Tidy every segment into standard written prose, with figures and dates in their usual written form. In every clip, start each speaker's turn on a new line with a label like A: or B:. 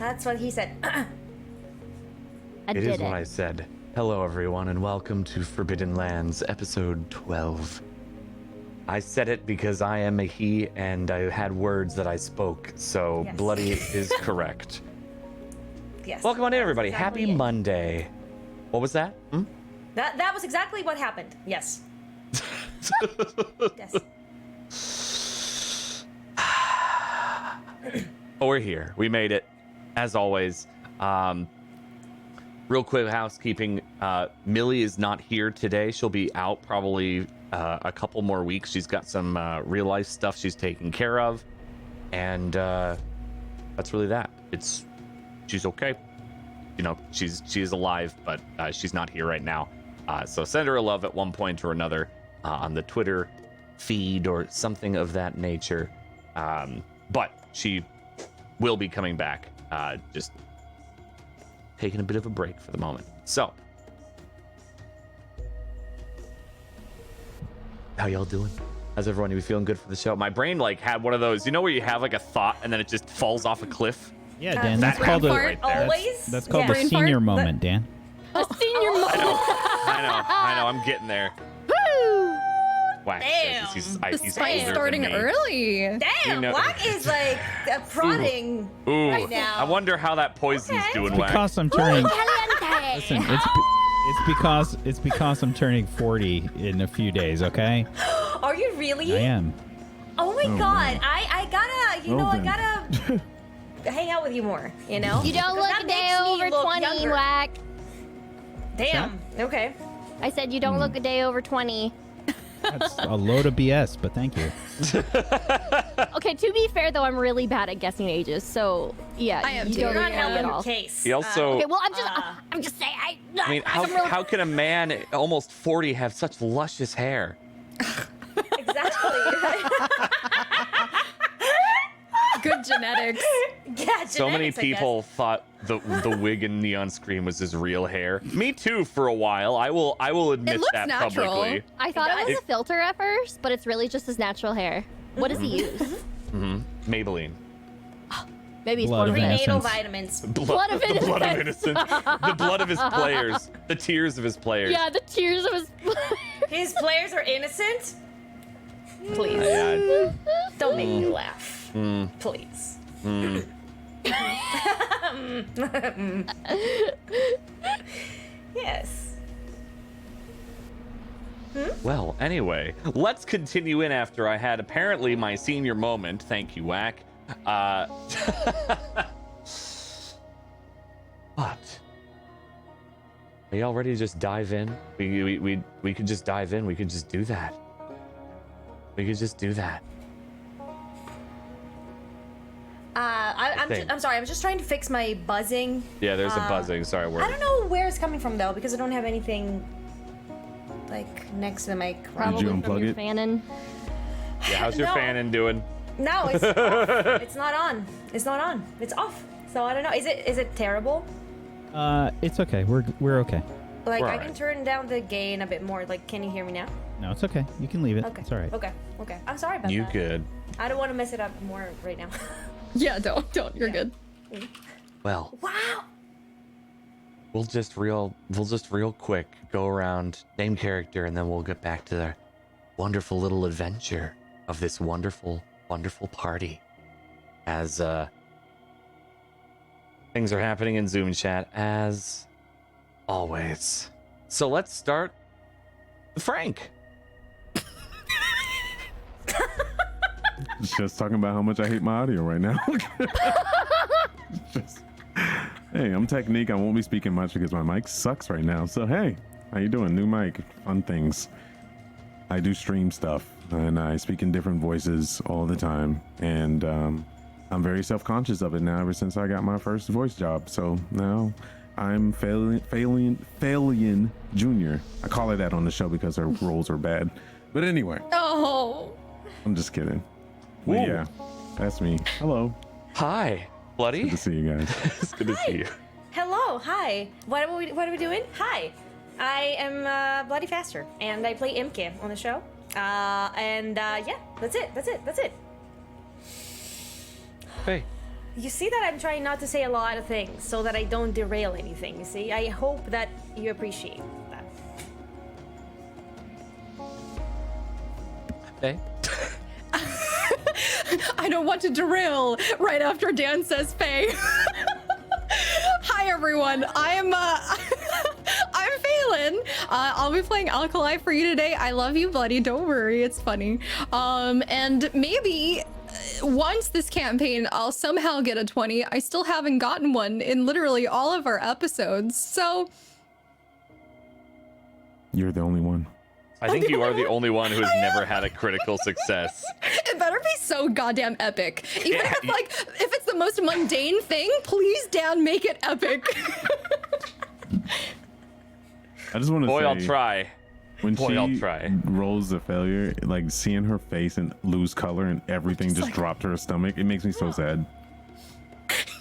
A: That's what he said.
B: It is what I said. Hello, everyone, and welcome to Forbidden Lands, episode 12. I said it because I am a he, and I had words that I spoke, so
A: Yes.
B: bloody is correct.
A: Yes.
B: Welcome on in, everybody.
A: Exactly
B: Happy
A: it.
B: Monday. What was that?
A: That was exactly what happened. Yes. Yes.
B: Oh, we're here. We made it, as always. Real quick housekeeping. Millie is not here today. She'll be out probably a couple more weeks. She's got some real life stuff she's taking care of, and that's really that. She's okay. You know, she is alive, but she's not here right now. So send her a love at one point or another on the Twitter feed or something of that nature. But she will be coming back. Just taking a bit of a break for the moment. So, how y'all doing? How's everyone? You feeling good for the show? My brain had one of those, where you have a thought and then it just falls off a cliff.
C: Yeah, Dan, that's
A: brain
C: called
A: fart always.
C: that's called
A: Yeah.
C: the senior moment, Dan.
D: A senior moment.
B: I know. I'm getting there.
D: Woo!
B: Whack
A: Damn.
B: says
D: The
B: he's
D: spice
B: older
D: starting
B: than me.
D: early.
A: Damn,
B: You know-
A: Wack is prodding
B: Ooh,
A: right now.
B: I wonder how that poison's
A: Okay.
B: doing, Whack.
C: Because I'm turning.
D: Caliente.
C: Listen, it's because I'm turning 40 in a few days. Okay,
A: Are you really?
C: I am.
A: Oh my god,
E: man.
A: I gotta,
E: Oh,
A: I
E: then.
A: gotta hang out with you more,
D: You
A: Because
D: don't look
A: that
D: a day
A: makes me
D: over
A: look
D: 20,
A: younger.
D: Whack.
A: Damn. Okay.
D: I said you don't look a day over 20.
C: That's a load of BS, but thank you.
D: Okay, to be fair though, I'm really bad at guessing ages. So yeah,
F: I am
D: you
F: too.
D: don't
A: You're
D: really
A: not
D: know at
A: helping
D: all.
A: the case.
B: He also,
D: Okay, well I'm just saying.
B: I mean, how can a man almost 40 have such luscious hair?
A: Exactly.
F: Good genetics.
A: Yeah,
B: So many
A: genetics, I
B: people thought the wig and neon screen was his real hair. Me too, for a while. I will admit
F: looks
B: that
F: natural.
B: publicly.
D: I thought it was
B: does.
D: a filter at first, but it's really just his natural hair. What does he use?
B: Maybelline.
D: Maybe he's
C: Blood
D: born
C: of
D: with it.
A: Prenatal
C: innocence.
A: vitamins.
D: Blood of
B: The blood of
D: innocence.
B: innocence. The blood of his players. The tears of his players.
D: Yeah, the tears of his.
A: His players are innocent? Please.
B: Yeah.
A: Don't make me laugh. Please. Yes.
B: Well, anyway, let's continue in after I had apparently my senior moment. Thank you, Whack. But are y'all ready to just dive in? We could just dive in. We could just do that. We could just do that.
A: I'm sorry. I'm just trying to fix my buzzing.
B: Yeah, there's a buzzing. Sorry,
A: I
B: word.
A: don't know where it's coming from though, because I don't have anything next to the mic.
D: Probably from
E: unplug
D: your
E: it?
D: fanning.
B: Yeah, how's your
A: No.
B: fanning doing?
A: No, it's off. It's not on. It's not on. It's off. So I don't know. Is it terrible?
C: It's okay. We're okay.
A: Like
B: We're
A: I
B: alright.
A: can turn down the gain a bit more. Like, can you hear me now?
C: No, it's okay. You can leave it.
A: Okay.
C: It's all right.
A: Okay. I'm sorry about
B: You
A: that.
B: good?
A: I don't want to mess it up more right now.
F: Yeah, don't. You're good.
B: Well,
A: Wow.
B: we'll just real quick go around, name character, and then we'll get back to the wonderful little adventure of this wonderful, wonderful party. As things are happening in Zoom chat as always. So let's start with Frank.
E: Just talking about how much I hate my audio right now. Just, hey, I'm Technique. I won't be speaking much because my mic sucks right now. So hey, how you doing? New mic, fun things. I do stream stuff and I speak in different voices all the time, and I'm very self-conscious of it now. Ever since I got my first voice job, so now I'm Failian Junior. I call her that on the show because her roles are bad. But anyway,
F: Oh.
E: I'm just kidding. But
B: Whoa.
E: yeah, that's me. Hello.
B: Hi, Bloody.
E: Good to see you guys.
B: It's good to see you.
A: Hello. Hi. What are we doing? Hi. I am Bloody Faster, and I play Imke on the show. Yeah, that's it.
B: Hey,
A: You see that I'm trying not to say a lot of things so that I don't derail anything, you see? I hope that you appreciate that.
B: Okay.
F: I don't want to derail right after Dan says Faye. Hi everyone, I'm Phelan. I'll be playing Alkali for you today. I love you, buddy. Don't worry, it's funny. And maybe once this campaign, I'll somehow get a 20. I still haven't gotten one in literally all of our episodes, so
E: You're the only one.
B: I think you are the only one who has never had a critical success.
F: it better be so goddamn epic. Even
B: Yeah,
F: if it's the most mundane thing, please, Dan, make it epic.
E: I just want to
B: Boy,
E: say,
B: I'll try.
E: when
B: Boy,
E: she
B: I'll try.
E: rolls a failure, like seeing her face and lose color and everything just dropped to her stomach, it makes me so sad.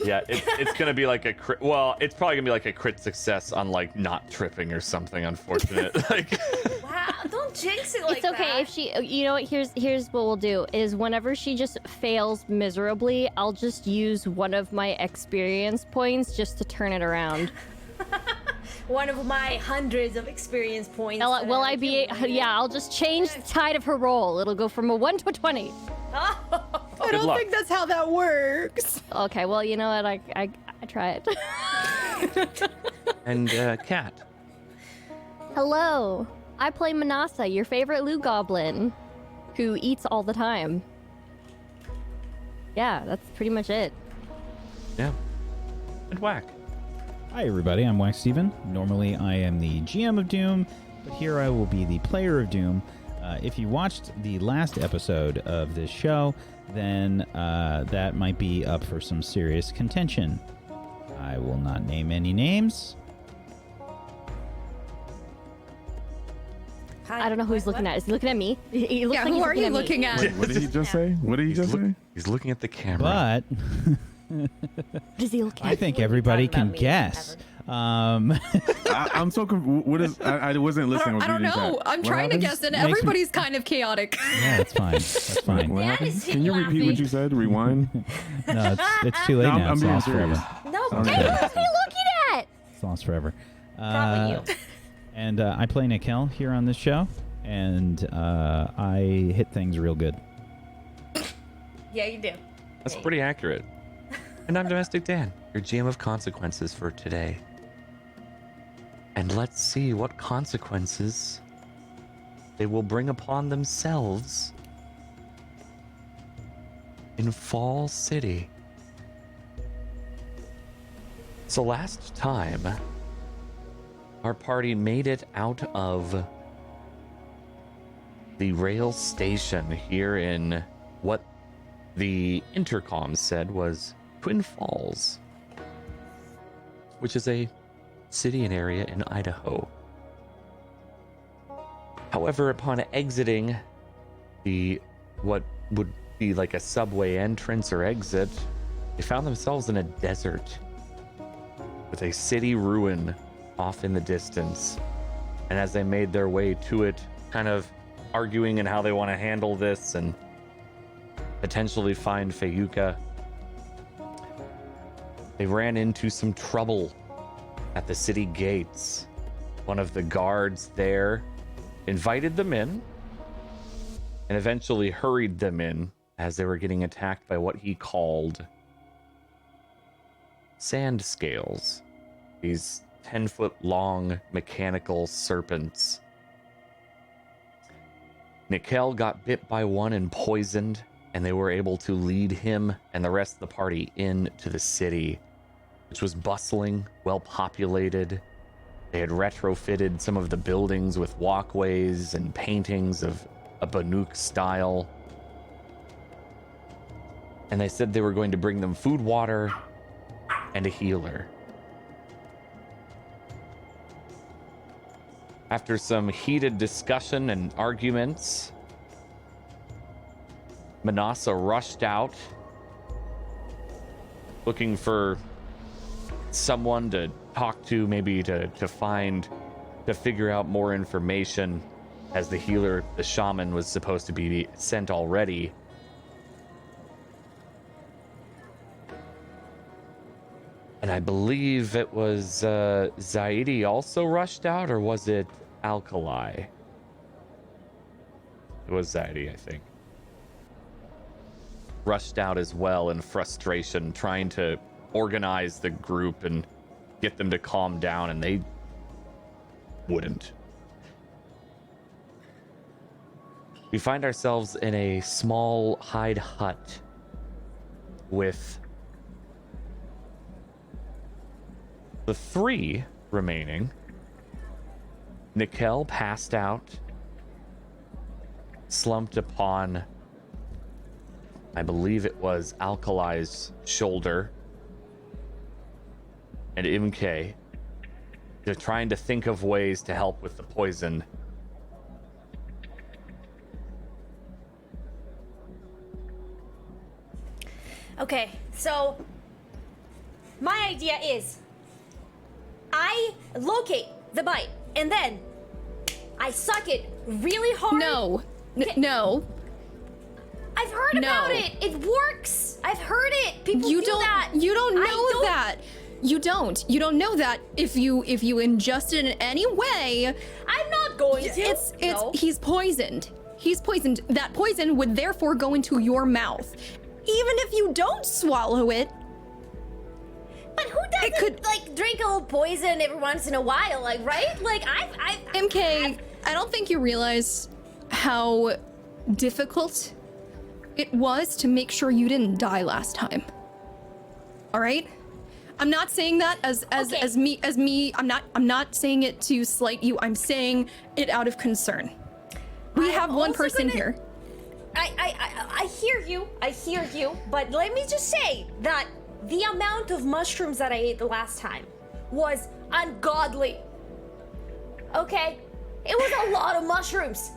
B: Yeah, it's gonna be like a crit. Well, it's probably gonna be like a crit success on like not tripping or something. Unfortunate. Like,
A: Wow, don't jinx it like
D: It's okay
A: that.
D: if she. You know what? Here's what we'll do: is whenever she just fails miserably, I'll just use one of my experience points just to turn it around.
A: One of my hundreds of experience points. that
D: Will
A: I'm
D: I be?
A: accumulating.
D: Yeah, I'll just change the tide of her roll. It'll go from a 1 to a 20.
F: I
B: Good
F: don't
B: luck.
F: think that's how that works.
D: Okay, well, you know what? I tried.
B: and Cat.
D: Hello, I play Manasa, your favorite loot goblin, who eats all the time. Yeah, that's pretty much it.
B: Yeah. And Whack.
C: Hi everybody, I'm Wax Steven. Normally I am the GM of Doom, but here I will be the player of Doom. If you watched the last episode of this show, then that might be up for some serious contention. I will not name any names.
D: I don't know who he's looking at. Is he looking at me? He looks
F: Yeah,
D: like
F: who
D: he's
F: are you
D: at me.
F: looking at?
E: Wait, what did he just say? What did he just say?
B: He's looking at the camera.
C: But
D: Does he look at
C: I think everybody can guess.
E: I'm so confused. What is? I wasn't listening.
F: I don't know. I'm trying to guess, and
C: Makes me-
F: everybody's kind of chaotic.
C: Yeah, that's fine. That's fine.
E: What
A: Dad
E: happened?
A: is
E: Can you repeat what you said? Rewind.
C: No, it's too late
E: No,
C: now.
E: I'm
C: It's
E: being
C: lost
E: serious.
C: forever.
A: No,
E: Okay.
A: damn,
D: What are you looking at?
C: It's lost forever.
A: probably you.
C: And I play Nikhel here on this show, and I hit things real good.
A: Yeah, you do.
B: That's pretty accurate. And I'm Domestic Dan, your GM of consequences for today. And let's see what consequences they will bring upon themselves in Fall City. So last time, our party made it out of the rail station here in what the intercom said was Twin Falls, which is a city and area in Idaho. However, upon exiting the what would be like a subway entrance or exit, they found themselves in a desert with a city ruin off in the distance. And as they made their way to it, kind of arguing in how they want to handle this and potentially find Fayuka, they ran into some trouble at the city gates. One of the guards there invited them in and eventually hurried them in as they were getting attacked by what he called sand scales. These 10-foot long mechanical serpents. Nikhel got bit by one and poisoned, and they were able to lead him and the rest of the party into the city, which was bustling, well populated. They had retrofitted some of the buildings with walkways and paintings of a Banuk style. And they said they were going to bring them food, water, and a healer. After some heated discussion and arguments, Manasa rushed out, looking for someone to talk to, maybe to figure out more information, as the healer, the shaman, was supposed to be sent already. And I believe it was Zaidi also rushed out, or was it Alkali? It was Zaidi, I think. Rushed out as well in frustration, trying to organize the group and get them to calm down, and they wouldn't. We find ourselves in a small hide hut with the 3 remaining. Nikhel passed out, slumped upon, I believe it was Alkali's shoulder, and MK. They're trying to think of ways to help with the poison.
A: Okay, so my idea is I locate the bite and then I suck it really hard.
F: No. No.
A: I've heard about it. It works. I've heard it. People do that.
F: You don't know that. You don't. You don't know that if you ingest it in any way.
A: I'm not going to. No.
F: He's poisoned. He's poisoned. That poison would therefore go into your mouth. Even if you don't swallow it.
A: But who doesn't like drink a little poison every once in a while, like, right? Like
F: MK, I don't think you realize how difficult it was to make sure you didn't die last time. All right? I'm not saying that as me. I'm not saying it to slight you. I'm saying it out of concern. We have one person here.
A: I hear you. I hear you. But let me just say that the amount of mushrooms that I ate the last time was ungodly. Okay? It was a lot of mushrooms.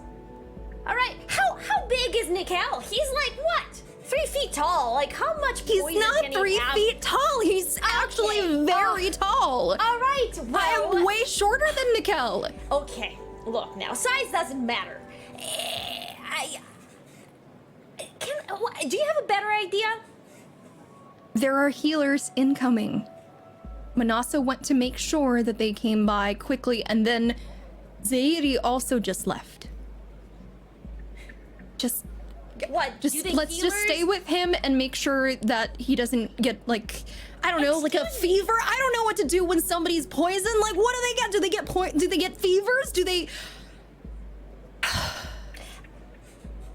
A: All right. How big is Nikhel? He's like what? 3 feet tall. Like how much poison
F: He's not
A: can
F: 3
A: he have?
F: feet tall. He's actually very tall.
A: All right. Well,
F: I am way shorter than Nikhel.
A: Okay. Look now, size doesn't matter. Do you have a better idea?
F: There are healers incoming. Manasa went to make sure that they came by quickly, and then Zairi also just left. Let's just stay with him and make sure that he doesn't get like, I don't know, like a fever. I don't know what to do when somebody's poisoned. Like, what do they get? Do they get fevers? Do they?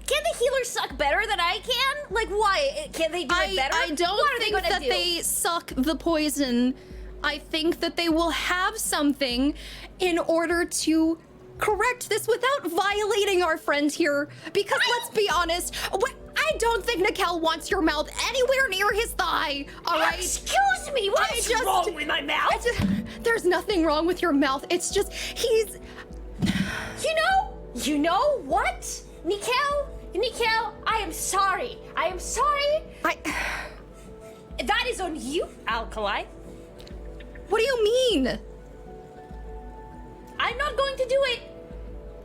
A: Can the healers suck better than I can? Like, why? Can they do it better?
F: I don't think that they suck the poison. I think that they will have something in order to correct this without violating our friend here. Because let's be honest, I don't think Nikhel wants your mouth anywhere near his thigh. All right?
A: Excuse me, what's wrong with my mouth?
F: There's nothing wrong with your mouth. It's just he's.
A: You know what, Nikhel, I am sorry. That is on you, Alkali.
F: What do you mean?
A: I'm not going to do it.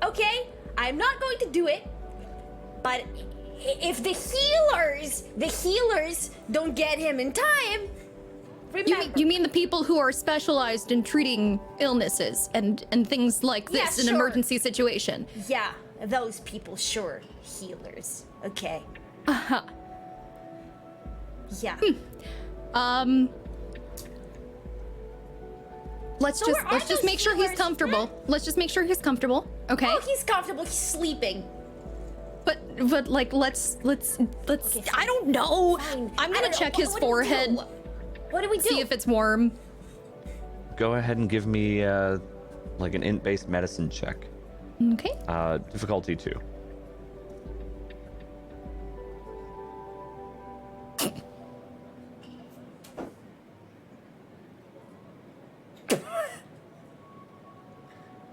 A: Okay? I'm not going to do it. But if the healers don't get him in time, remember.
F: You mean the people who are specialized in treating illnesses and things like this in an emergency situation?
A: Yeah, those people, sure. Healers. Okay.
F: Uh-huh.
A: Yeah.
F: Let's just make sure he's comfortable. Let's just make sure he's comfortable. Okay.
A: Oh, he's comfortable. He's sleeping.
F: But like let's okay, I don't know.
A: Fine.
F: I'm gonna check his forehead.
A: What do we do?
F: See if it's warm.
B: Go ahead and give me like an int-based medicine check.
F: Okay.
B: Difficulty 2.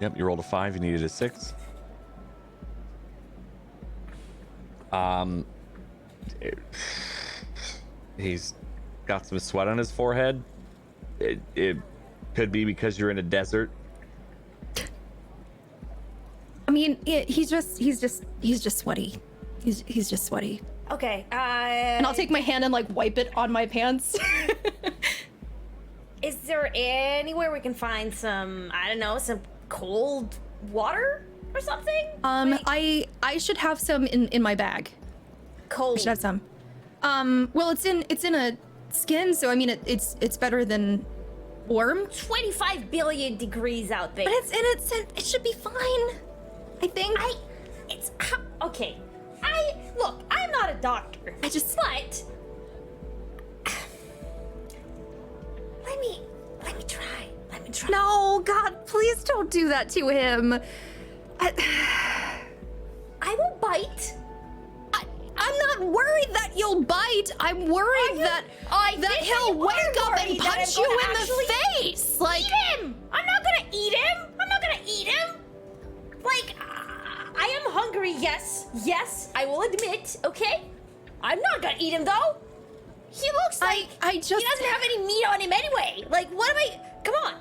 B: Yep, you rolled a 5. You needed a 6. He's got some sweat on his forehead. It could be because you're in a desert.
F: I mean, he's just sweaty. He's just sweaty.
A: Okay.
F: And I'll take my hand and like wipe it on my pants.
A: is there anywhere we can find some, I don't know, some cold water or something?
F: I should have some in my bag. I
A: Cold.
F: should have some. Well, it's in a skin, so I mean it's better than warm.
A: 25 billion degrees out there.
F: But it should be fine. I think.
A: Okay. Look, I'm not a doctor. But let me try.
F: No, God, please don't do that to him.
A: I will bite.
F: I'm not worried that you'll bite. I'm worried that he'll wake up and punch you in the face. Like,
A: eat him! I'm not gonna eat him! Like, I am hungry, yes, I will admit, okay? I'm not gonna eat him, though. He looks like he doesn't have any meat on him anyway. Like, what am I... Come on.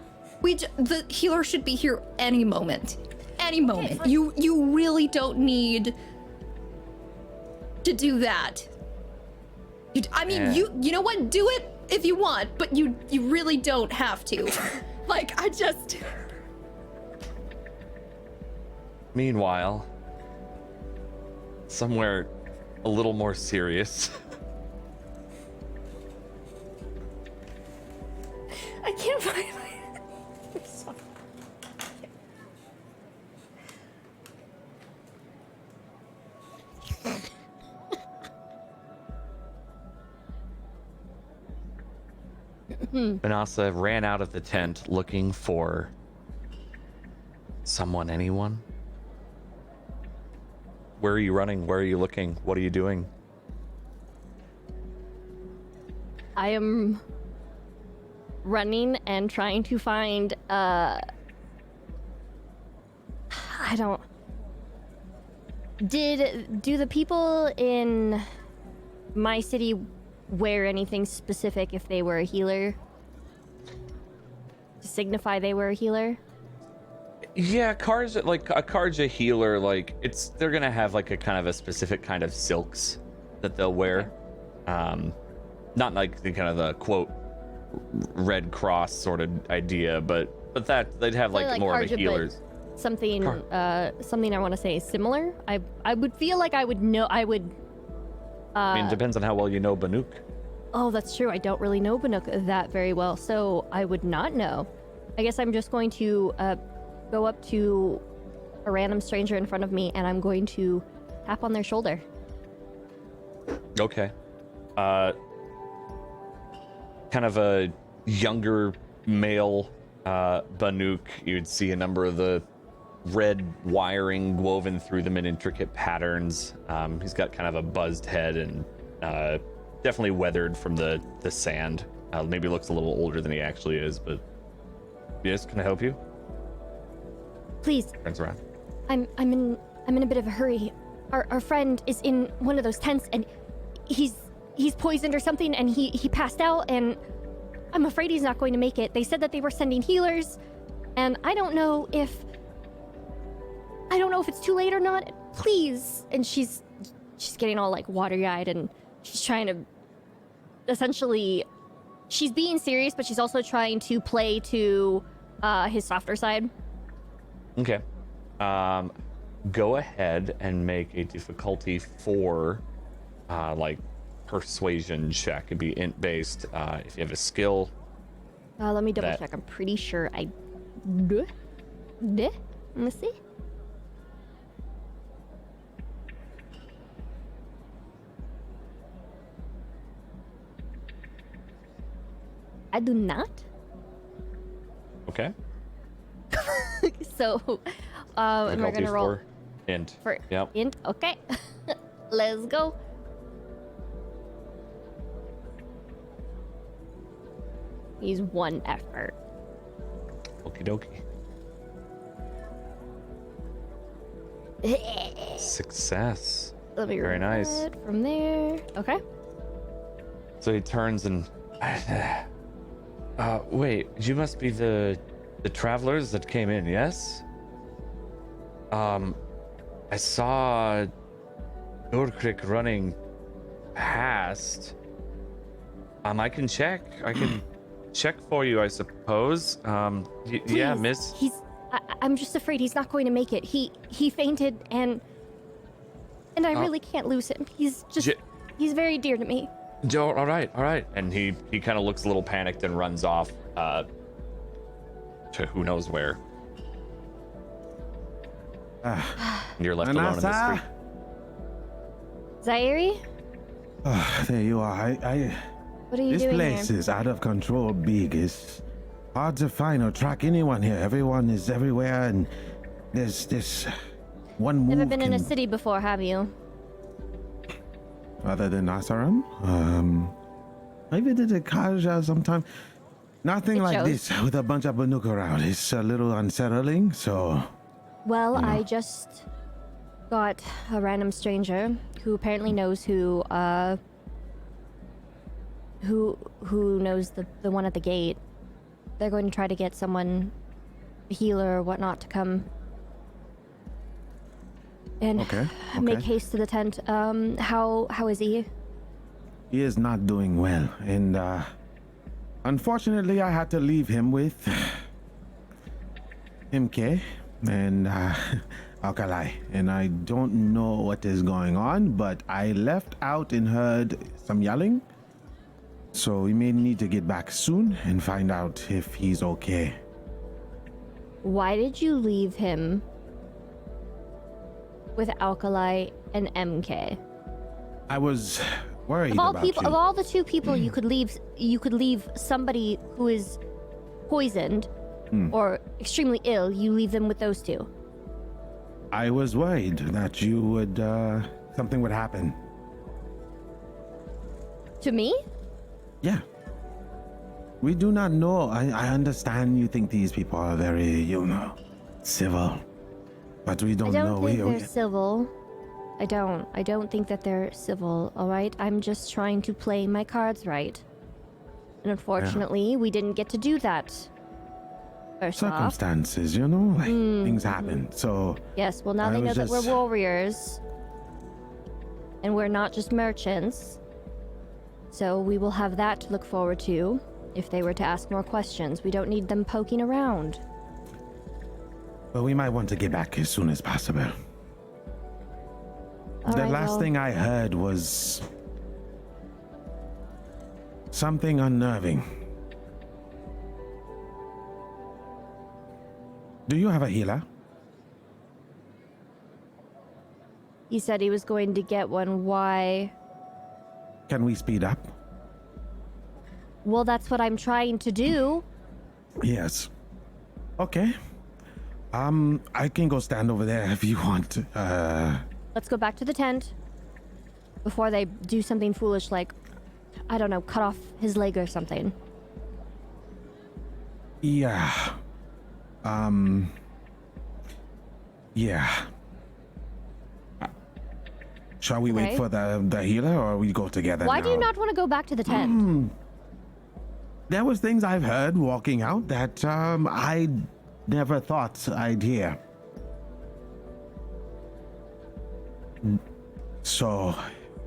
F: the healer should be here any moment. Any moment.
A: Okay,
F: You really don't need to do that. You know what? Do it if you want, but you really don't have to. Like,
B: Meanwhile, somewhere a little more serious.
A: I can't find my...
B: Vanessa ran out of the tent looking for someone, anyone? Where are you running? Where are you looking? What are you doing?
D: I am running and trying to find do the people in my city wear anything specific if they were a healer? To signify they were a healer?
B: Yeah, a Karja healer, like they're gonna have like a kind of a specific kind of silks that they'll wear. Not like the kind of the quote Red Cross sort of idea, but that they'd have like more
D: Karja,
B: of a healer's.
D: Something something I want to say similar. I would feel like I would know.
B: I mean, it depends on how well you know Banuk.
D: Oh, that's true. I don't really know Banuk that very well, so I would not know. I guess I'm just going to go up to a random stranger in front of me, and I'm going to tap on their shoulder.
B: Okay. Kind of a younger male Banuk. You'd see a number of the red wiring woven through them in intricate patterns. He's got kind of a buzzed head and definitely weathered from the sand. Maybe looks a little older than he actually is, but yes, can I help you?
D: Please.
B: Turns around.
D: I'm in a bit of a hurry. Our friend is in one of those tents, and he's poisoned or something, and he passed out, and I'm afraid he's not going to make it. They said that they were sending healers, and I don't know if it's too late or not. Please. And she's getting all like watery-eyed, and she's trying to essentially, she's being serious, but she's also trying to play to his softer side.
B: Okay. Go ahead and make a difficulty 4 like persuasion check. It'd be int based. If you have a skill.
D: Let me double check. I'm pretty sure I did. Let me see. I do not.
B: Okay.
D: So, we're gonna roll
B: for int.
D: for
B: Yep.
D: int. Okay, let's go. He's 1 effort.
B: Okie dokie. Success.
D: Let me
B: Very
D: roll
B: nice.
D: it from there. Okay.
B: So he turns and wait, you must be the travelers that came in, yes? I saw Nordkrik running past. I can check. I can check for you, I suppose. Yeah,
D: Please,
B: miss.
D: I'm just afraid he's not going to make it. He fainted and I really can't lose him. He's very dear to me.
B: Joe, all right. And he kind of looks a little panicked and runs off to who knows where. You're left alone in the street.
D: Zaire?
E: There you are.
D: What are you
E: This
D: doing
E: place
D: here?
E: is out of control big. It's hard to find or track anyone here. Everyone is everywhere, and there's this one move.
D: Never been in a city before, have you?
E: Other than Asaram? I visited Kaja sometime. Nothing
D: It
E: like
D: shows.
E: this with a bunch of Banuk around. It's a little unsettling, so...
D: Well, I just got a random stranger who apparently knows who knows the one at the gate. They're going to try to get someone, a healer or whatnot, to come and make haste to the tent. How is he?
E: He is not doing well, and unfortunately I had to leave him with MK and Alkali, and I don't know what is going on, but I left out and heard some yelling, so we may need to get back soon and find out if he's okay.
D: Why did you leave him with Alkali and MK?
E: I was worried
D: Of all
E: about
D: people,
E: you.
D: of all the two people you could leave somebody who is poisoned or extremely ill. You leave them with those two.
E: I was worried that you would something would happen.
D: To me?
E: Yeah. We do not know. I understand you think these people are very, civil. But we don't
D: I don't
E: know.
D: think they're civil. I don't think that they're civil, all right? I'm just trying to play my cards right. And unfortunately, we didn't get to do that. First off.
E: Circumstances, things happen. So
D: Yes, well now
E: I
D: they know
E: was
D: that we're
E: just-
D: warriors. And we're not just merchants. So we will have that to look forward to if they were to ask more questions. We don't need them poking around.
E: but we might want to get back as soon as possible.
D: All
E: The
D: right,
E: last
D: well,
E: thing I heard was something unnerving. Do you have a healer?
D: he said he was going to get one. Why?
E: Can we speed up?
D: Well, that's what I'm trying to do.
E: Yes. Okay. I can go stand over there if you want.
D: Let's go back to the tent before they do something foolish like, I don't know, cut off his leg or something.
E: Yeah. Yeah. Shall we
D: Okay.
E: wait for the healer, or we go together
D: Why
E: now?
D: do you not want to go back to the tent?
E: There was things I've heard walking out that I never thought I'd hear. So,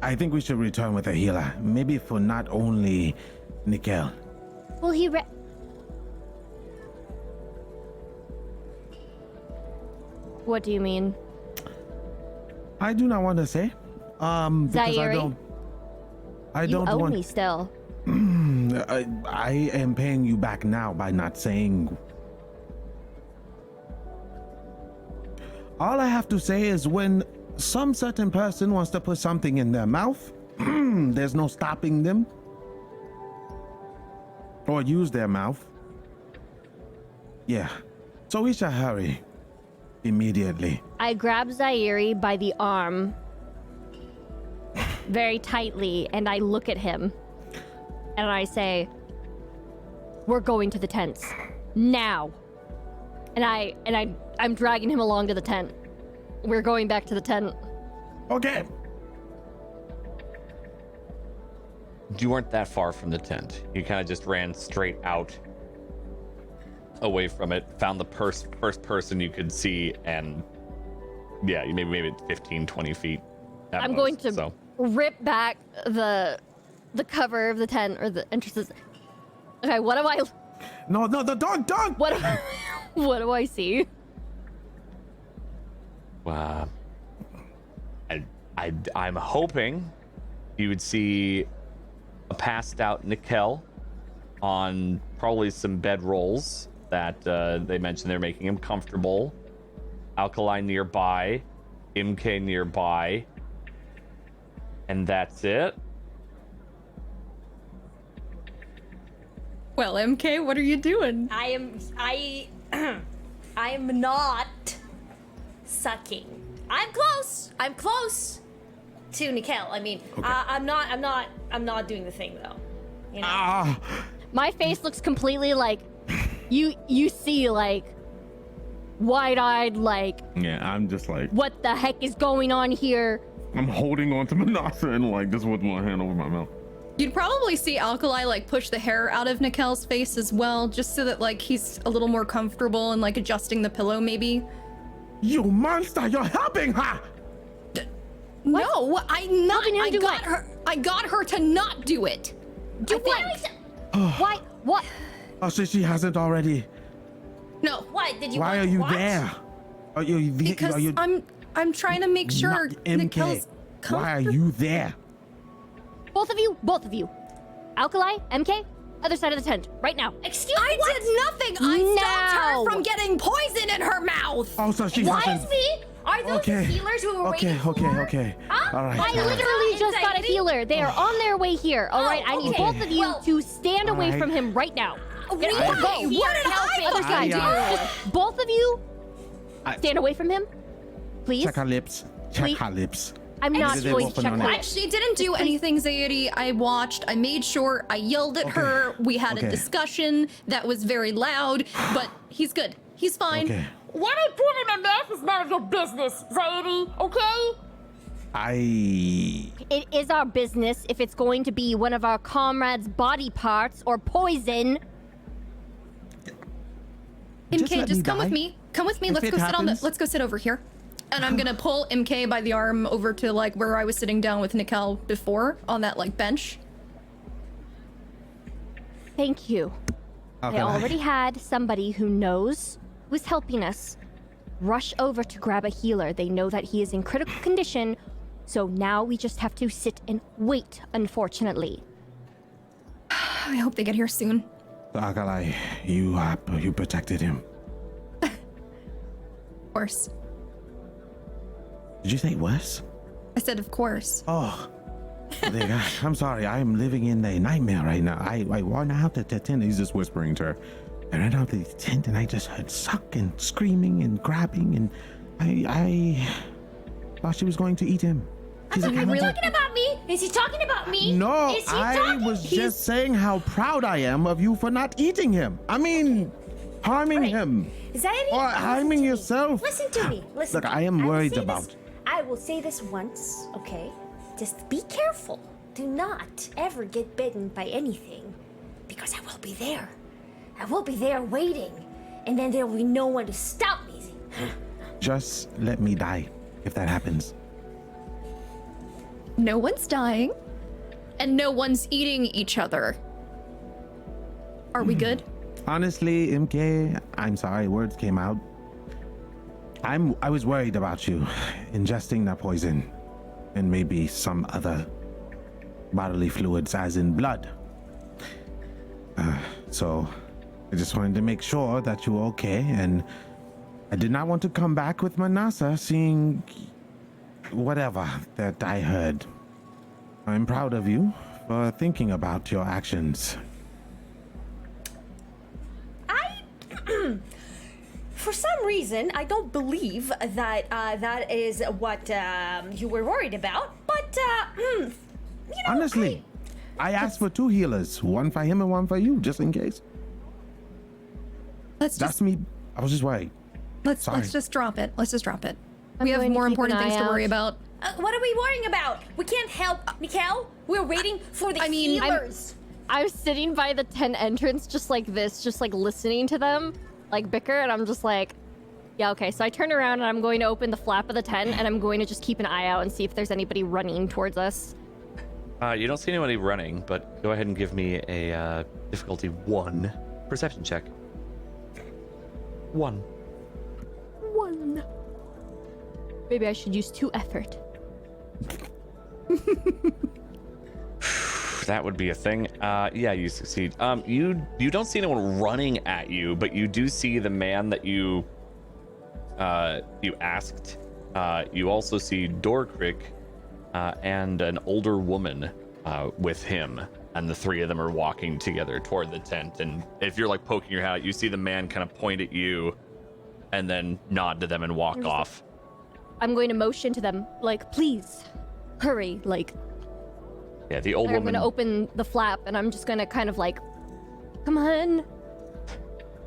E: I think we should return with a healer. Maybe for not only Nikhel.
D: Well, What do you mean?
E: I do not want to say. Because
D: Zaire,
E: I
D: you
E: don't
D: owe
E: want.
D: me still.
E: I am paying you back now by not saying. All I have to say is when some certain person wants to put something in their mouth, there's no stopping them. Or use their mouth. Yeah. So we shall hurry. Immediately.
D: I grab Zaire by the arm very tightly and I look at him and I say, "We're going to the tents now." And I'm dragging him along to the tent. We're going back to the tent.
E: Okay.
B: You weren't that far from the tent. You kind of just ran straight out away from it, found the first person you could see, and yeah, you maybe 15, 20 feet. at
D: I'm
B: most,
D: going to
B: So
D: rip back the cover of the tent or the entrances. Okay, what do I...
E: No, don't!
D: What do I see?
B: I'm hoping you would see a passed out Nikhel on probably some bed rolls that they mentioned they're making him comfortable. Alkali nearby, MK nearby, and that's it.
F: Well, MK, what are you doing?
A: I am not sucking. I'm close to Nikhel. I mean,
E: Okay.
A: I'm not doing the thing though. You know?
E: Ah,
D: My face looks completely like... You see, like... Wide-eyed, like...
E: yeah, I'm just like,
D: What the heck is going on here?
E: I'm holding on to Manasa and like just with my hand over my mouth.
F: You'd probably see Alkali like push the hair out of Nikhel's face as well, just so that like he's a little more comfortable and like adjusting the pillow maybe.
E: You monster, you're helping her!
F: No, I'm not.
D: Helping him
F: I
D: do
F: got
D: what?
F: her. I got her to not do it.
D: Do what? Why? What?
E: Oh, so she hasn't already.
F: No,
A: What did you?
E: Why
A: want
E: are you
A: what?
E: there? Are you
F: because
E: are you
F: I'm trying to make sure
E: not MK?
F: Nikhel's
E: Why are you there?
D: Both of you. Alkali, MK, other side of the tent, right now.
A: Excuse
F: I
A: me. What?
F: did nothing. I stopped
D: No.
F: her from getting poison in her mouth.
E: Oh, so she
A: Why
E: hasn't.
A: is me? Are those the healers who were waiting for?
E: Okay.
A: Huh?
E: All right.
D: I
E: all right.
D: literally just got a
A: Anxiety?
D: healer. They are on their way here. All right, I need
A: okay.
D: both of you
A: Well,
D: to stand away
E: alright.
D: from him right now.
A: We
D: Go.
A: are
F: What
A: here
F: did I
A: helping.
D: Other side.
E: I,
D: Just both of you stand away from him, please.
E: Check her lips. Check
D: Please.
E: her lips.
D: I'm not
E: Did they
D: going to
E: open
D: check
E: on
D: my
E: it?
D: lips.
F: She didn't do anything, Zadie. I watched. I made sure. I yelled at
E: Okay.
F: her. We had
E: Okay.
F: a discussion that was very loud, but he's good. He's fine.
E: Okay.
A: What I put in my mouth is none of your business, Zadie. Okay?
D: It is our business if it's going to be one of our comrades' body parts or poison.
E: Just
F: MK,
E: let
F: just
E: me
F: come with
E: die.
F: me. Come with me.
E: If
F: Let's
E: it
F: go sit on the.
E: happens-
F: Let's go sit over here. And I'm gonna pull MK by the arm over to like where I was sitting down with Nikhel before on that like bench.
D: Thank you.
E: Okay.
D: I already had somebody who knows who's helping us rush over to grab a healer. They know that he is in critical condition, so now we just have to sit and wait, unfortunately.
F: I hope they get here soon.
E: Agalai, you protected him.
F: Of course.
E: Did you say worse?
F: I said, of course.
E: Oh, dear God. I'm sorry. I am living in a nightmare right now. I ran out of the tent. He's just whispering to her. I ran out of the tent and I just heard suck and screaming and grabbing and I thought she was going to eat him. She's
A: Is
E: like,
A: he
E: "I'm
A: talking about me? Is he talking about me?
E: No,
A: Is he
E: I
A: talking?
E: was just saying how proud I am of you for not eating him. I mean, harming
A: Right.
E: him.
A: Zadie,
E: Or
A: listen
E: harming
A: to me.
E: yourself.
A: Listen to me. Listen.
E: Look,
A: to
E: I
A: me.
E: am
A: will
E: worried
A: say
E: about-
A: This, I will say this once, okay? Just be careful. Do not ever get bitten by anything, because I will be there. I will be there waiting, and then there will be no one to stop me.
E: Just let me die if that happens.
F: No one's dying, and no one's eating each other. Are we good?
E: Honestly, MK, I'm sorry, words came out. I was worried about you ingesting that poison and maybe some other bodily fluids, as in blood. So I just wanted to make sure that you were okay, and I did not want to come back with Manasa seeing whatever that I heard. I'm proud of you for thinking about your actions.
A: For some reason, I don't believe that that is what you were worried about. But you know,
E: Honestly, I asked for 2 healers, one for him and one for you, just in case.
F: Let's
E: That's
F: just
E: me. I was just worried.
F: let's
E: sorry.
F: just drop it. Let's just drop it.
D: I'm
F: We have
D: going to
F: more
D: keep
F: important
D: an
F: things
D: eye
F: to worry
D: out.
F: about.
A: what are we worrying about? We can't help Nikhel. We're waiting for the
F: I mean,
A: healers.
D: I was sitting by the tent entrance just like this, just like listening to them, like bicker, and I'm just like, yeah, okay. So I turn around and I'm going to open the flap of the tent and I'm going to just keep an eye out and see if there's anybody running towards us.
B: You don't see anybody running, but go ahead and give me a difficulty 1 perception check. 1.
D: Maybe I should use 2 effort.
B: That would be a thing. Yeah, you succeed. You don't see anyone running at you, but you do see the man that you asked. You also see Dorkrick and an older woman with him, and the 3 of them are walking together toward the tent. And if you're like poking your head out, you see the man kind of point at you and then nod to them and walk off.
D: I'm going to motion to them, like, please, hurry, like.
B: Yeah, the old
D: I'm
B: woman.
D: going to open the flap, and I'm just going to kind of like, come on.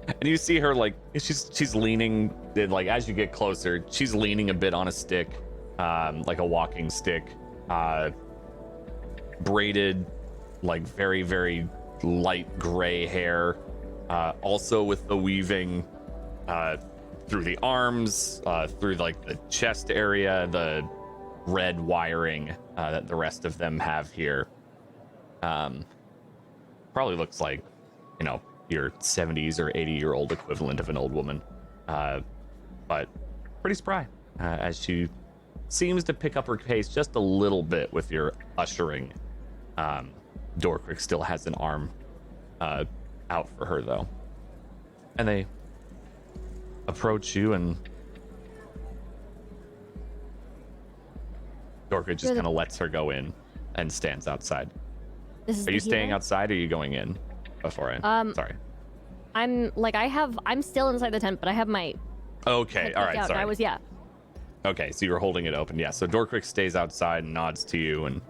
B: And you see her like she's leaning, like as you get closer, she's leaning a bit on a stick, like a walking stick, braided, like very, very light gray hair, also with the weaving through the arms, through like the chest area, the red wiring that the rest of them have here. Probably looks like, you know, your 70s or 80-year-old equivalent of an old woman, but pretty spry, as she seems to pick up her pace just a little bit with your ushering. Dorkrick still has an arm out for her, though. And they approach you, and Dorkrick just kind of lets her go in and stands outside. Are you staying outside, or are you going in before I... Sorry.
D: I'm still inside the tent, but I have my...
B: Okay, all right,
D: out,
B: sorry.
D: yeah.
B: Okay, so you were holding it open. Yeah, so Dorkrick stays outside and nods to you, and...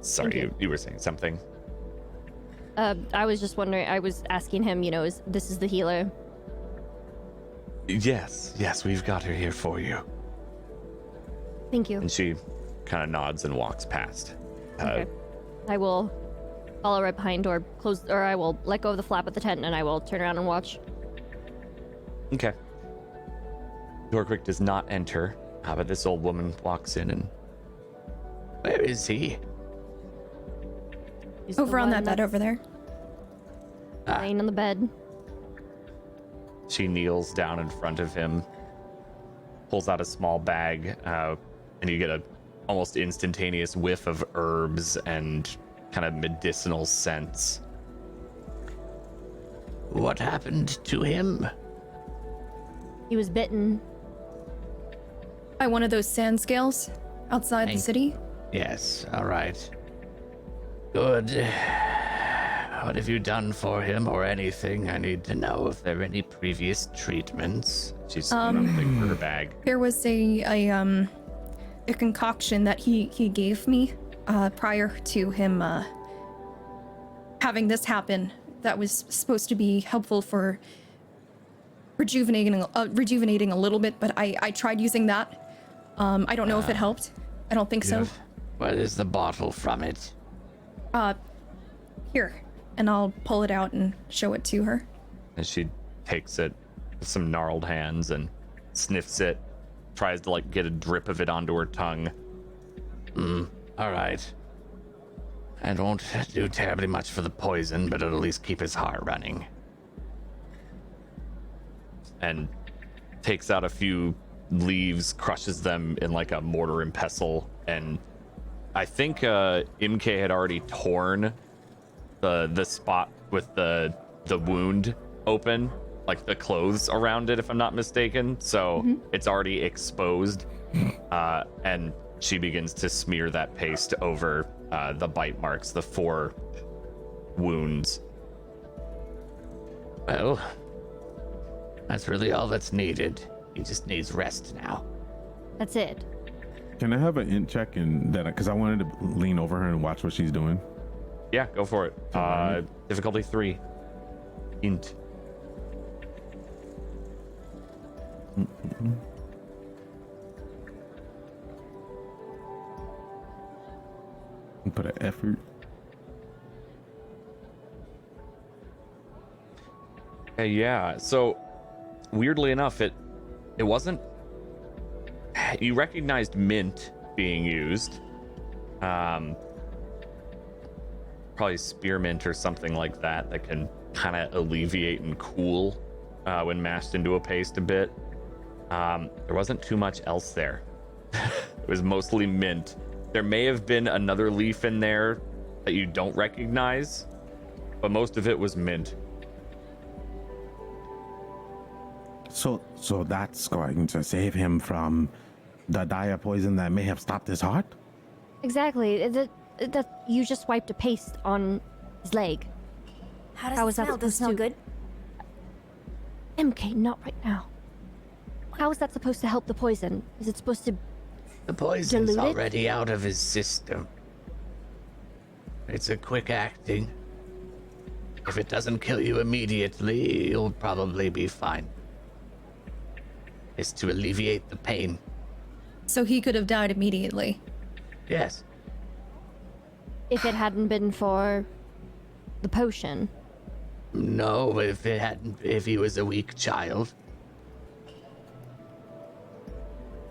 B: Sorry, you were saying something.
D: I was just wondering, I was asking him, you know, this is the healer?
B: Yes, we've got her here for you.
D: Thank you.
B: And she kind of nods and walks past.
D: Okay. I will follow right behind, or I will let go of the flap of the tent, and I will turn around and watch.
B: Okay. Dorkrick does not enter, but this old woman walks in and... Where is he?
D: He's
F: Over on that bed over there.
D: Laying on the bed.
B: She kneels down in front of him, pulls out a small bag, and you get a almost instantaneous whiff of herbs and kind of medicinal scents.
G: What happened to him?
D: He was bitten.
F: By one of those sand scales outside the city.
G: Yes, all right. Good. What have you done for him or anything? I need to know if there are any previous treatments.
B: She's rummaging for her bag.
F: There was a concoction that he gave me prior to him having this happen that was supposed to be helpful for rejuvenating a little bit, but I tried using that. I don't know if it helped. I don't think so.
G: What is the bottle from it?
F: Here, and I'll pull it out and show it to her.
B: And she takes it with some gnarled hands and sniffs it, tries to like get a drip of it onto her tongue.
G: All right. I won't do terribly much for the poison, but it'll at least keep his heart running.
B: And takes out a few leaves, crushes them in like a mortar and pestle, and I think Imke had already torn the spot with the wound open, like the clothes around it, if I'm not mistaken. So it's already exposed, and she begins to smear that paste over the bite marks, the 4 wounds.
G: Well, that's really all that's needed. He just needs rest now.
D: That's it.
E: Can I have an int check and that? Because I wanted to lean over her and watch what she's doing.
B: Yeah, go for it. Difficulty 3. Int.
E: Put an effort.
B: Yeah. So weirdly enough, it wasn't. You recognized mint being used, Probably spearmint or something like that that can kind of alleviate and cool when mashed into a paste a bit. There wasn't too much else there. It was mostly mint. There may have been another leaf in there that you don't recognize, but most of it was mint.
E: So that's going to save him from the dire poison that may have stopped his heart?
D: Exactly. That you just wiped a paste on his leg.
A: How does
D: How
A: it
D: is that
A: smell? Does it smell
D: supposed
A: good?
D: MK, not right now. How is that supposed to help the poison? Is it supposed to...
G: The poison's
D: Dilute it?
G: already out of his system. It's a quick acting. If it doesn't kill you immediately, you'll probably be fine. It's to alleviate the pain.
F: So he could have died immediately.
G: Yes.
D: If it hadn't been for the potion?
G: No, if he was a weak child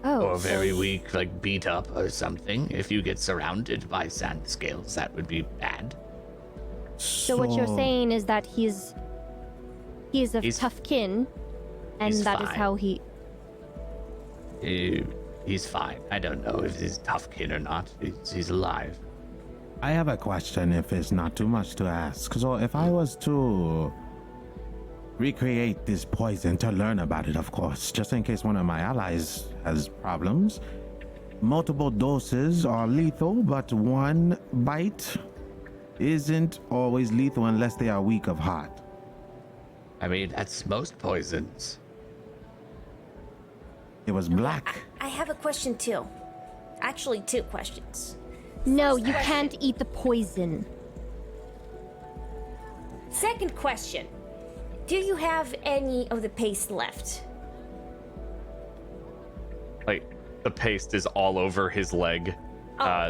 D: Oh,
G: or very weak, like beat up or something, if you get surrounded by sand scales, that would be bad.
D: so what you're saying is that he is of
G: He's-
D: tough kin, and
G: he's
D: that is
G: fine.
D: how he...
G: He's fine. I don't know if he's tough kid or not. He's alive.
E: I have a question if it's not too much to ask. So if I was to recreate this poison to learn about it, of course, just in case one of my allies has problems, multiple doses are lethal, but one bite isn't always lethal unless they are weak of heart.
G: I mean, that's most poisons.
E: It was black.
A: I have a question too. Actually, two questions.
D: No, you can't eat the poison.
A: Second question. Do you have any of the paste left?
B: Like, the paste is all over his leg.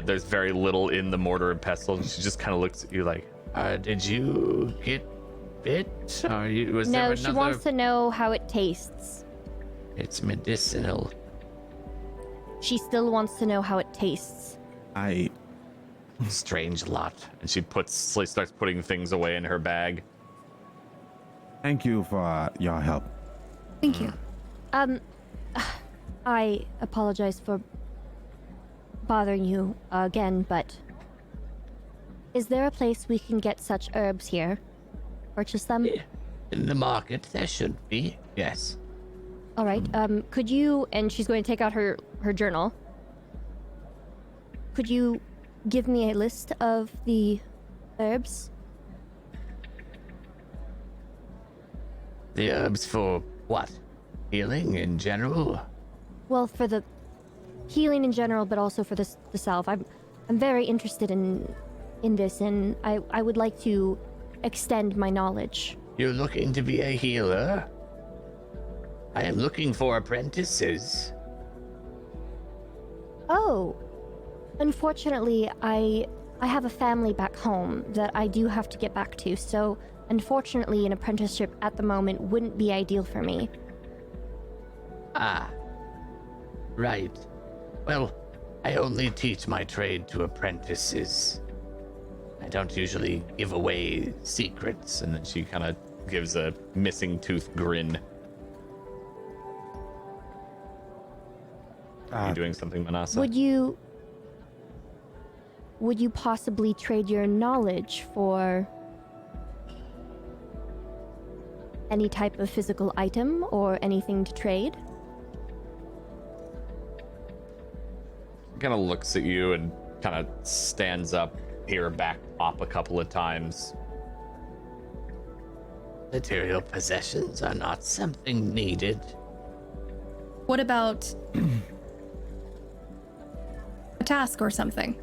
B: There's very little in the mortar and pestle, and she just kind of looks at you like,
G: Did you get bit? Or was there
D: No,
G: another?
D: she wants to know how it tastes.
G: It's medicinal.
D: She still wants to know how it tastes.
B: strange lot. And she starts putting things away in her bag.
E: Thank you for your help.
F: Thank you.
D: I apologize for bothering you again, but is there a place we can get such herbs here? Purchase them?
G: In the market, there should be. Yes.
D: All right. Could you? And she's going to take out her journal. Could you give me a list of the herbs?
G: The herbs for what? Healing in general?
D: Well, for the healing in general, but also for the salve. I'm very interested in this, and I would like to extend my knowledge.
G: You're looking to be a healer? I am looking for apprentices.
D: Oh, unfortunately, I have a family back home that I do have to get back to, so unfortunately an apprenticeship at the moment wouldn't be ideal for me.
G: Ah. Right. Well, I only teach my trade to apprentices. I don't usually give away secrets.
B: And then she kind of gives a missing tooth grin. Are you doing something, Manasa?
D: Would you possibly trade your knowledge for any type of physical item or anything to trade?
B: Kind of looks at you and kind of stands up, here back up a couple of times.
G: Material possessions are not something needed.
F: What about a task or something?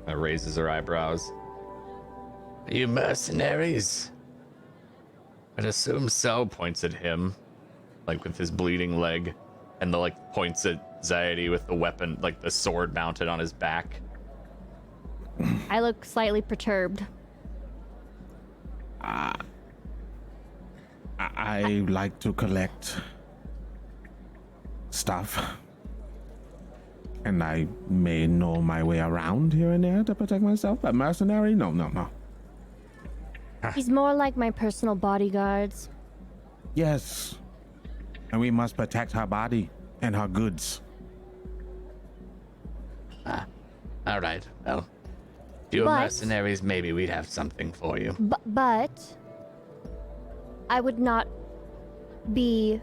B: Raises her eyebrows.
G: Are you mercenaries?
B: I'd assume so. Points at him, like with his bleeding leg, and points at Zaidi with the weapon, like the sword mounted on his back.
D: I look slightly perturbed.
E: I like to collect stuff. And I may know my way around here and there to protect myself. But mercenary? No.
D: He's more like my personal bodyguards.
E: Yes. And we must protect her body and her goods.
G: All right. Well, if you were
D: But-
G: mercenaries, maybe we'd have something for you.
D: But I would not be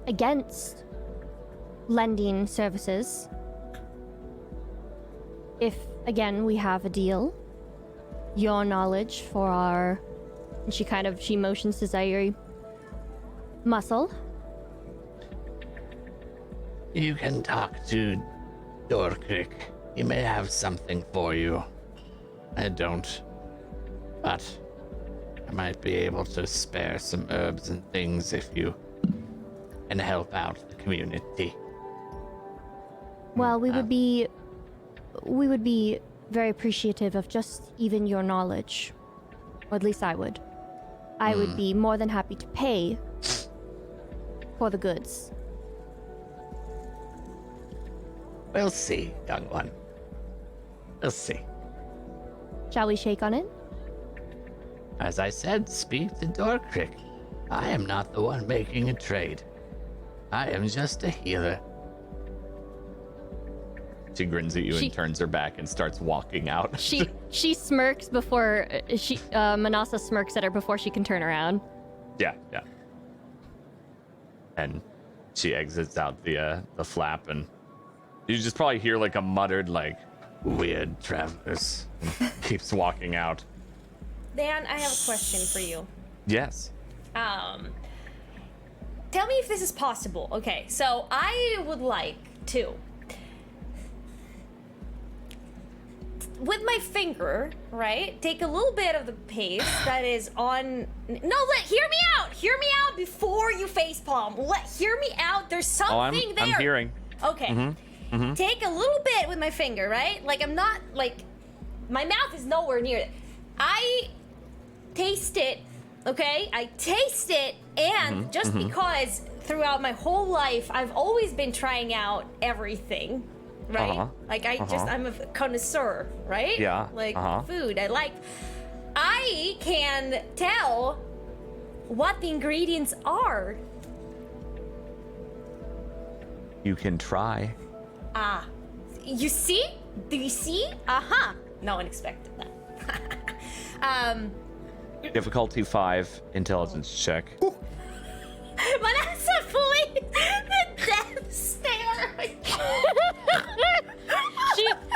D: against lending services if, again, we have a deal. Your knowledge for our... And she motions to Zaire. Muscle.
G: You can talk to Dorkrick. He may have something for you. I don't. But I might be able to spare some herbs and things if you can help out the community.
D: Well, we would be very appreciative of just even your knowledge. Or at least I would. I would be more than happy to pay for the goods.
G: We'll see, young one. We'll see.
D: Shall we shake on it?
G: As I said, speak to Dorkrick. I am not the one making a trade. I am just a healer.
B: She grins at you
D: She-
B: and turns her back and starts walking out.
D: She smirks before Manasa smirks at her before she can turn around.
B: Yeah. And she exits out the flap, and you just probably hear like a muttered like,
G: Weird travelers.
B: keeps walking out.
A: Dan, I have a question for you.
B: Yes.
A: Tell me if this is possible. Okay, so I would like to, with my finger, right, take a little bit of the paste that is on. Hear me out. Hear me out before you facepalm. Hear me out. There's something there.
B: I'm hearing.
A: Okay. Take a little bit with my finger, right? Like I'm not like, my mouth is nowhere near it. I taste it. Okay, I taste it, and just because throughout my whole life I've always been trying out everything, right? Like I'm a connoisseur, right?
B: Yeah,
A: Like food, I can tell what the ingredients are.
B: You can try.
A: You see? Do you see? No one expected that.
B: Difficulty 5, intelligence check.
A: Manasa fully the death stare.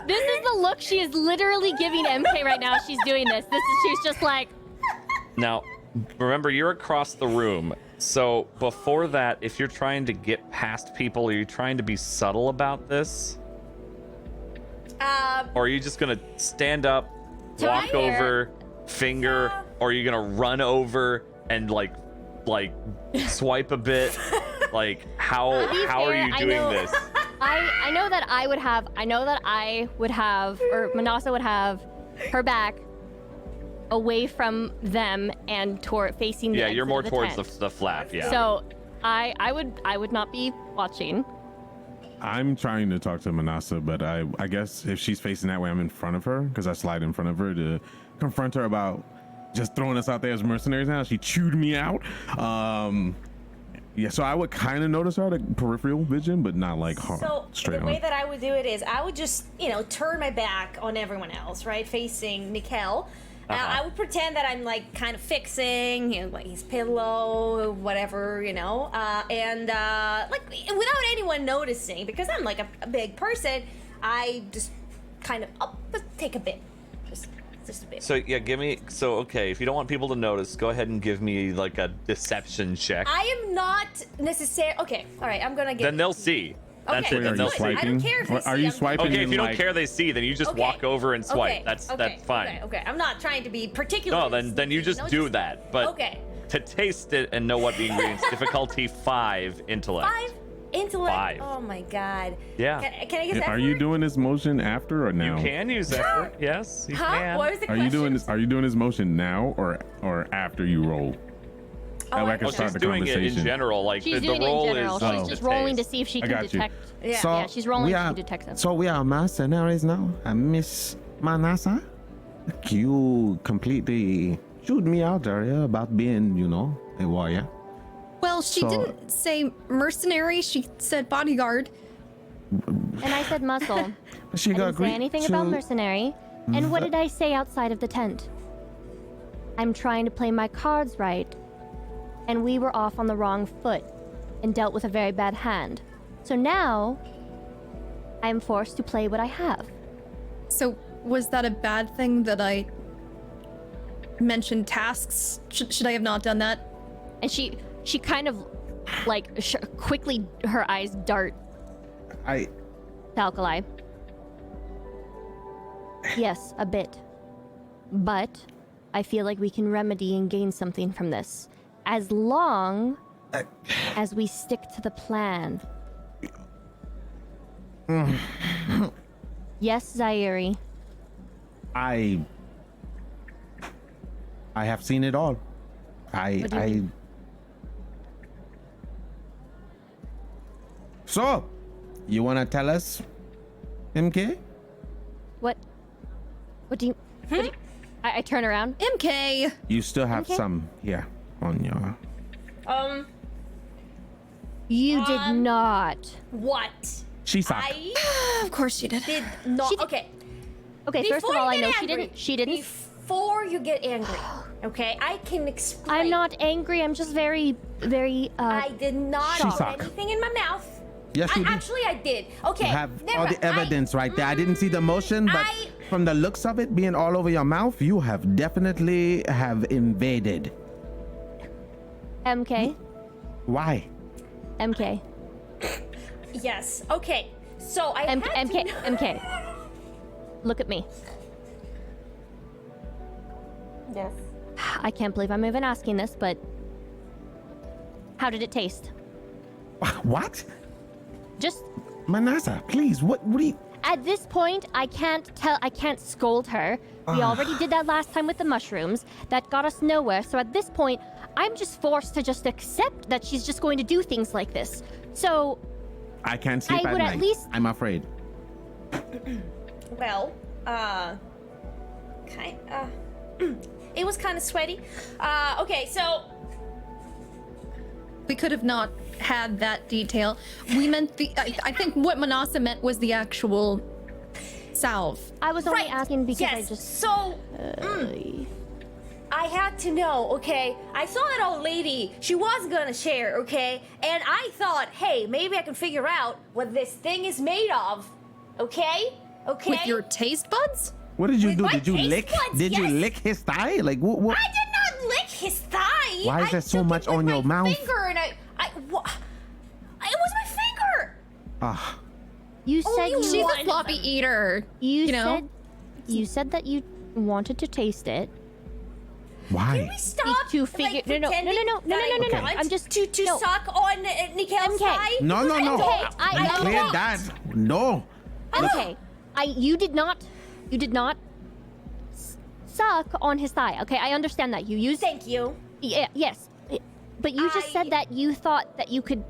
D: This is the look she is literally giving MK right now. She's doing this. She's just like.
B: Now, remember, you're across the room. So before that, if you're trying to get past people, are you trying to be subtle about this? Or are you just gonna stand up, walk
A: Tyler.
B: over, finger, or are you gonna run over and like swipe a bit? Like how are you doing this?
D: I know that I would have, or Manasa would have her back away from them and facing the
B: Yeah, you're
D: exit
B: more
D: of the
B: towards
D: tent.
B: the flap. Yeah.
D: So I would not be watching.
E: I'm trying to talk to Manasa, but I guess if she's facing that way, I'm in front of her because I slide in front of her to confront her about just throwing us out there as mercenaries now. She chewed me out. Yeah, so I would kind of notice her like peripheral vision, but not like hard,
A: So
E: straight
A: the way
E: on.
A: that I would do it is I would just, turn my back on everyone else, right, facing Nikhel. I would pretend that I'm like kind of fixing, like his pillow, whatever, and like without anyone noticing, because I'm like a big person. I just kind of take a bit, just a bit.
B: So yeah, okay, if you don't want people to notice, go ahead and give me like a deception check.
A: I am not necessarily okay. All right, I'm gonna get.
B: Then they'll see. That's
A: Okay,
B: it.
E: Wait,
B: Then
E: are
B: they'll
E: you
B: see.
E: swiping?
A: I don't care if they
E: Or are
A: see,
E: you
A: I'm-
E: swiping?
B: Okay, if you don't
E: like,
B: care they see, then you just
A: Okay,
B: walk over and swipe.
A: okay,
B: That's
A: okay,
B: fine.
A: Okay. I'm not trying to be particular.
B: No, then you just do that. But
A: Okay.
B: to taste it and know what the ingredients. Difficulty 5, intellect.
A: 5 intellect.
B: 5.
A: Oh my god.
B: Yeah.
A: Can I get that?
E: Are you doing this motion after or now?
B: You can use effort. Yes, you
A: Huh?
B: can.
A: What was the
E: Are
A: question?
E: you doing this? Are you doing this motion now or after you roll? That way I
A: I
E: can
B: Oh,
A: see.
E: start
B: she's
E: the
B: doing it in
E: conversation.
B: general. Like
D: She's
B: the
D: doing it in
B: role
D: general.
B: is.
D: She's just rolling to see if she
E: I
D: can
E: got you.
D: detect.
A: Yeah.
E: So
D: Yeah, she's rolling
E: we
D: to
E: are,
D: detect them.
E: So we are mercenaries now. Miss Manasa, you completely chewed me out earlier about being, a warrior.
F: Well, she
E: So-
F: didn't say mercenary. She said bodyguard.
D: And I said muscle.
E: She
D: I
E: got
D: didn't say anything about mercenary. And what did I say outside of the tent? I'm trying to play my cards right. And we were off on the wrong foot and dealt with a very bad hand. So now I am forced to play what I have.
F: So was that a bad thing that I mentioned tasks? Should I have not done that?
D: And she kind of like quickly her eyes dart
E: I
D: to Alkali. Yes, a bit. But I feel like we can remedy and gain something from this. As long as we stick to the plan. Yes, Zairi.
E: I have seen it all.
D: What do you mean?
E: So, you want to tell us, MK?
D: What do you... what do you- I turn around.
F: MK.
E: You still have
D: MK?
E: some here on your...
D: You did not.
A: What?
E: She sucked.
A: I
F: Of course she did.
A: did not.
D: She did-
A: Okay.
D: Okay, first of
A: Before
D: all, I
A: you
D: know
A: get
D: she
A: angry,
D: didn't. She didn't.
A: Before you get angry, okay, I can explain.
D: I'm not angry. I'm just very, very.
A: I did not
E: She
A: put
E: suck.
A: anything in my mouth.
E: Yes, you did.
A: Actually, I did. Okay.
E: You have
A: never
E: all
A: mind.
E: the evidence right there. I didn't see the motion, but from the looks of it being all over your mouth, you have definitely have invaded.
D: MK.
E: Why?
D: MK.
A: Yes. Okay. So I had
D: MK.
A: to...
D: MK. Look at me.
A: Yes.
D: I can't believe I'm even asking this, but how did it taste?
E: What?
D: Just
E: Manasa, please, what do you...
D: at this point, I can't scold her. We already did that last time with the mushrooms. That got us nowhere. So at this point, I'm just forced to just accept that she's just going to do things like this. So
E: I can't sleep
D: I
E: at
D: would
E: night.
D: at least-
E: I'm afraid.
A: Well, it was kind of sweaty. Okay, so
F: We could have not had that detail. We meant the. I think what Manasa meant was the actual salve.
D: I was only
A: right.
D: asking because
A: yes.
D: I just.
A: So I had to know. Okay, I saw that old lady. She was gonna share. Okay, and I thought, hey, maybe I can figure out what this thing is made of. Okay. Okay.
F: With your taste buds?
E: What did you
A: With
E: do?
A: my
E: Did you
A: taste
E: lick?
A: buds,
E: Did you
A: yes.
E: lick his thigh? Like what?
A: I did not lick his thigh.
E: Why is
A: I
E: there so
A: took
E: much
A: it with
E: on your
A: my
E: mouth?
A: Finger and it was my finger.
E: Ah,
D: You
A: Oh,
D: said
A: you
D: you.
F: She's
A: One
F: a
A: of
F: sloppy
A: them.
F: eater.
D: You
F: know?
D: said. You said that you wanted to taste it.
E: why?
A: Can we stop?
D: To figure-
A: like,
D: no,
A: pretending
D: no.
A: that I
E: Okay.
A: want
D: I'm just-
A: to
D: no.
A: suck on Nikhel's
D: MK.
A: thigh.
E: No.
D: Okay,
E: You
D: I
E: cleared
D: don't.
E: that. No.
D: Okay, you did not suck on his thigh. Okay, I understand that you used.
A: Thank you.
D: Yeah, yes, but you just said that you thought that you could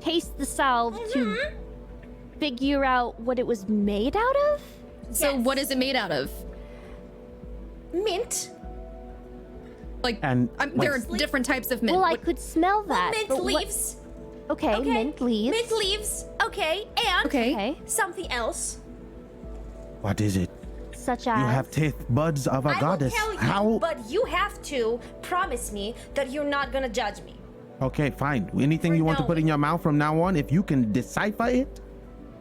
D: taste the salve to figure out what it was made out of.
F: So
A: Yes.
F: what is it made out of?
A: Mint.
F: Like,
E: And
F: there are
A: wait.
F: different types of mint.
D: Well, I
F: What-
D: could smell that.
A: Mint
D: but what-
A: leaves.
D: Okay,
A: Okay.
D: mint leaves.
A: Mint leaves. Okay, and
F: Okay.
D: Okay,
A: something else.
E: what is it?
D: such as.
E: You have taste buds of a
A: I
E: goddess.
A: will tell you,
E: How?
A: but you have to promise me that you're not gonna judge me.
E: Okay, fine. Anything
A: For
E: you want to
A: now.
E: put in your mouth from now on, if you can decipher it,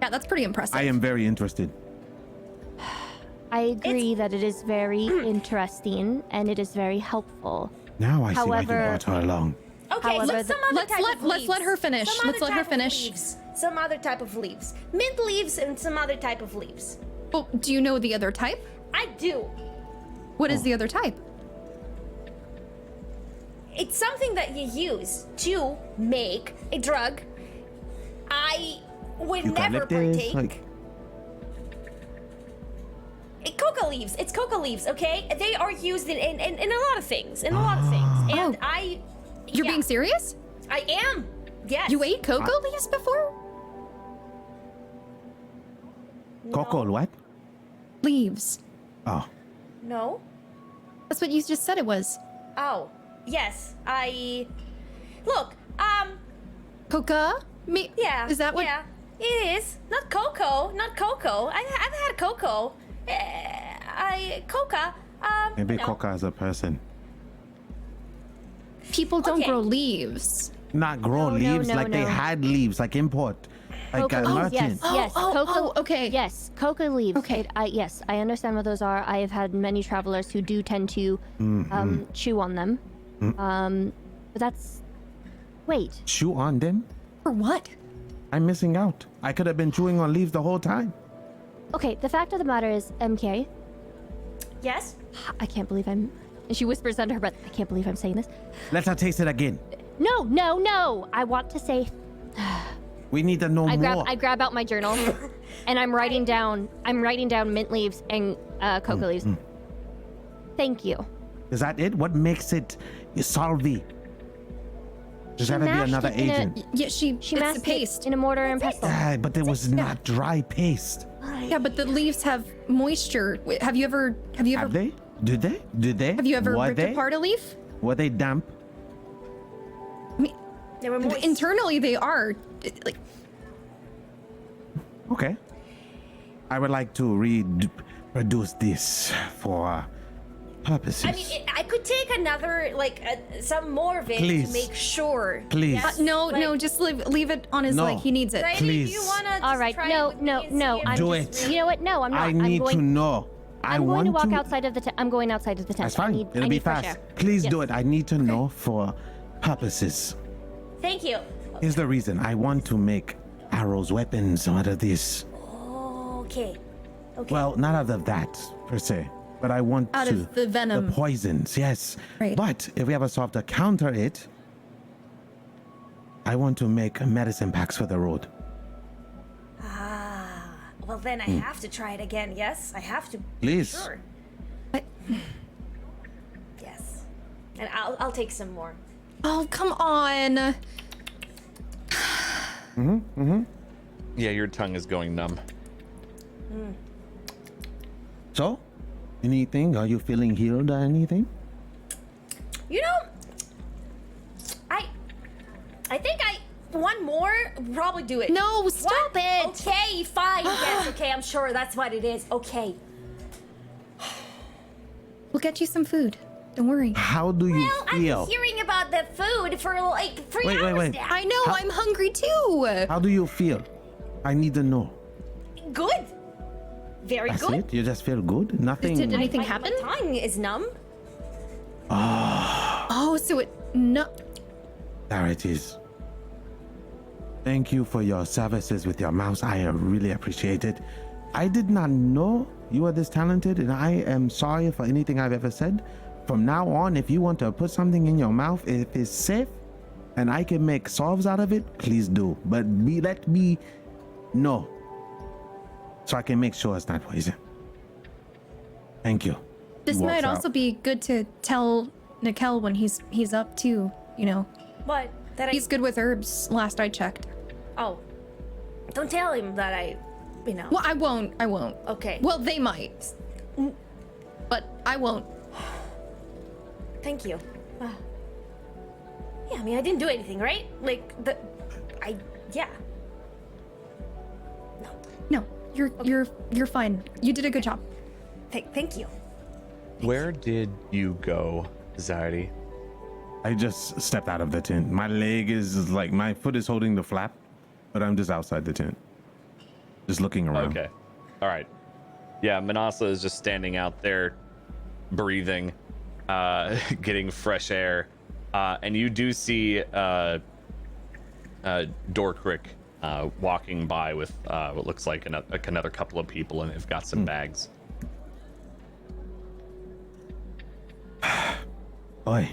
F: yeah, that's pretty impressive.
E: I am very interested.
D: I agree that it is very interesting and it is very helpful.
E: Now I see why you
D: However-
E: brought her along.
A: Okay,
D: However,
A: so some other
F: let's
A: type
F: let-
A: of
F: let's
A: leaves.
F: let her finish.
A: Some
F: Let's
A: other
F: let her
A: type of
F: finish.
A: leaves. Some other type of leaves. Mint leaves and some other type of leaves.
F: Well, do you know the other type?
A: I do.
F: What is the other type?
A: It's something that you use to make a drug. I would never
E: Eucalyptus,
A: partake.
E: like
A: Coca leaves. It's coca leaves, okay? They are used in a lot of things. In a lot of things. And
F: You're being serious?
A: I am. Yes.
F: You ate cocoa leaves before?
E: Cocoa, what?
F: Leaves.
E: Oh,
A: No.
F: That's what you just said it was.
A: Oh, yes. Look.
F: Coca?
A: Yeah.
F: Is that what?
A: Yeah, it is. Not cocoa. Not cocoa. I've had cocoa. Coca.
E: maybe
A: no.
E: Coca is a person.
F: People don't
A: Okay.
F: grow leaves.
E: Not grow
D: No,
E: leaves
D: no,
E: like they
D: no.
E: had leaves, like import. Like
D: Coca
E: a
D: leaves,
E: merchant.
D: yes.
F: Oh,
D: Coca,
F: okay.
D: Yes, coca leaves.
F: Okay.
D: Yes, I understand what those are. I have had many travelers who do tend to chew on them. But that's. Wait.
E: Chew on them?
F: For what?
E: I'm missing out. I could have been chewing on leaves the whole time.
D: Okay, the fact of the matter is, MK,
A: Yes.
D: I can't believe I'm. And she whispers under her breath, I can't believe I'm saying this.
E: Let her taste it again.
D: No. I want to say.
E: We need to know more.
D: I grab out my journal, and I'm writing down mint leaves and coca leaves. Thank you.
E: Is that it? What makes it salvi? Does that have to be
D: mashed
E: another
D: it in a-
E: agent?
F: Yeah, she
D: She
F: it's
D: mashed
F: a paste.
D: it in a mortar and pestle.
E: But there was not dry paste.
F: Yeah, but the leaves have moisture. Have you ever
E: Have they? Did they? Did they?
F: have you ever
E: Were
F: ripped
E: they?
F: apart a leaf?
E: Were they damp?
F: I mean,
A: They were moist.
F: internally they are like
E: Okay. I would like to reproduce this for purposes.
A: I mean, I could take another, some more of it
E: Please.
A: to make sure.
E: Please.
A: Yes?
F: no,
A: Like,
F: no, just leave it on his
E: No.
F: leg. He needs it.
A: Brady,
E: Please.
A: do you wanna
D: All
A: just
D: right,
A: try it
D: no.
A: with me and see if
D: I'm
E: Do
D: just,
E: it.
D: You know what? No, I'm not.
E: I need to know.
D: I'm going to
E: want
D: walk outside of the tent. I'm going outside of the tent.
E: That's fine.
D: I need,
E: It'll
D: I
E: be
D: need fresh
E: fast.
D: air.
E: Please
D: Yes.
E: do it. I need to know for purposes.
A: Thank you.
E: Here's the reason. I want to make arrows, weapons out of this.
A: Okay. Okay.
E: Well, not out of that per se, but I want
F: Out
E: to
F: of the venom.
E: the poisons. Yes.
F: Right.
E: But if we have a solve to counter it, I want to make medicine packs for the road.
A: Well, then I have to try it again. Yes, I have to.
E: Please.
A: Sure.
F: I-
A: Yes. And I'll take some more.
F: Oh, come on.
B: Yeah, your tongue is going numb.
E: So, anything? Are you feeling healed or anything?
A: You know, I think one more would probably do it.
F: No, stop
A: What?
F: it.
A: Okay, fine. Yes, okay, I'm sure that's what it is. Okay.
F: We'll get you some food. Don't worry.
E: How do you
A: Well, I've
E: feel?
A: been hearing about the food for like 3
E: Wait,
A: hours
E: wait.
A: now.
F: I know, I'm hungry too.
E: How do you feel? I need to know.
A: Good. Very
E: That's
A: good.
E: it? You just feel good? Nothing.
F: Did anything
A: My
F: happen?
A: tongue is numb.
F: Oh, so it no.
E: There it is. Thank you for your services with your mouse. I really appreciate it. I did not know you were this talented, and I am sorry for anything I've ever said. From now on, if you want to put something in your mouth, if it's safe and I can make solves out of it, please do. But let me know so I can make sure it's not poison. Thank you.
F: This
E: Walks
F: might
E: out.
F: also be good to tell Nikhel when he's up too, you know.
A: What? That
F: He's good with herbs, last I checked.
A: Oh. Don't tell him that
F: Well, I won't.
A: Okay.
F: Well, they might. But I won't.
A: Thank you. Yeah, I mean, I didn't do anything, right? Yeah.
F: No, you're fine. You did a good job.
A: Thank you.
B: Where did you go, Zadie?
E: I just stepped out of the tent. My leg is like, my foot is holding the flap, but I'm just outside the tent. Just looking around.
B: Okay. All right. Yeah, Manasa is just standing out there, breathing, getting fresh air. And you do see Dorkrick walking by with what looks like another couple of people, and they've got some bags.
E: Oi.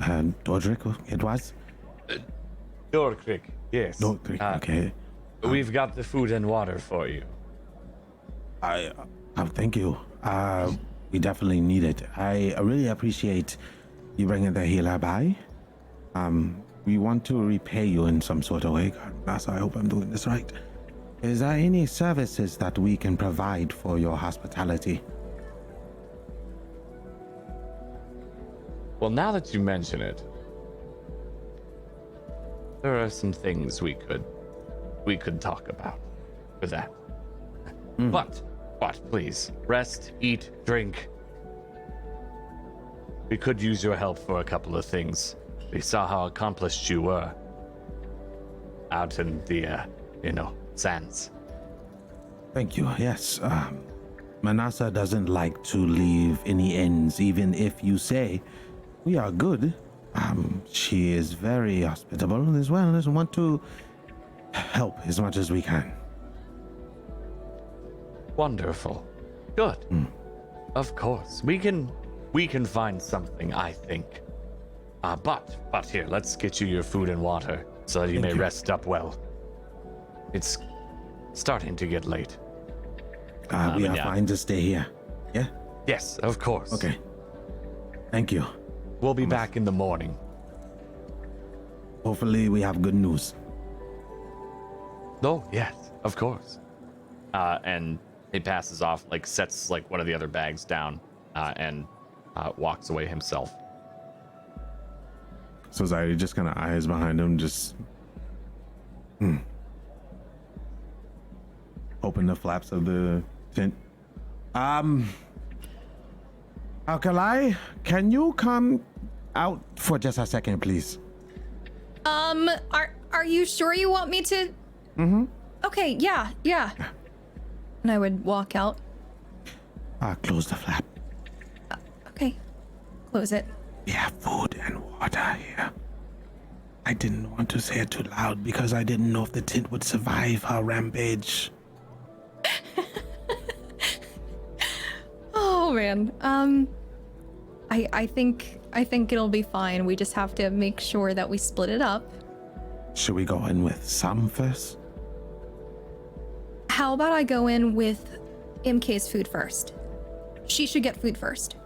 E: Dordrick, it was?
B: Dorkrick, yes.
E: Dordrick, okay.
B: We've got the food and water for you.
E: Thank you. We definitely need it. I really appreciate
H: You bringing the healer by? We want to repay you in some sort of way. God bless, I hope I'm doing this right. Is there any services that we can provide for your hospitality?
B: Well, now that you mention it, there are some things we could talk about for that. But please, rest, eat, drink. We could use your help for a couple of things. We saw how accomplished you were out in the, sands.
H: Thank you. Yes. Manasa doesn't like to leave any ends, even if you say we are good. She is very hospitable as well as want to help as much as we can.
B: Wonderful. Good. Of course. We can find something, I think. But here, let's get you your food and water so that you may rest up well. It's starting to get late.
H: We are fine to stay here. Yeah?
B: Yes, of course.
H: Okay. Thank you.
B: We'll be back in the morning.
H: Hopefully we have good news.
B: Oh, yes, of course. And he passes off, sets one of the other bags down, and walks away himself.
E: So Zaire just kind of eyes behind him, just open the flaps of the tent.
H: Alkali, can you come out for just a second, please?
F: Are you sure you want me to? Okay, yeah. And I would walk out.
H: Close the flap.
F: Okay. Close it.
H: We have food and water here. I didn't want to say it too loud because I didn't know if the tent would survive our rampage.
F: Oh man. I think it'll be fine. We just have to make sure that we split it up.
H: Should we go in with some first?
F: How about I go in with MK's food first? She should get food first.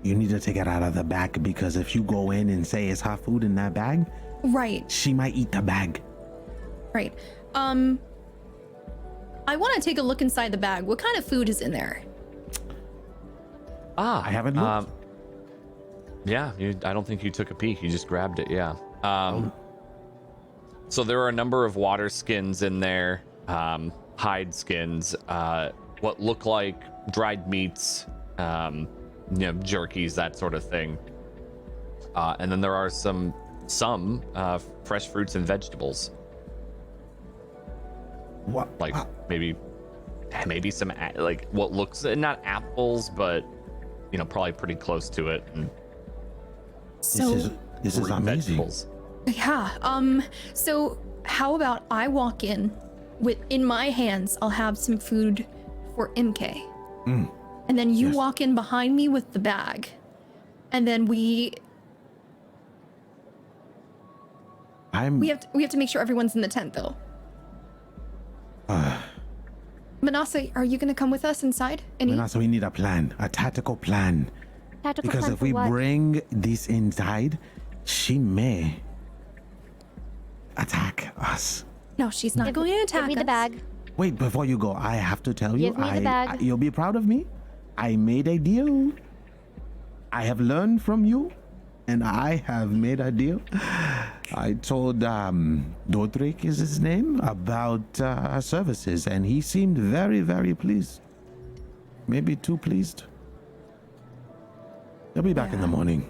H: You need to take it out of the bag because if you go in and say it's her food in that bag,
F: right,
H: she might eat the bag.
F: Right. I want to take a look inside the bag. What kind of food is in there?
H: I haven't looked.
B: Yeah, I don't think you took a peek. You just grabbed it. Yeah. So there are a number of water skins in there, hide skins, what look like dried meats, jerkies, that sort of thing. And then there are some fresh fruits and vegetables.
H: What?
B: Maybe some what looks not apples, but probably pretty close to it. And
F: So
H: this is amazing.
B: Vegetables.
F: Yeah. So how about I walk in in my hands, I'll have some food for MK. And then you walk in behind me with the bag. And then we have to make sure everyone's in the tent though. Manasa, are you gonna come with us inside?
H: Manasa, we need a plan, a tactical plan. Because if we bring this inside, she may attack us.
F: No, she's not going to attack us.
D: Give me the bag.
H: Wait, before you go, I have to tell you,
D: Give me the bag.
H: You'll be proud of me. I made a deal. I have learned from you, and I have made a deal. I told Dodrik is his name about our services, and he seemed very, very pleased. Maybe too pleased. He'll be back in the morning.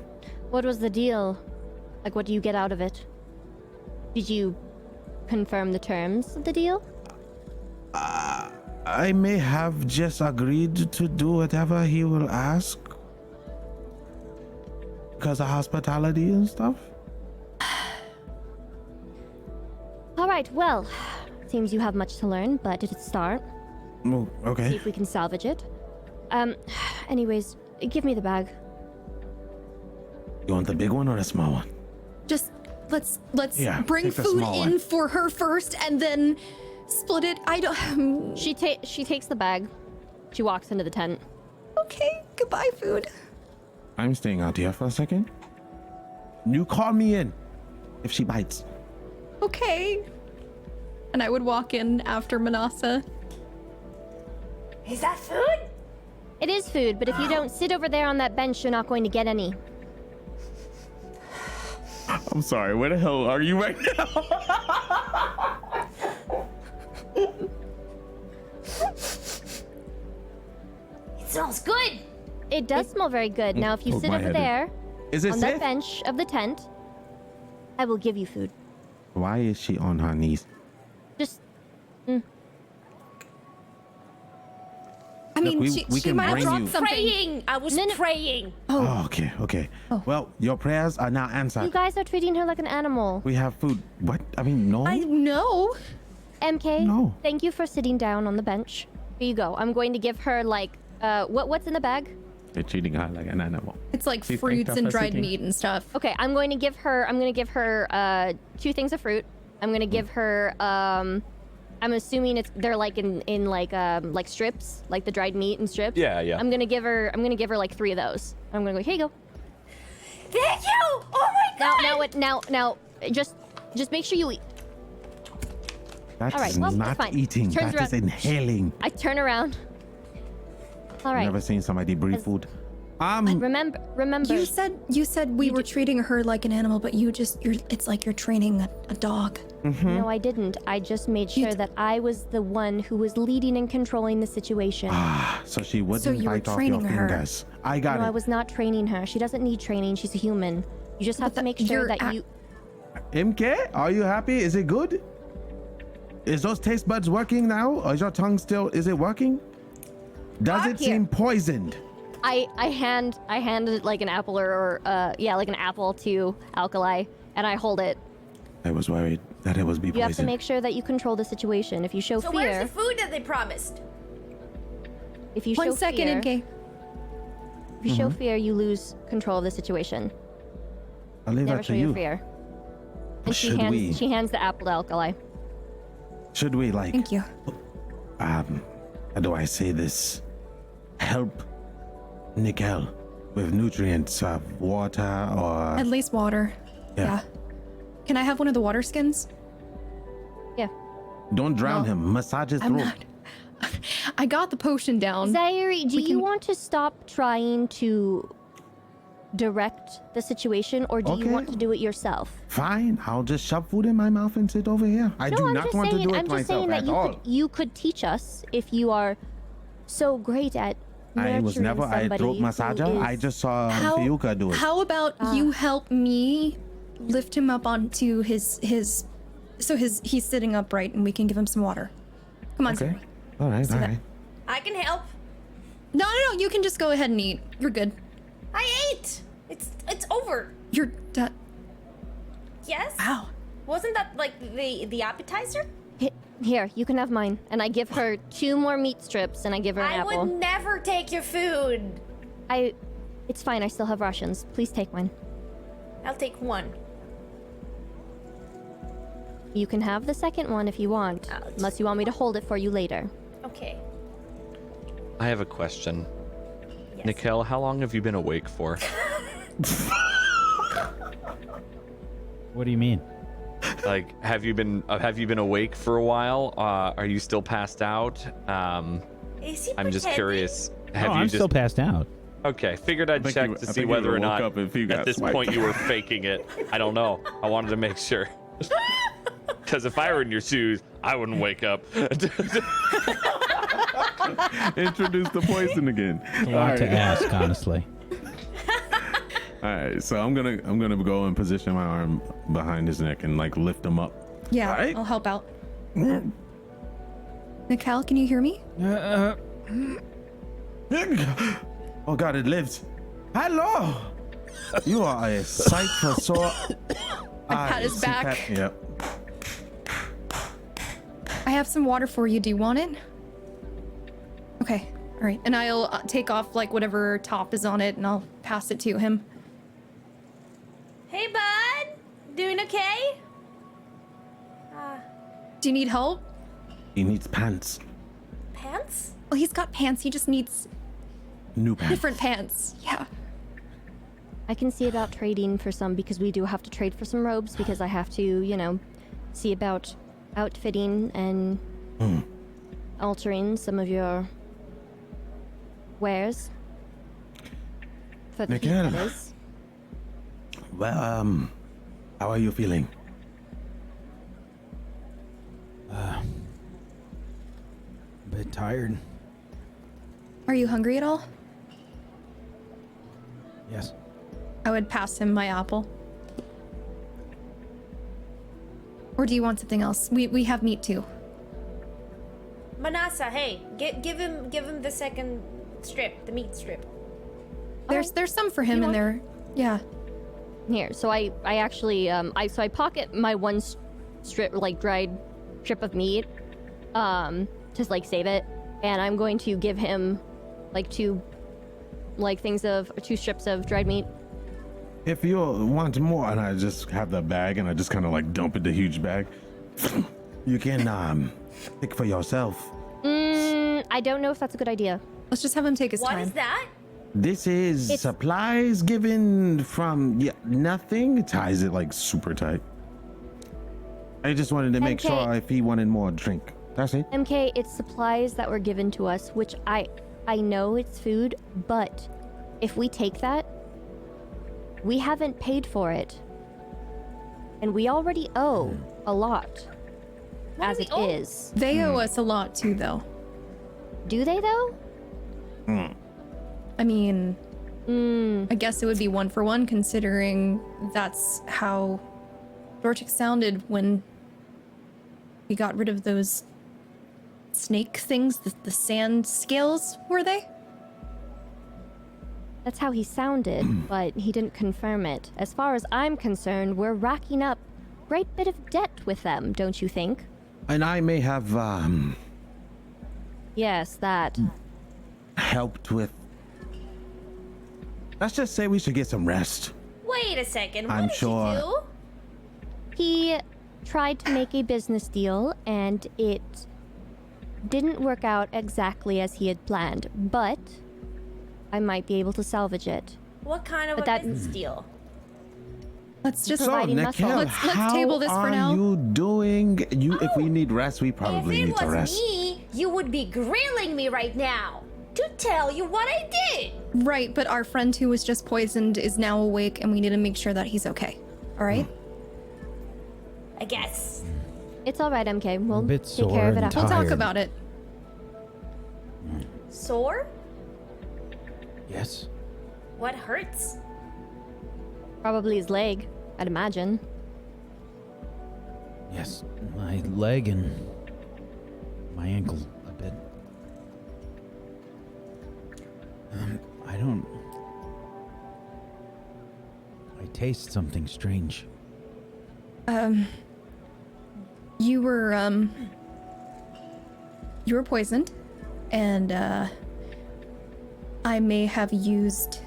D: What was the deal? What do you get out of it? Did you confirm the terms of the deal?
H: I may have just agreed to do whatever he will ask. Because of hospitality and stuff.
D: All right, well, seems you have much to learn, but it's a start.
H: Oh, okay.
D: See if we can salvage it. Anyways, give me the bag.
H: You want the big one or the small one?
F: Just let's bring
H: take the
F: food
H: small
F: in
H: one.
F: for her first and then split it. I don't.
D: She takes the bag. She walks into the tent.
F: Okay, goodbye, food.
H: I'm staying out here for a second. You call me in if she bites.
F: Okay. And I would walk in after Manasa.
A: Is that food?
D: It is food, but if you don't sit over there on that bench, you're not going to get any.
E: I'm sorry. Where the hell are you right now?
A: It smells good.
D: It does smell very good. Now, if you
E: Poke
D: sit
E: my
D: over
E: head in.
D: there
H: Is it
D: on
H: safe?
D: that bench of the tent, I will give you food.
H: Why is she on her knees?
D: Just
F: I mean,
H: we
F: she
H: can
F: might have
H: bring
F: dropped
H: you-
F: something.
A: Praying. I was
D: No, no.
A: praying.
H: Oh, okay, okay. Well, your prayers are now
D: you
H: answered.
D: guys are treating her like an animal.
H: We have food. What? I mean, no.
F: I know.
D: MK,
H: No.
D: thank you for sitting down on the bench. Here you go. I'm going to give her like what's in the bag?
E: They're treating her like an animal.
F: It's like
E: She
F: fruits
E: thanked
F: and
E: us for
F: dried
E: sitting.
F: meat and stuff.
D: Okay, I'm going to give her 2 things of fruit. I'm going to give her I'm assuming they're like in like strips, like the dried meat and strips.
B: Yeah, yeah.
D: I'm going to give her like 3 of those. I'm going to go, "Here you go."
A: Thank you. Oh my god.
D: Now just make sure you eat.
H: That's
D: All right, well,
H: not
D: that's fine.
H: eating.
D: Turns
H: That is
D: around.
H: inhaling.
D: I turn around. All right.
H: Never seen somebody breathe food.
D: Remember.
F: You said we were treating her like an animal, but it's like you're training a dog.
D: No, I didn't. I just made sure that I was the one who was leading and controlling the situation.
H: So she wouldn't
F: you were
H: bite off your
F: training her.
H: fingers. I got
D: No, I
H: it.
D: was not training her. She doesn't need training. She's a human. You just have to make sure
F: you're
D: that you.
H: MK, are you happy? Is it good? Is those taste buds working now? Or is your tongue still? Is it working? Does it
D: Here.
H: seem poisoned?
D: I handed like an apple or like an apple to Alkali, and I hold it.
H: I was worried that it was be
D: You
H: poisoned.
D: have to make sure that you control the situation. If you show
A: So
D: fear,
A: where's the food that they promised?
D: if you show
F: 1 second,
D: fear,
F: MK.
D: if you show fear, you lose control of the situation.
H: I'll leave
D: Never
H: that
D: show
H: to
D: your
H: you.
D: fear. And
H: Should we?
D: she hands the apple to Alkali.
H: Should we like
F: Thank you.
H: how do I say this? Help Nikhel with nutrients of water or
F: At least water.
H: Yeah.
F: Can I have one of the water skins?
D: Yeah.
H: don't drown
F: No.
H: him. Massage his
F: I'm
H: throat.
F: not. I got the potion down.
D: Zaire, do
F: We
D: you
F: can-
D: want to stop trying to direct the situation, or do you
H: Okay.
D: want to do it yourself?
H: Fine, I'll just shove food in my mouth and sit over here. I
D: No,
H: do
D: I'm
H: not
D: just
H: want
D: saying.
H: to do it
D: I'm just
H: myself
D: saying that
H: at all.
D: you could teach us if you are so great at.
H: I was
D: nurturing
H: never a
D: somebody
H: throat
D: who
H: massager.
D: is-
H: I just saw
F: How-
H: Fiuka do it.
F: How about you help me lift him up onto his so he's sitting upright and we can give him some water. Come on,
H: Okay.
F: Zuri.
H: All right, all
F: that-
H: right.
A: I can help.
F: No, you can just go ahead and eat. You're good.
A: I ate. It's over.
F: You're done.
A: Yes.
F: Wow.
A: Wasn't that like the appetizer?
D: Here, you can have mine. And I give her 2 more meat strips, and I give her an
A: I
D: apple.
A: would never take your food.
D: It's fine. I still have rations. Please take mine.
A: I'll take one.
D: You can have the second one if you want, unless you want me to hold it for you later.
A: Okay.
B: I have a question.
A: Yes.
B: Nikhel, how long have you been awake for?
C: What do you mean?
B: Like, have you been awake for a while? Are you still passed out?
A: Is he
B: I'm just
A: pretending?
B: curious. Have
C: Oh,
B: you
C: I'm
B: just
C: still passed out.
B: Okay, figured I'd
E: think
B: check
E: you-
B: to
E: I
B: see
E: think you
B: whether or
E: woke
B: not
E: up if you got
B: at this
E: swiped.
B: point you were faking it. I don't know. I wanted to make sure. Because if I were in your shoes, I wouldn't wake up.
E: Introduce the poison again.
C: A lot to ask, honestly.
E: All right, so I'm gonna go and position my arm behind his neck and like lift him up.
F: Yeah,
H: Alright.
F: I'll help out. Nikhel, can you hear me?
H: Oh God, it lives. Hello. You are a sight for sore.
F: pat his back.
H: Yep.
F: I have some water for you. Do you want it? Okay. All right. And I'll take off like whatever top is on it and I'll pass it to him.
A: Hey, bud. Doing okay?
F: Do you need help?
H: He needs pants.
A: Pants?
F: Well, he's got pants. He just needs
H: New pants.
F: different pants. Yeah.
D: I can see about trading for some because we do have to trade for some robes because I have to, you know, see about outfitting and altering some of your wares. For the heat,
H: Nikhel.
D: that is.
H: Well, how are you feeling?
C: A bit tired.
F: Are you hungry at all?
C: Yes.
F: I would pass him my apple. Or do you want something else? We have meat too.
A: Manasa, hey, give him the second strip, the meat strip.
F: There's some for him
A: You
F: in
A: want-
F: there. Yeah.
D: Here, so I actually I pocket my one strip, like dried strip of meat, just like save it, and I'm going to give him like two strips of dried meat.
E: If you want more, and I just have the bag and I just kind of like dump it, the huge bag.
H: You can pick for yourself.
D: I don't know if that's a good idea.
F: Let's just have him take his
A: What
F: time.
A: is that?
H: This is
D: It's-
H: supplies given from nothing.
E: Ties it like super tight.
H: I just wanted to make
D: MK.
H: sure if he wanted more drink. That's it.
D: MK, it's supplies that were given to us, which I know it's food, but if we take that, we haven't paid for it. And we already owe a lot.
A: What
D: as
A: do
D: it
A: we owe?
D: is.
F: They owe us a lot too, though.
D: Do they though?
F: I mean, I guess it would be 1 for 1 considering that's how Dorchik sounded when we got rid of those snake things, the sand scales, were they?
D: That's how he sounded, but he didn't confirm it. As far as I'm concerned, we're racking up a great bit of debt with them, don't you think?
H: And I may have
D: Yes, that.
H: helped with. Let's just say we should get some rest.
A: Wait a second. What
H: I'm
A: did
H: sure-
A: you do?
D: He tried to make a business deal, and it didn't work out exactly as he had planned, but I might be able to salvage it.
A: What kind of
D: But
A: a
D: that-
A: business deal?
F: Let's just
H: So,
D: Providing muscle.
H: Nikhel,
F: Let's
H: how
F: table this for
H: are
F: now.
H: you doing? If we
A: Oh,
H: need rest, we probably
A: if
H: need
A: it
H: to
A: was
H: rest.
A: me, you would be grilling me right now to tell you what I did.
F: right, but our friend who was just poisoned is now awake, and we need to make sure that he's okay. All right.
A: I guess.
D: It's all right, MK. We'll
C: bit
D: take care
C: sore
D: of it
C: and
D: after.
F: We'll talk
C: Tired.
F: about it.
A: Sore?
C: Yes.
A: What hurts?
D: Probably his leg, I'd imagine.
C: Yes. My leg and my ankle a bit. I don't. I taste something strange.
F: You were poisoned, and I may have used.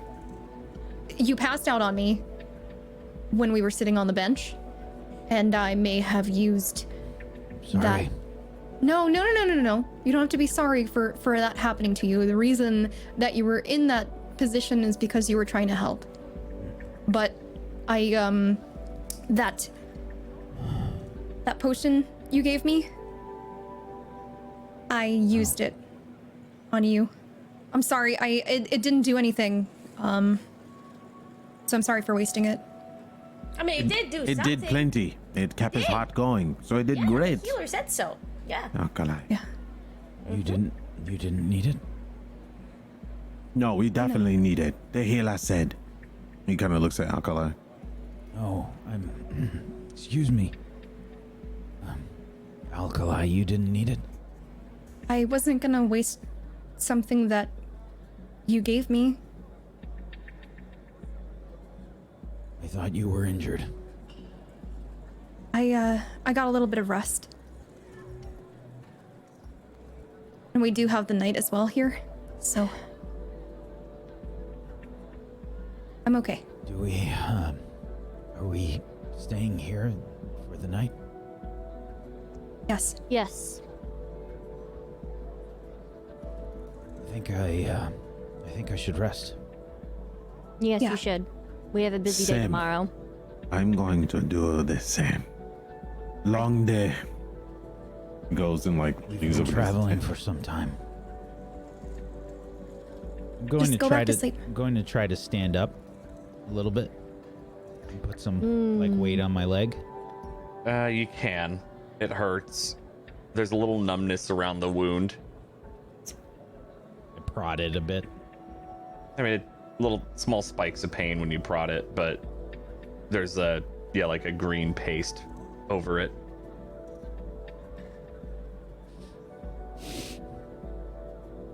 F: You passed out on me when we were sitting on the bench, and I may have used
C: Sorry.
F: that. No. You don't have to be sorry for that happening to you. The reason that you were in that position is because you were trying to help. But that potion you gave me, I used it on you. I'm sorry. It didn't do anything. So I'm sorry for wasting it.
A: I mean, it did do
H: It
A: something.
H: did plenty. It kept his
A: did.
H: heart going, so it did
A: Yeah,
H: great.
A: the healer said so. Yeah.
H: Alkali.
F: Yeah.
C: You didn't need it?
H: No, we definitely need it. The healer said.
E: He kind of looks at Alkali.
C: Oh, excuse me. Alkali, you didn't need it?
F: I wasn't gonna waste something that you gave me.
C: I thought you were injured.
F: I got a little bit of rest. And we do have the night as well here, so I'm okay.
C: Do we, are we staying here for the night?
F: Yes.
D: Yes.
C: I think I should rest.
D: Yes,
F: Yeah.
D: you should. We have a busy day
H: Same.
D: tomorrow.
H: I'm going to do the same. Long day.
E: Goes and like
C: We've
E: leaves
C: been
E: over
C: traveling for some time. I'm going
F: Just
C: to
F: go
C: try
F: back to sleep.
C: going to try to stand up a little bit and put some like weight on my leg.
B: You can. It hurts. There's a little numbness around the wound.
C: I prod it a bit.
B: I mean, little small spikes of pain when you prod it, but there's like a green paste over it.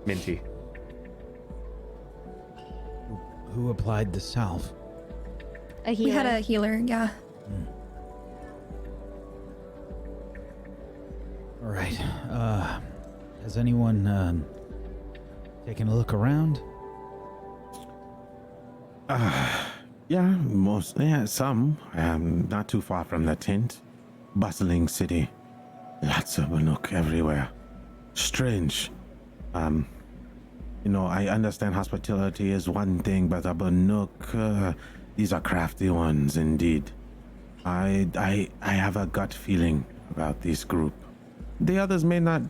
B: Minty.
C: Who applied the salve?
D: A healer.
F: We had a healer, yeah.
C: All right. Has anyone taken a look around?
H: Yeah, some. Not too far from the tent. Bustling city. Lots of Banuk everywhere. Strange. I understand hospitality is one thing, but a Banuk, these are crafty ones indeed. I have a gut feeling about this group. The others may not,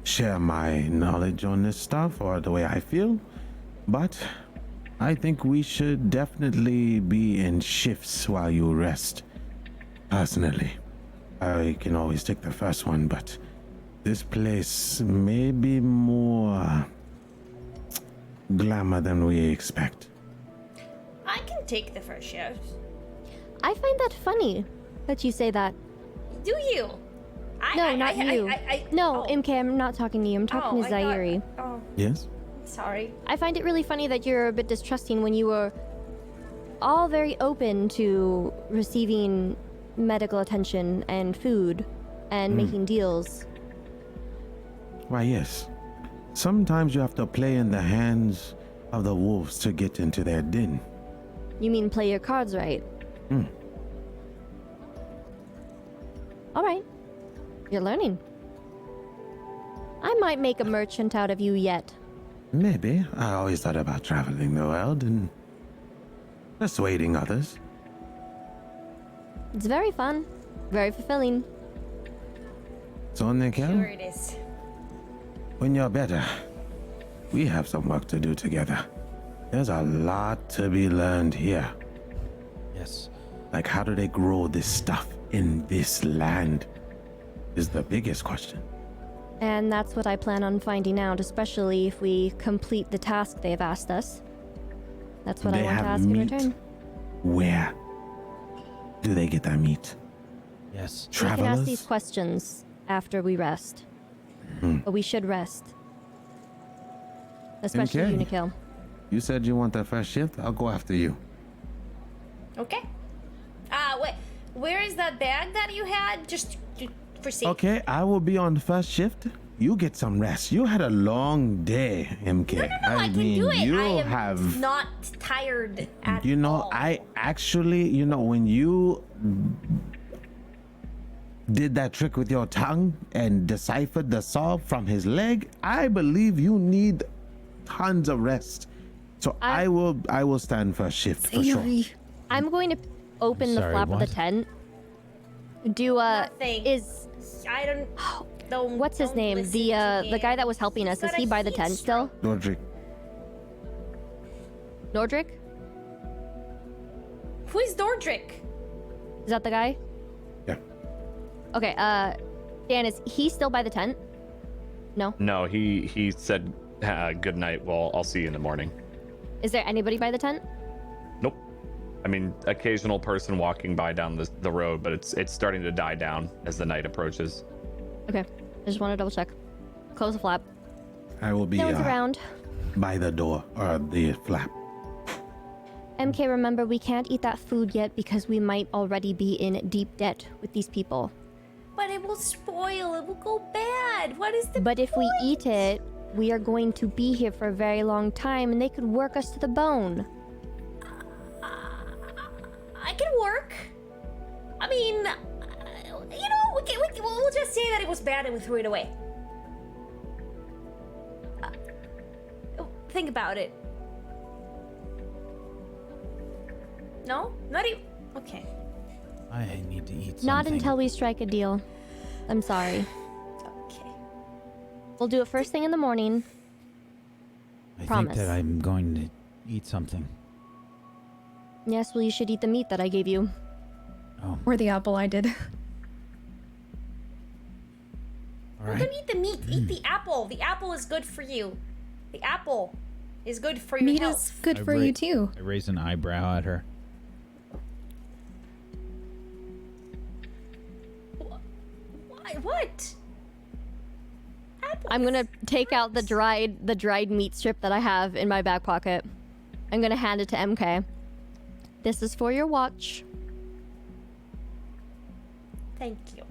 H: share my knowledge on this stuff or the way I feel, but I think we should definitely be in shifts while you rest. Personally, I can always take the first one, but this place may be more glamour than we expect.
A: I can take the first shift.
D: I find that funny that you say that.
A: Do you?
D: No, not you. No,
A: oh.
D: MK, I'm not talking to you. I'm talking to
A: I thought-
D: Zairi.
A: Oh,
H: Yes?
A: sorry.
D: I find it really funny that you're a bit distrusting when you were all very open to receiving medical attention and food and making deals.
H: Why, yes. Sometimes you have to play in the hands of the wolves to get into their den.
D: You mean play your cards right? All right. You're learning. I might make a merchant out of you yet.
H: Maybe. I always thought about traveling the world and persuading others.
D: It's very fun. Very fulfilling.
H: So, Nikhel,
A: Sure it is.
H: when you're better, we have some work to do together. There's a lot to be learned here.
C: Yes.
H: Like, how do they grow this stuff in this land? Is the biggest question.
D: And that's what I plan on finding out, especially if we complete the task they've asked us. That's what I
H: They
D: want to
H: have
D: ask in
H: meat.
D: return.
H: Where do they get their meat?
C: Yes.
D: We can ask
H: Travelers?
D: these questions after we rest. But we should rest. Especially
H: Okay.
D: you, Nikhel.
H: You said you want the first shift? I'll go after you.
A: Okay. Wait. Where is that bag that you had? Just for safety.
H: Okay, I will be on first shift. You get some rest. You had a long day, MK.
A: No, I can do it.
H: You
A: I am
H: have.
A: not tired at all.
H: I actually, when you did that trick with your tongue and deciphered the solve from his leg, I believe you need tons of rest. So I will stand first shift for sure.
F: Zairi.
D: I'm going to open the
C: Sorry,
D: flap of
C: what?
D: the tent. Do
A: Nothing. I don't. Don't.
D: what's his
A: don't
D: name?
A: listen
D: The
A: to
D: the guy
A: him.
D: that was helping us.
A: He's
D: Is
A: got
D: he
A: a
D: by the
A: heat
D: tent still?
H: Dordrick,
D: Nordric?
A: Who is Dordrick?
D: Is that the guy?
H: yeah.
D: Okay, Dan, is he still by the tent? No?
B: No, he said good night. Well, I'll see you in the morning.
D: Is there anybody by the tent?
B: Nope. I mean, occasional person walking by down the road, but it's starting to die down as the night approaches.
D: Okay, I just want to double check. Close the flap.
H: I will be
D: No one's around.
H: by the door or the flap.
D: MK, remember, we can't eat that food yet because we might already be in deep debt with these people.
A: But it will spoil. It will go bad. What is the
D: But if we
A: point?
D: eat it, we are going to be here for a very long time and they could work us to the bone.
A: I can work. I mean, we'll just say that it was bad and we threw it away. Think about it. No? Not even. Okay.
C: I need to eat something.
D: Not until we strike a deal. I'm sorry.
A: Okay.
D: We'll do it first thing in the morning.
C: I
D: Promise.
C: think that I'm going to eat something.
D: Yes, well, you should eat the meat that I gave you.
C: Oh,
F: Or the apple I did.
C: all
A: Don't
C: right.
A: eat the meat. Eat the apple. The apple is good for you. The apple is good for your
F: Meat
A: health.
F: is good
C: I
F: for you too.
C: I raised an eyebrow at her.
A: What? Apple.
D: I'm gonna take out the dried meat strip that I have in my back pocket. I'm gonna hand it to MK. This is for your watch.
A: Thank you.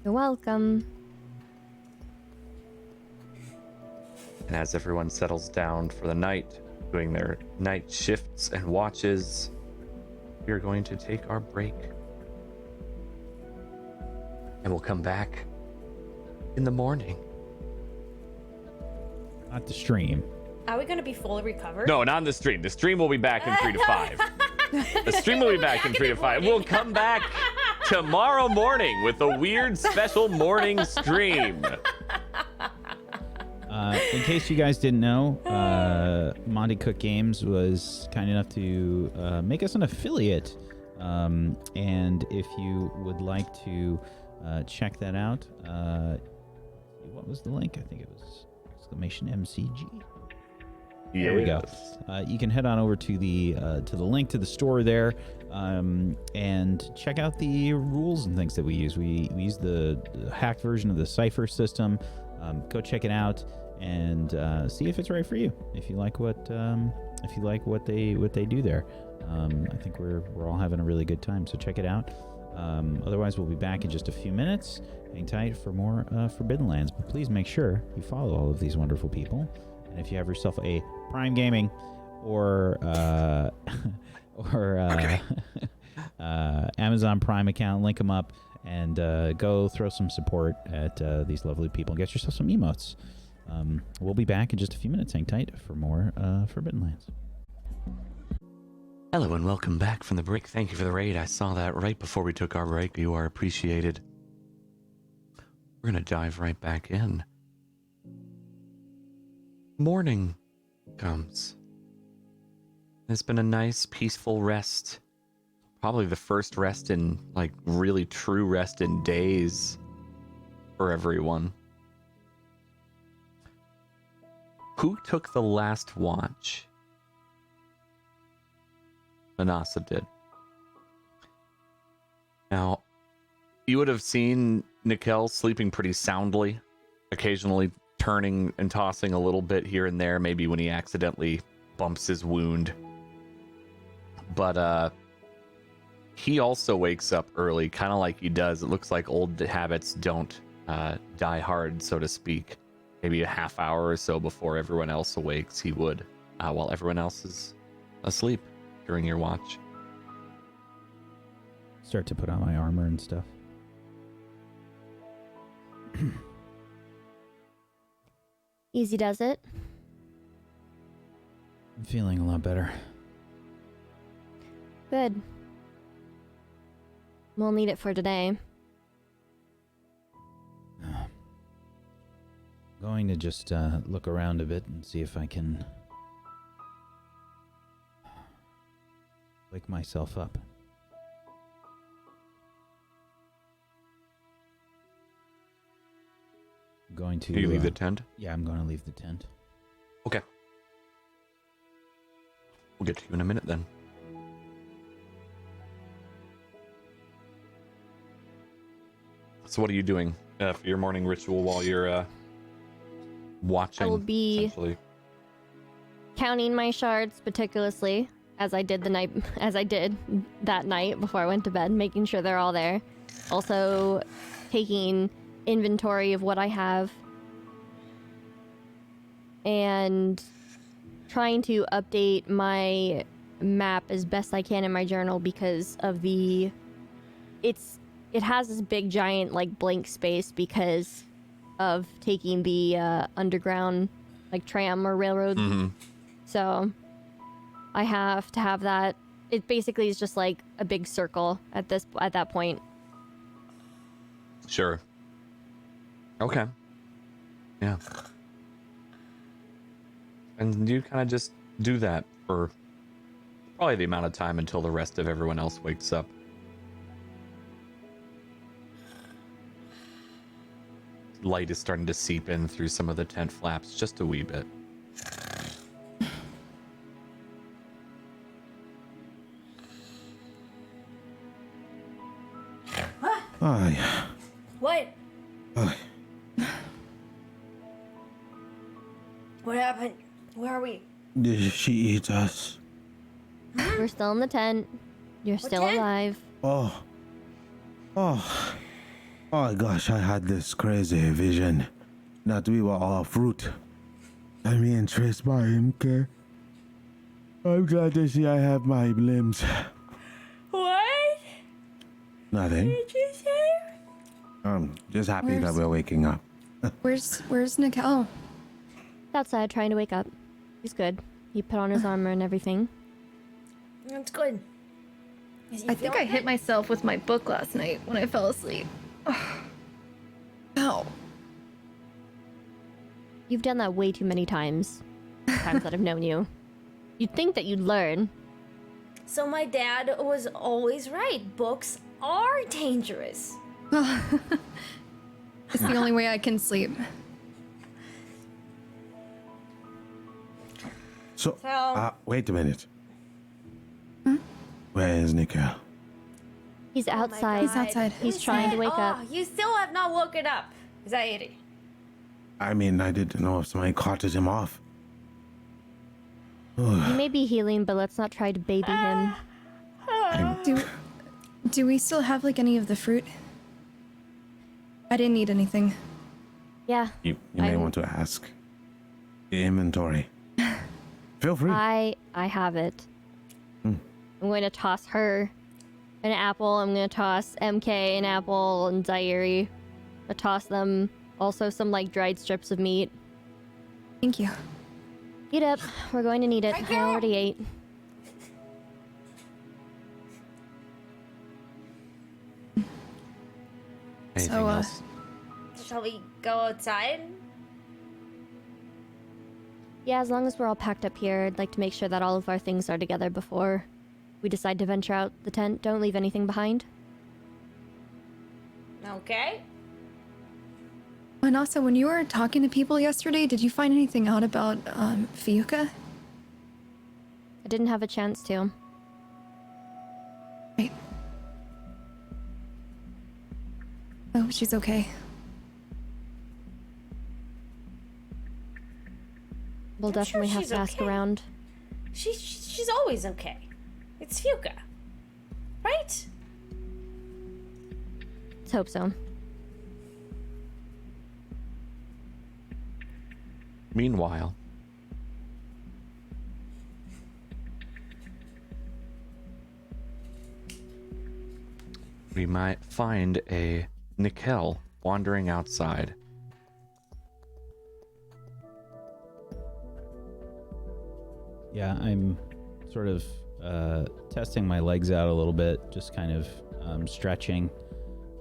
D: You're welcome.
B: And as everyone settles down for the night, doing their night shifts and watches, we are going to take our break. And we'll come back in the morning.
C: Not the stream.
A: Are we gonna be fully recovered?
B: No, not in the stream. The stream will be back in 3 to 5. The stream will be back in 3 to 5. We'll come back tomorrow morning with a weird special morning stream.
C: In case you guys didn't know, Monty Cook Games was kind enough to make us an affiliate. And if you would like to check that out, what was the link? I think it was !MCG. There we go. You can head on over to the link to the store there, and check out the rules and things that we use. We use the hacked version of the Cypher System. Go check it out and see if it's right for you. If you like what they do there, I think we're all having a really good time. So check it out. Otherwise, we'll be back in just a few minutes. Hang tight for more Forbidden Lands, but please make sure you follow all of these wonderful people. And if you have yourself a Prime Gaming or Amazon Prime account, link them up and go throw some support at these lovely people and get yourself some emotes. We'll be back in just a few minutes. Hang tight for more Forbidden Lands.
B: Hello and welcome back from the break. Thank you for the raid. I saw that right before we took our break. You are appreciated. We're going to dive right back in. Morning comes. It's been a nice, peaceful rest. Probably the first rest in, like, really true rest in days for everyone. Who took the last watch? Manasa did. Now, you would have seen Nikhel sleeping pretty soundly, occasionally turning and tossing a little bit here and there, maybe when he accidentally bumps his wound. But he also wakes up early, kind of like he does. It looks like old habits don't die hard, so to speak. Maybe a half hour or so before everyone else awakes, he would, while everyone else is asleep during your watch.
C: Start to put on my armor and stuff.
D: Easy does it.
C: I'm feeling a lot better.
D: Good. We'll need it for today.
C: Going to just look around a bit and see if I can wake myself up. Going to...
B: Do you leave the tent?
C: Yeah, I'm going to leave the tent.
B: Okay. We'll get to you in a minute then. So what are you doing for your morning ritual while you're watching?
D: I will be
B: essentially?
D: counting my shards meticulously as I did that night before I went to bed, making sure they're all there. Also taking inventory of what I have and trying to update my map as best I can in my journal because of it has this big giant like blank space because of taking the underground like tram or railroad.
B: Mm-hmm.
D: So I have to have that it basically is just like a big circle at that point.
B: Sure. Okay. Yeah. And you kind of just do that for probably the amount of time until the rest of everyone else wakes up. Light is starting to seep in through some of the tent flaps just a wee bit.
H: Oh, yeah.
A: What?
H: Oh,
A: What happened? Where are we?
H: did she eat us?
D: We're still in the tent. You're still
A: tent?
D: alive.
H: Oh. Oh. Oh gosh, I had this crazy vision that we were all fruit. I'm being chased by him, okay? I'm glad to see I have my limbs.
A: What
H: Nothing.
A: did you say?
H: I'm just happy that
F: Where's-
H: we're waking up.
F: Where's Nikhel?
D: Outside trying to wake up. He's good. He put on his armor and everything.
A: That's good. Is he
F: I think I
A: feeling
F: hit
A: good?
F: myself with my book last night when I fell asleep. Ow.
D: You've done that way too many times. Times that I've known you. You'd think that you'd learn.
A: So my dad was always right. Books are dangerous.
F: It's the only way I can sleep.
H: So,
A: So-
H: wait a minute. Where is Nikhel?
D: He's
A: Oh my
D: outside.
F: He's outside.
D: He's trying to wake up.
A: You still have not woken up. Zairi.
H: I mean, I didn't know if somebody carted him off.
D: He may be healing, but let's not try to baby him.
F: Do we still have like any of the fruit? I didn't need anything.
D: Yeah.
H: You may
D: I'm-
H: want to ask. The inventory. Feel free.
D: I have it. I'm going to toss her an apple. I'm going to toss MK an apple and Zairi. I toss them also some like dried strips of meat.
F: Thank you.
D: Eat up. We're going to need it. I already ate.
B: Anything
F: So,
B: else?
A: Shall we go outside?
D: Yeah, as long as we're all packed up here, I'd like to make sure that all of our things are together before we decide to venture out the tent. Don't leave anything behind.
A: Okay.
F: And also, when you were talking to people yesterday, did you find anything out about Fiuka?
D: I didn't have a chance to.
F: Right. Oh, she's okay.
D: We'll
A: I'm sure
D: definitely have
A: she's
D: to ask
A: okay.
D: around.
A: She's always okay. It's Fuka. Right?
D: Let's hope so.
B: Meanwhile, we might find a Nikhel wandering outside.
C: Yeah, I'm sort of testing my legs out a little bit, just kind of stretching,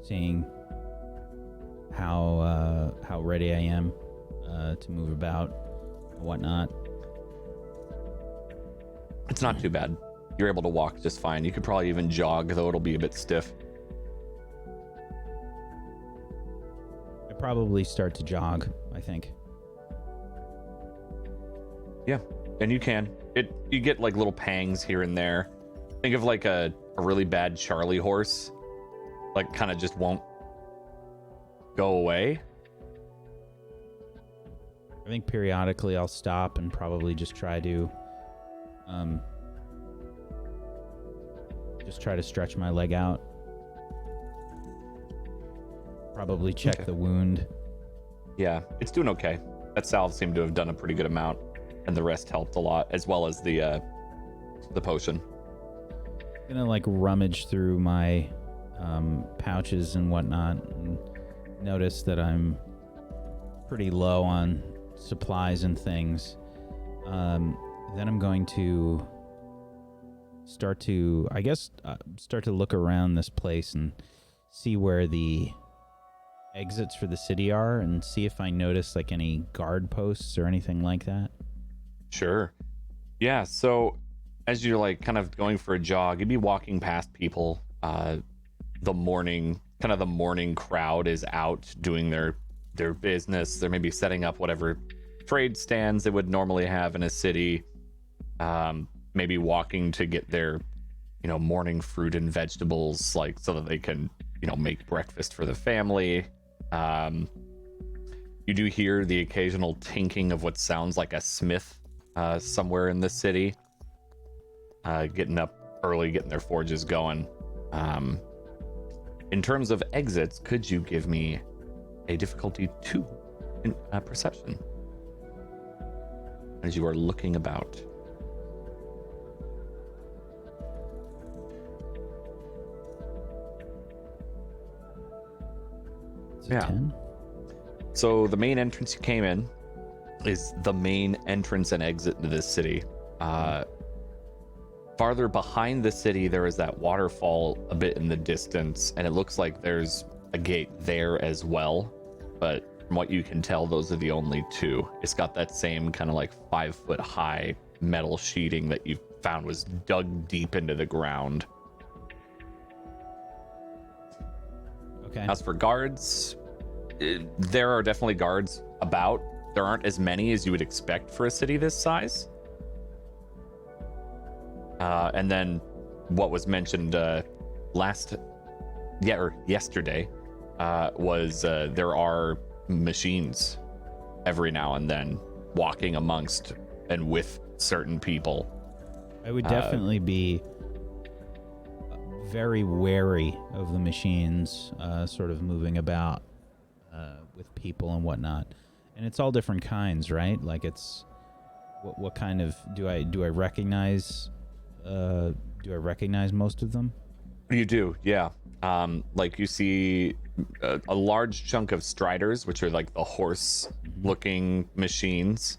C: seeing how ready I am to move about and whatnot.
B: It's not too bad. You're able to walk just fine. You could probably even jog, though it'll be a bit stiff.
C: I probably start to jog, I think.
B: Yeah, and you can. You get like little pangs here and there. Think of like a really bad Charlie horse. Like kind of just won't go away.
C: I think periodically I'll stop and probably just try to stretch my leg out. Probably check
B: Okay.
C: the wound.
B: Yeah, it's doing okay. That salve seemed to have done a pretty good amount, and the rest helped a lot, as well as the potion.
C: Gonna like rummage through my pouches and whatnot and notice that I'm pretty low on supplies and things. Then I'm going to start to, start to look around this place and see where the exits for the city are, and see if I notice like any guard posts or anything like that.
B: Sure. Yeah, so as you're like kind of going for a jog, you'd be walking past people. The morning crowd is out doing their business. They're maybe setting up whatever trade stands they would normally have in a city. Maybe walking to get their, morning fruit and vegetables, like so that they can, make breakfast for the family. You do hear the occasional tinking of what sounds like a smith somewhere in the city, getting up early, getting their forges going. In terms of exits, could you give me a difficulty 2 in perception as you are looking about?
C: It's a 10.
B: So the main entrance you came in is the main entrance and exit into this city. Farther behind the city, there is that waterfall a bit in the distance, and it looks like there's a gate there as well. But from what you can tell, those are the only two. It's got that same kind of like 5-foot high metal sheeting that you found was dug deep into the ground.
C: Okay.
B: As for guards, there are definitely guards about. There aren't as many as you would expect for a city this size. And then what was mentioned yesterday was there are machines every now and then walking amongst and with certain people.
C: I would definitely be very wary of the machines sort of moving about with people and whatnot. And it's all different kinds, right? Like it's what kind of do I recognize most of them?
B: You do, yeah. Like you see a large chunk of striders, which are like the horse-looking machines.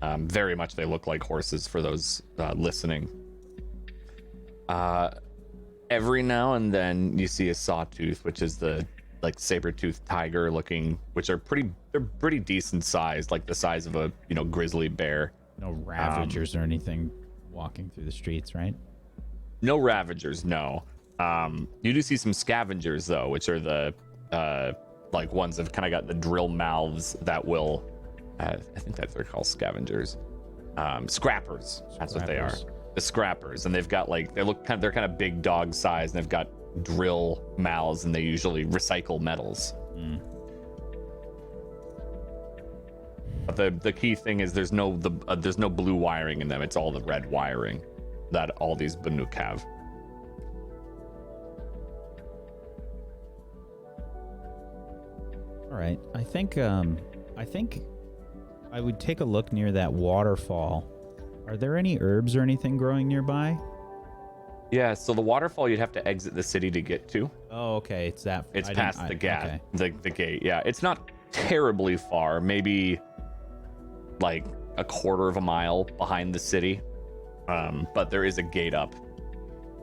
B: Very much they look like horses for those listening. Every now and then you see a sawtooth, which is the like saber-toothed tiger looking, which are pretty decent sized, like the size of a grizzly bear.
C: No ravagers or anything walking through the streets, right?
B: No ravagers, no. You do see some scavengers though, which are the like ones that have kind of got the drill mouths that will I think that they're called scavengers. Scrappers. That's what they are. The scrappers. And they've got like they're kind of big dog size, and they've got drill mouths, and they usually recycle metals. But the key thing is there's no blue wiring in them. It's all the red wiring that all these Banuk have.
C: All right. I think I would take a look near that waterfall. Are there any herbs or anything growing nearby?
B: Yeah, so the waterfall you'd have to exit the city to get to.
C: Oh, okay. It's that.
B: It's past the gate. Okay. The gate. Yeah, it's not terribly far. Maybe like a quarter of a mile behind the city. But there is a gate up.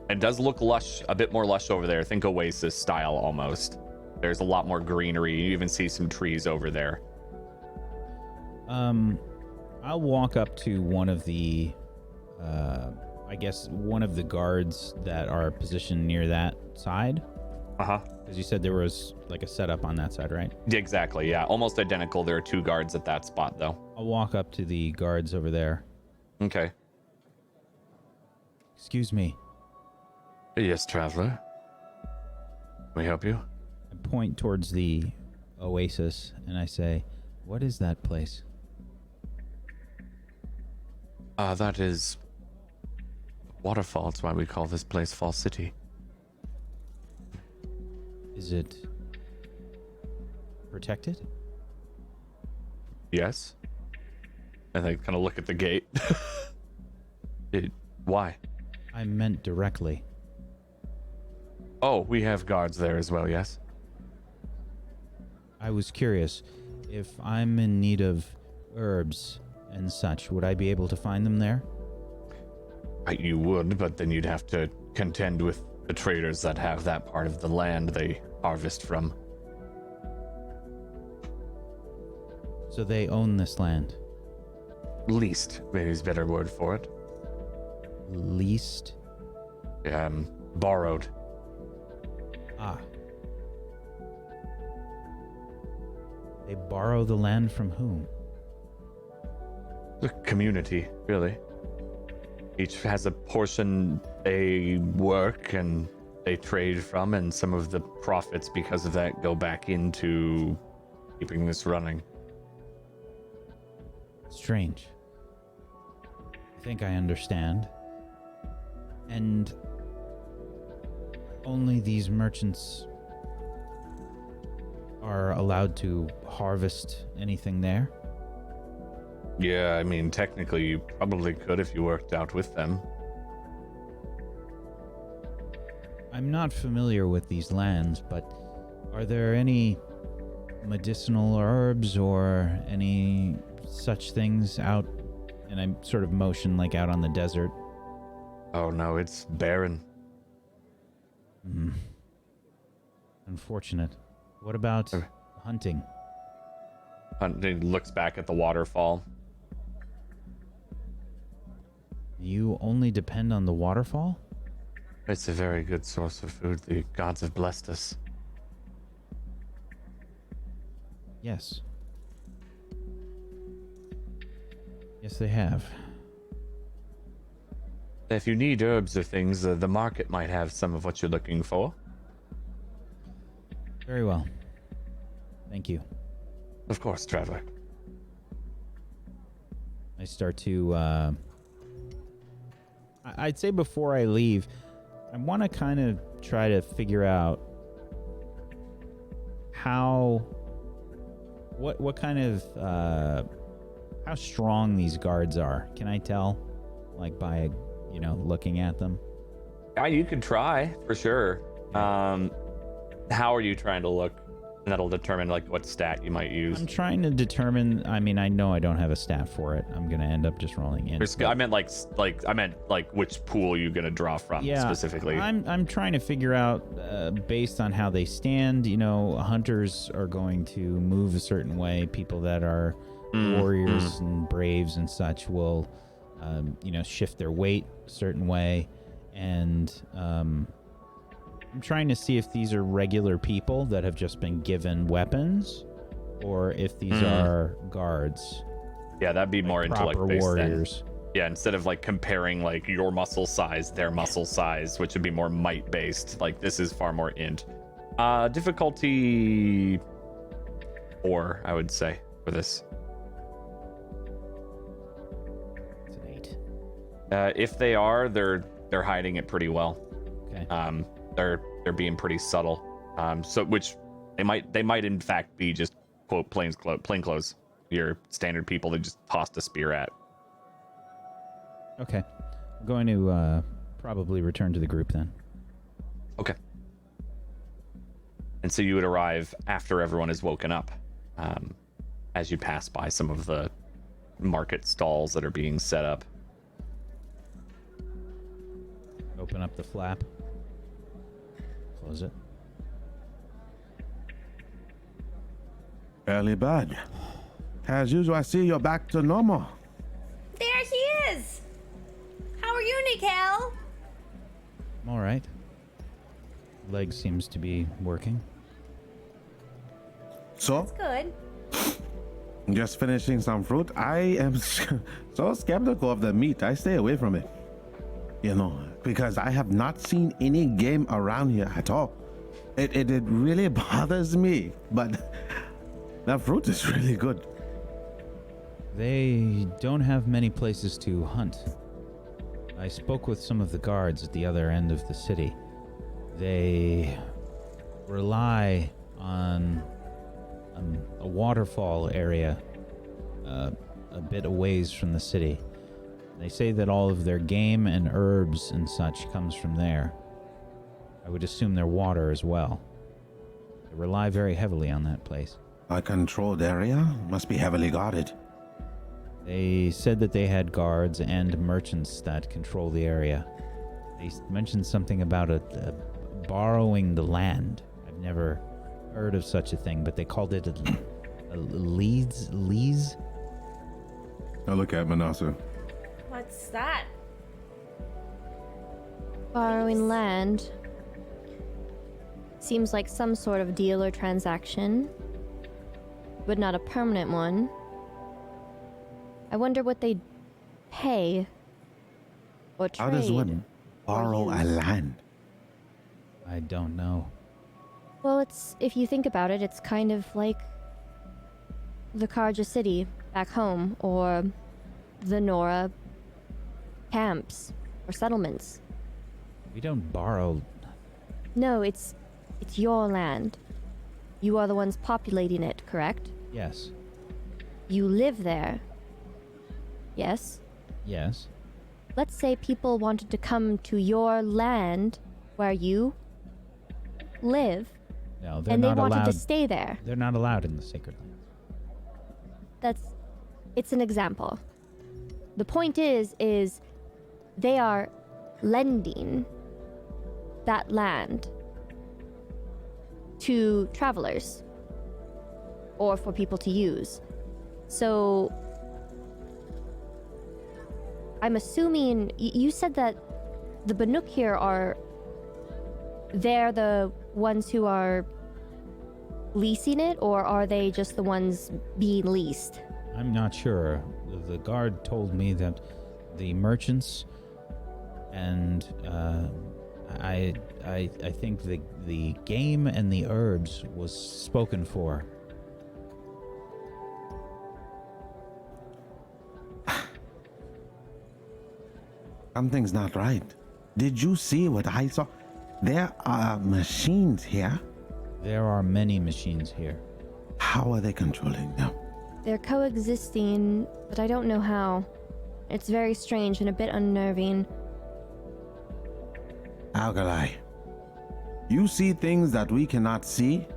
B: It does look lush, a bit more lush over there. Think Oasis style almost. There's a lot more greenery. You even see some trees over there.
C: I'll walk up to one of the, one of the guards that are positioned near that side.
B: Uh-huh.
C: Because you said there was like a setup on that side, right?
B: Exactly, yeah. Almost identical. There are 2 guards at that spot, though.
C: I'll walk up to the guards over there.
B: Okay.
C: Excuse me.
B: Yes, traveler. Can we help you?
C: I point towards the oasis and I say, what is that place?
B: That is waterfall. That's why we call this place Fall City.
C: Is it protected?
B: Yes. And they kind of look at the gate. Why?
C: I meant directly.
B: Oh, we have guards there as well, yes?
C: I was curious. If I'm in need of herbs and such, would I be able to find them there?
B: You would, but then you'd have to contend with the traders that have that part of the land they harvest from.
C: So they own this land.
B: Least, maybe is a better word for it.
C: Leased?
B: Borrowed.
C: Ah. They borrow the land from whom?
B: The community, really. Each has a portion they work and they trade from, and some of the profits because of that go back into keeping this running.
C: Strange. I think I understand. And only these merchants are allowed to harvest anything there?
B: Yeah, I mean, technically you probably could if you worked out with them.
C: I'm not familiar with these lands, but are there any medicinal herbs or any such things out? And I sort of motion like out on the desert.
B: Oh no, it's barren.
C: Unfortunate. What about hunting?
B: He looks back at the waterfall.
C: You only depend on the waterfall?
B: It's a very good source of food. The gods have blessed us.
C: Yes. Yes, they have.
B: If you need herbs or things, the market might have some of what you're looking for.
C: Very well. Thank you.
B: Of course, traveler.
C: I start to, I'd say before I leave, I want to kind of try to figure out what kind of, how strong these guards are. Can I tell? Like by, looking at them?
B: Yeah, you could try, for sure. How are you trying to look? And that'll determine like what stat you might use.
C: I'm trying to determine. I mean, I know I don't have a stat for it. I'm gonna end up just rolling in.
B: I meant like which pool you're gonna draw from specifically.
C: I'm trying to figure out based on how they stand. Hunters are going to move a certain way. People that are warriors and braves and such will, shift their weight a certain way, and I'm trying to see if these are regular people that have just been given weapons, or if these are guards.
B: Yeah, that'd be more
C: proper
B: intellect-based
C: warriors.
B: then. Yeah, instead of like comparing like your muscle size, their muscle size, which would be more might-based. Like this is far more int. Difficulty 4, I would say, for this.
C: It's an 8.
B: If they are, they're hiding it pretty well.
C: Okay.
B: They're being pretty subtle. So which they might in fact be just quote plain clothes. Your standard people that just tossed a spear at.
C: Okay. I'm going to probably return to the group then.
B: Okay. And so you would arrive after everyone is woken up, as you pass by some of the market stalls that are being set up.
C: Open up the flap. Close it.
H: Early bird. As usual, I see you're back to normal.
A: There he is! How are you, Nikhel?
C: I'm all right. Leg seems to be working.
H: So,
A: Good.
H: just finishing some fruit. I am so skeptical of the meat. I stay away from it. Because I have not seen any game around here at all. It really bothers me, but that fruit is really good.
C: They don't have many places to hunt. I spoke with some of the guards at the other end of the city. They rely on a waterfall area a bit a ways from the city. They say that all of their game and herbs and such comes from there. I would assume their water as well. They rely very heavily on that place.
H: A controlled area must be heavily guarded.
C: They said that they had guards and merchants that control the area. They mentioned something about borrowing the land. I've never heard of such a thing, but they called it a lease.
E: I look at Manasa.
A: What's that?
D: Borrowing land. Seems like some sort of deal or transaction, but not a permanent one. I wonder what they'd pay or trade.
H: How does one borrow a land?
C: I don't know.
D: Well, if you think about it, it's kind of like the Karja city back home, or the Nora camps or settlements.
C: We don't borrow.
D: No, it's your land. You are the ones populating it, correct?
C: Yes.
D: You live there. Yes?
C: Yes.
D: Let's say people wanted to come to your land where you live,
C: No, they're
D: and they
C: not
D: wanted
C: allowed.
D: to stay there.
C: They're not allowed in the Sacred Lands.
D: It's an example. The point is they are lending that land to travelers or for people to use. So I'm assuming you said that the Banuk here they're the ones who are leasing it, or are they just the ones being leased?
C: I'm not sure. The guard told me that the merchants and I think the game and the herbs was spoken for.
H: Something's not right. Did you see what I saw? There are machines here.
C: There are many machines here.
H: How are they controlling them?
D: They're coexisting, but I don't know how. It's very strange and a bit unnerving.
H: Alkali, you see things that we cannot see?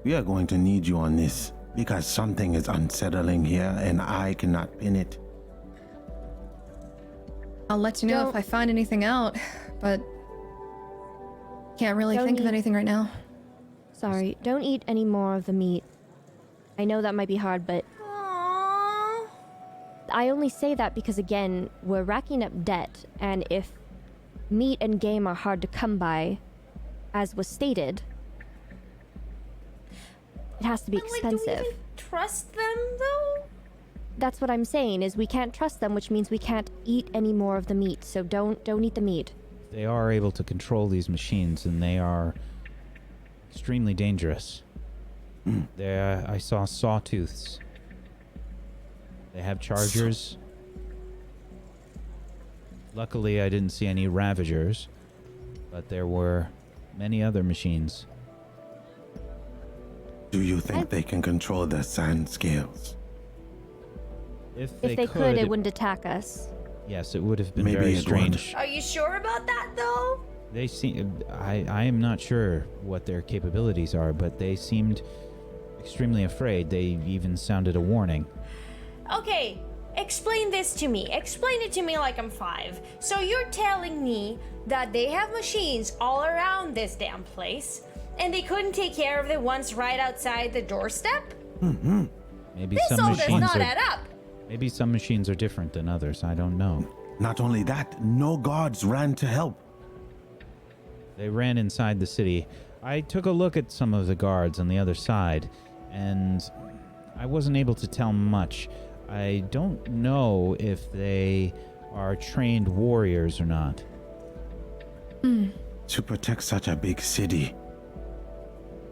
H: We are going to need you on this, because something is unsettling here and I cannot pin it.
F: I'll let you know if I find anything out, but can't really think of anything right now.
D: Sorry, don't eat any more of the meat. I know that might be hard, but
A: Aww.
D: I only say that because, again, we're racking up debt, and if meat and game are hard to come by, as was stated, it has to be
A: But, like,
D: expensive.
A: do we even trust them, though?
D: That's what I'm saying, is we can't trust them, which means we can't eat any more of the meat, so don't eat the meat.
C: They are able to control these machines, and they are extremely dangerous. There, I saw sawtooths. They have chargers. Luckily, I didn't see any ravagers, but there were many other machines.
H: Do you think they can control the sand scales?
C: If
D: If they could, it wouldn't attack us.
C: Yes, it would have been
H: Maybe
C: very
H: it would.
C: strange.
A: Are you sure about that, though?
C: They seem. I am not sure what their capabilities are, but they seemed extremely afraid. They even sounded a warning.
A: Okay, explain this to me. Explain it to me like I'm 5. So you're telling me that they have machines all around this damn place, and they couldn't take care of the ones right outside the doorstep?
C: Maybe
A: This
C: some
A: all does
C: machines
A: not
C: are.
A: add up.
C: Maybe some machines are different than others. I don't know.
H: Not only that, no guards ran to help.
C: They ran inside the city. I took a look at some of the guards on the other side, and I wasn't able to tell much. I don't know if they are trained warriors or not.
H: To protect such a big city.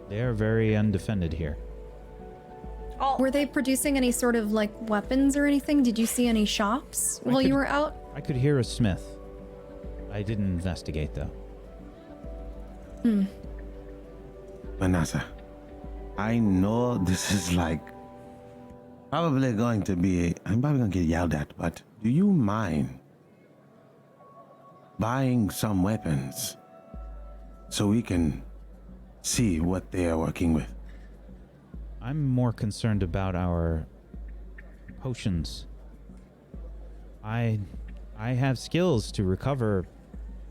C: They are very undefended here.
A: Oh,
F: Were they producing any sort of like weapons or anything? Did you see any shops while you were out?
C: I could hear a smith. I didn't investigate, though.
H: Manasa, I know this is like probably going to be, I'm probably going to get yelled at, but do you mind buying some weapons so we can see what they are working with?
C: I'm more concerned about our potions. I have skills to recover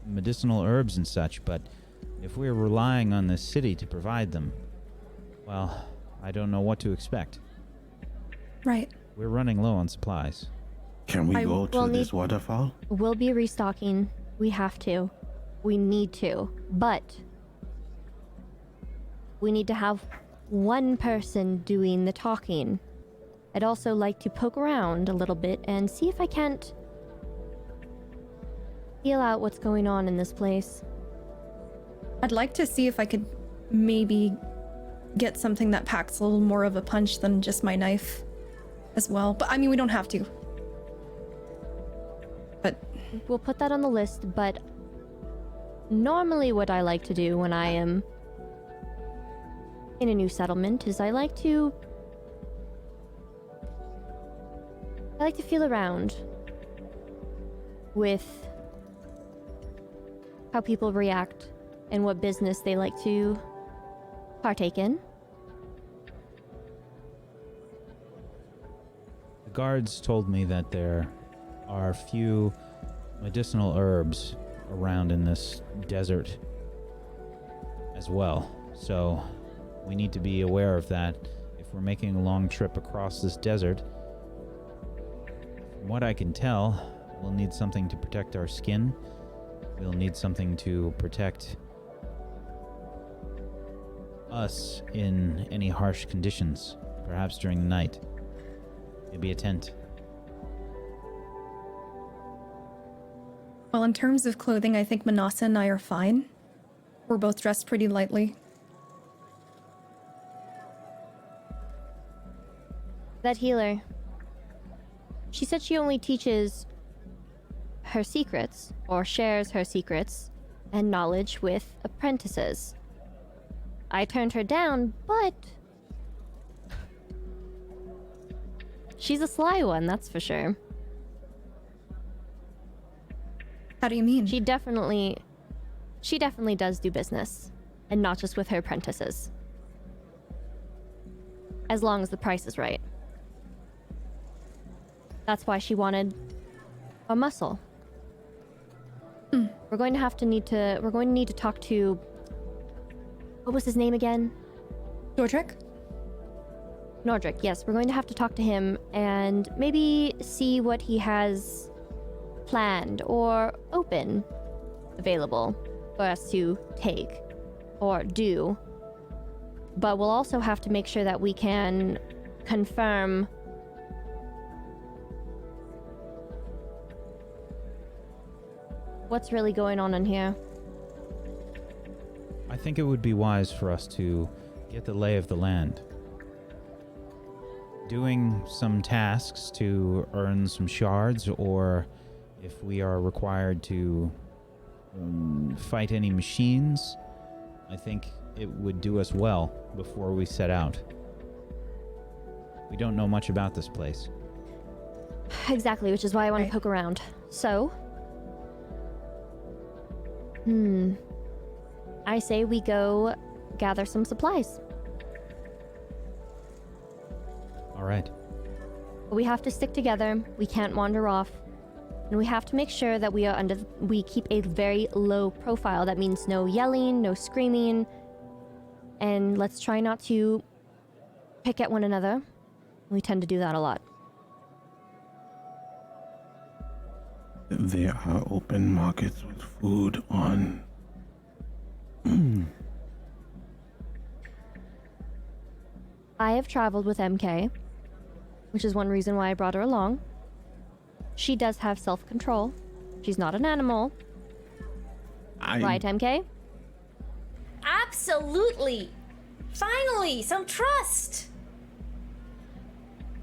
C: medicinal herbs and such, but if we're relying on this city to provide them, well, I don't know what to expect.
F: Right.
C: We're running low on supplies.
H: Can we go to
D: will
H: this waterfall?
D: We'll be restocking. We have to. We need to. But we need to have one person doing the talking. I'd also like to poke around a little bit and see if I can't feel out what's going on in this place.
F: I'd like to see if I could maybe get something that packs a little more of a punch than just my knife as well. But I mean, we don't have to. But
D: We'll put that on the list, but normally what I like to do when I am in a new settlement is I like to feel around with how people react and what business they like to partake in.
C: The guards told me that there are few medicinal herbs around in this desert as well. So we need to be aware of that if we're making a long trip across this desert. From what I can tell, we'll need something to protect our skin. We'll need something to protect us in any harsh conditions, perhaps during the night. Maybe a tent.
F: well, in terms of clothing, I think Manasa and I are fine. We're both dressed pretty lightly.
D: That healer. She said she only teaches her secrets, or shares her secrets and knowledge with apprentices. I turned her down, but she's a sly one, that's for sure.
F: How do you mean?
D: She definitely does do business, and not just with her apprentices. As long as the price is right. That's why she wanted a muscle. We're going to need to talk to, what was his name again?
F: Dordrick?
D: Nordrick, yes. We're going to have to talk to him and maybe see what he has planned or open available for us to take or do. But we'll also have to make sure that we can confirm what's really going on in here.
C: I think it would be wise for us to get the lay of the land. Doing some tasks to earn some shards, or if we are required to fight any machines, I think it would do us well before we set out. We don't know much about this place.
D: Exactly, which is why I want to poke around. So, I say we go gather some supplies.
C: All right.
D: But we have to stick together. We can't wander off. And we have to make sure that we keep a very low profile. That means no yelling, no screaming. And let's try not to pick at one another. We tend to do that a lot.
H: There are open markets with food on.
D: I have traveled with MK, which is one reason why I brought her along. She does have self-control. She's not an animal. Right, MK?
A: Absolutely. Finally, some trust.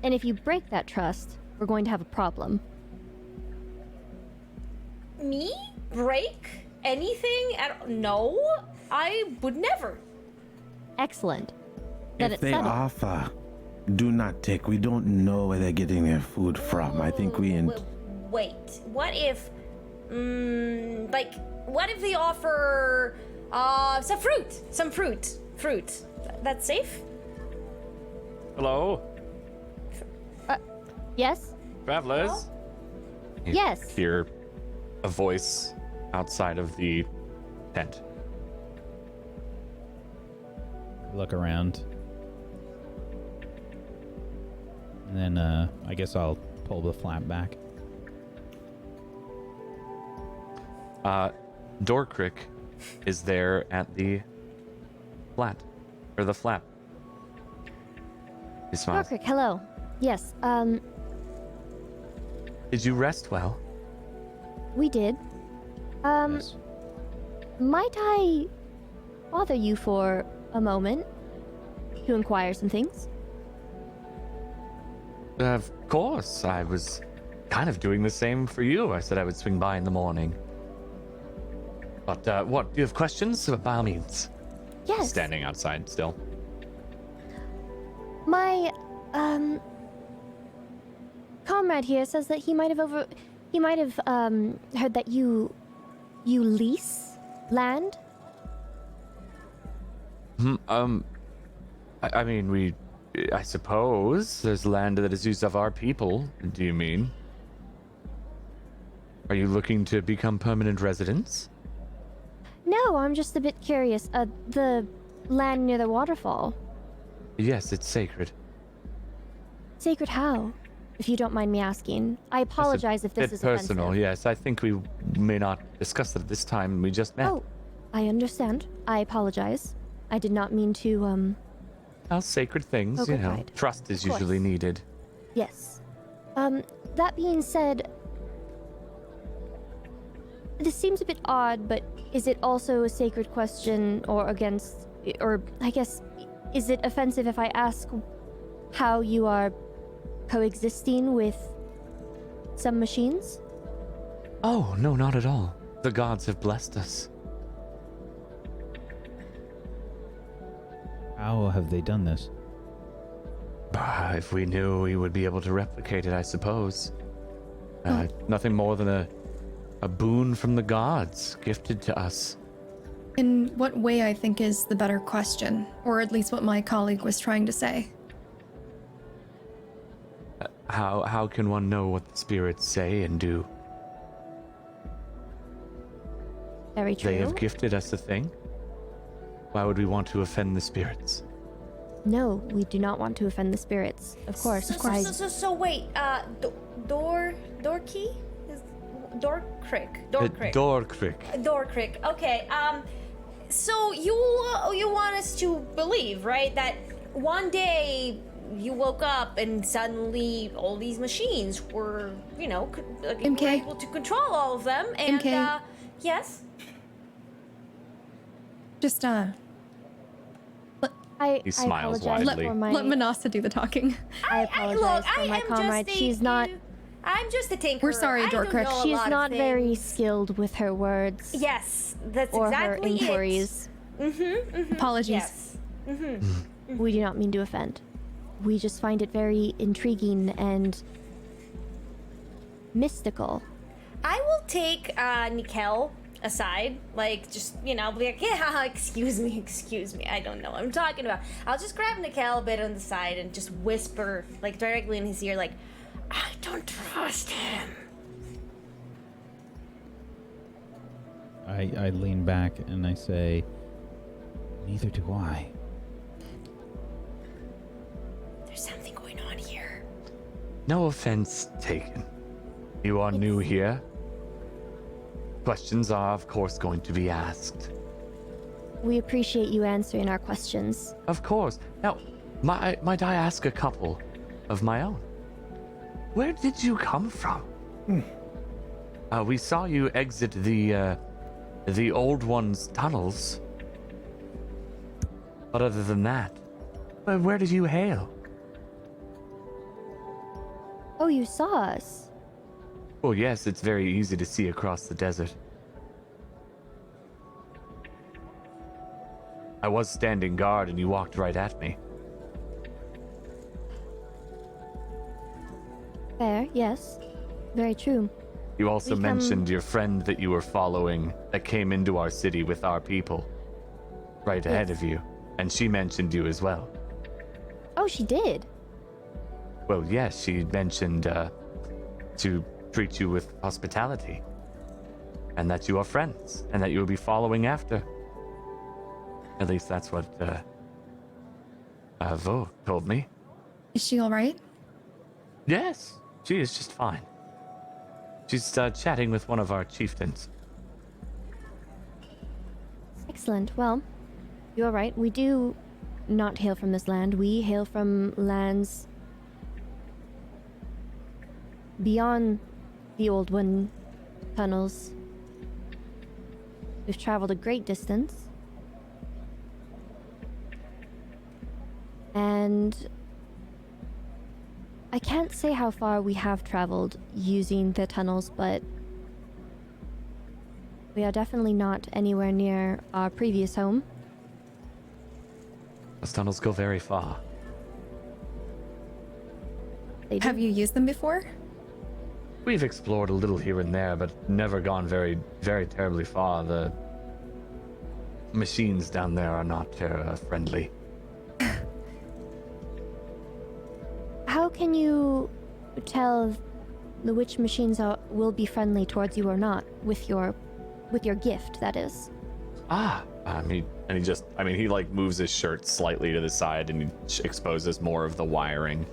D: And if you break that trust, we're going to have a problem.
A: Me? Break? Anything? No, I would never.
D: Excellent. Then
H: If
D: it's
H: they
D: settled.
H: offer, do not take. We don't know where they're getting their food from. I think we...
A: Wait, what if... what if they offer... some fruit? That's safe?
B: Hello?
D: Yes?
B: Travelers. You
D: Yes.
B: hear a voice outside of the tent.
C: Look around. And then I guess I'll pull the flap back.
B: Dorkrick is there at the flap. He smiles.
D: Dorkrick, hello. Yes,
B: Did you rest well?
D: we did.
C: Yes.
D: Might I bother you for a moment to inquire some things?
B: Of course. I was kind of doing the same for you. I said I would swing by in the morning. But what? Do you have questions? By all means.
D: Yes.
B: Standing outside still.
D: My comrade here says that he might have heard that you lease land.
B: I mean, I suppose there's land that is used of our people. Do you mean? Are you looking to become permanent residents?
D: No, I'm just a bit curious. The land near the waterfall.
B: Yes, it's sacred.
D: Sacred how? If you don't mind me asking. I apologize if this
B: Bit
D: is
B: personal.
D: offensive.
B: Yes, I think we may not discuss it at this time. We just met.
D: Oh, I understand. I apologize. I did not mean to,
B: Well, sacred things, you know.
D: Right.
B: Trust is
D: Of course.
B: usually needed.
D: Yes. That being said, this seems a bit odd, but is it also a sacred question or I guess, is it offensive if I ask how you are coexisting with some machines?
B: Oh, no, not at all. The gods have blessed us.
C: How have they done this?
B: If we knew, we would be able to replicate it, I suppose. Nothing more than a boon from the gods gifted to us.
F: In what way, I think, is the better question, or at least what my colleague was trying to say.
B: How can one know what the spirits say and do?
D: Very true.
B: They have gifted us a thing. Why would we want to offend the spirits?
D: No, we do not want to offend the spirits. Of course.
A: So wait, Dorky? Dorkrick. Dorkrick. Okay. So you want us to believe, right, that one day you woke up and suddenly all these machines were, were able to control all of them, and
F: MK.
A: Yes.
F: Just,
B: He smiles
D: apologize
B: widely.
D: for my,
F: let Manasa do the talking.
D: I apologize for my comrade.
A: I'm just a tinkerer.
F: We're sorry,
A: I don't
F: Dorkrick.
A: know a
D: She's
A: lot of
D: not very
A: things.
D: skilled with her words.
A: Yes, that's
D: or
A: exactly
D: her inquiries.
F: Apologies.
A: Yes.
D: We do not mean to offend. We just find it very intriguing and mystical.
A: I will take Nikhel aside, be like, yeah, excuse me, I don't know what I'm talking about. I'll just grab Nikhel a bit on the side and just whisper, directly in his ear, I don't trust him.
C: I lean back and I say, neither do I.
A: There's something going on here.
B: No offense taken. You are new here. Questions are, of course, going to be asked.
D: We appreciate you answering our questions.
B: Of course. Now, might I ask a couple of my own? Where did you come from? We saw you exit the Old One's tunnels. But other than that, where did you hail?
D: Oh, you saw us?
B: Well, yes, it's very easy to see across the desert. I was standing guard and you walked right at me.
D: Fair, yes. Very true.
B: You also
D: We
B: mentioned your friend that you were following that came into our city with our people. Right ahead of you. And she mentioned you as well.
D: Oh, she did?
B: Well, yes, she mentioned to treat you with hospitality, and that you are friends, and that you will be following after. At least that's what Vo told me.
F: Is she all right?
B: Yes, she is just fine. She's chatting with one of our chieftains.
D: Excellent. Well, you're right. We do not hail from this land. We hail from lands beyond the Old One tunnels. We've traveled a great distance. And I can't say how far we have traveled using the tunnels, but we are definitely not anywhere near our previous home.
B: Those tunnels go very far.
D: They do.
F: Have you used them before?
B: We've explored a little here and there, but never gone very, very terribly far. The machines down there are not friendly.
D: How can you tell which machines will be friendly towards you or not with your gift, that is?
B: He like moves his shirt slightly to the side and he exposes more of the wiring.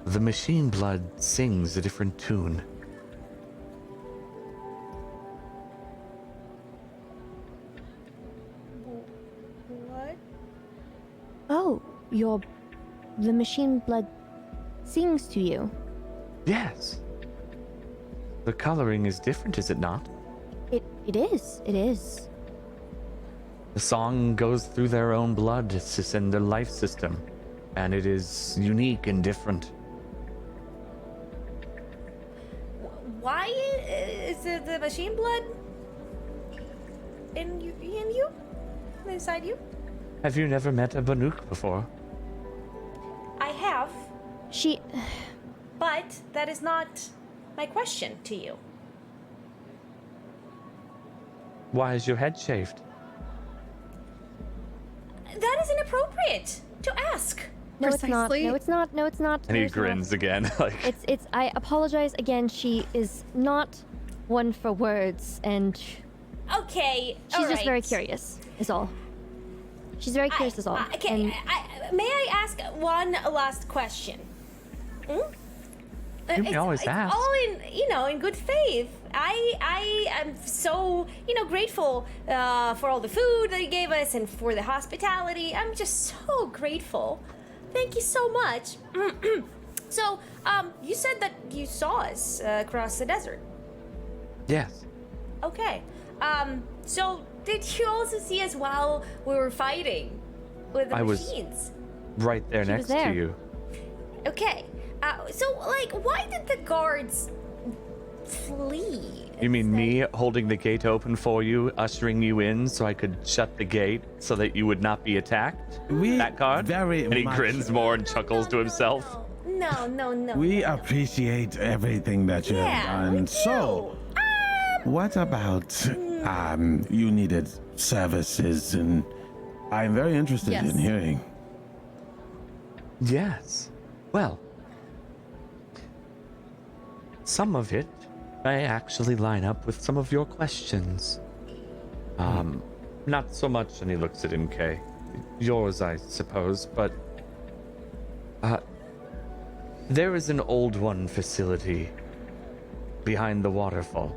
B: The machine blood sings a different tune.
A: What?
D: Oh, the machine blood sings to you.
B: Yes. The coloring is different, is it not?
D: It is. It is.
B: The song goes through their own blood. It's just in their life system. And it is unique and different.
A: Why is it the machine blood in you? Inside you?
B: Have you never met a Banuk before?
A: I have,
D: She.
A: but that is not my question to you.
B: Why is your head shaved?
A: That is inappropriate to ask.
D: No, it's not.
F: Precisely.
D: No, it's not. No, it's not.
B: And
D: No,
B: he
D: it's not.
B: grins again. Like,
D: It's. I apologize again. She is not one for words, and
A: Okay,
D: she's just very curious. Is all. She's very curious. Is all.
A: Okay,
D: And
A: may I ask one last question? Hmm?
B: You may always ask.
A: All in good faith. I am so, grateful for all the food that you gave us and for the hospitality. I'm just so grateful. Thank you so much. So, you said that you saw us across the desert.
B: yes.
A: Okay. So did you also see us while we were fighting with the
B: I was-
A: machines?
B: Right there
D: She was
B: next
D: there.
B: to you.
A: Okay. So, why did the guards flee?
B: You mean me holding the gate open for you, ushering you in so I could shut the gate so that you would not be attacked?
H: We
B: That guard?
H: very
B: And he
H: much-
B: grins more and chuckles to himself.
A: No.
H: We appreciate everything that you have
A: Yeah, we
H: done.
A: do.
H: So, what about you needed services, and I'm very interested
F: Yes.
H: in hearing.
B: Yes. Well, some of it may actually line up with some of your questions. Not so much, and he looks at MK. Yours, I suppose, but there is an Old One facility behind the waterfall.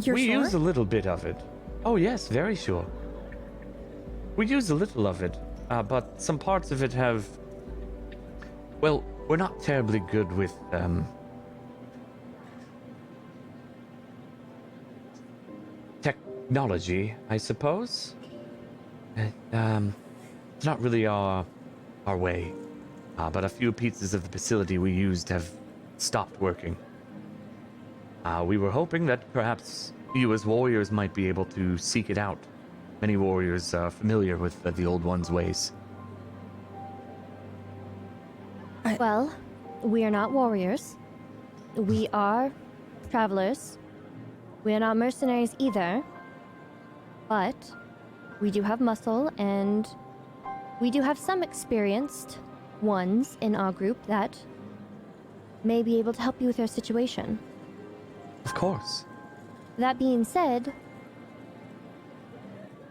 F: You're
B: We
F: sure?
B: use a little bit of it. Oh yes, very sure. We use a little of it, but some parts of it have... Well, we're not terribly good with, technology, I suppose. It's not really our way. But a few pieces of the facility we used have stopped working. We were hoping that perhaps you as warriors might be able to seek it out. Many warriors are familiar with the Old One's ways.
D: well, we are not warriors. We are travelers. We are not mercenaries either. But we do have muscle, and We do have some experienced ones in our group that may be able to help you with your situation.
B: Of course.
D: That being said,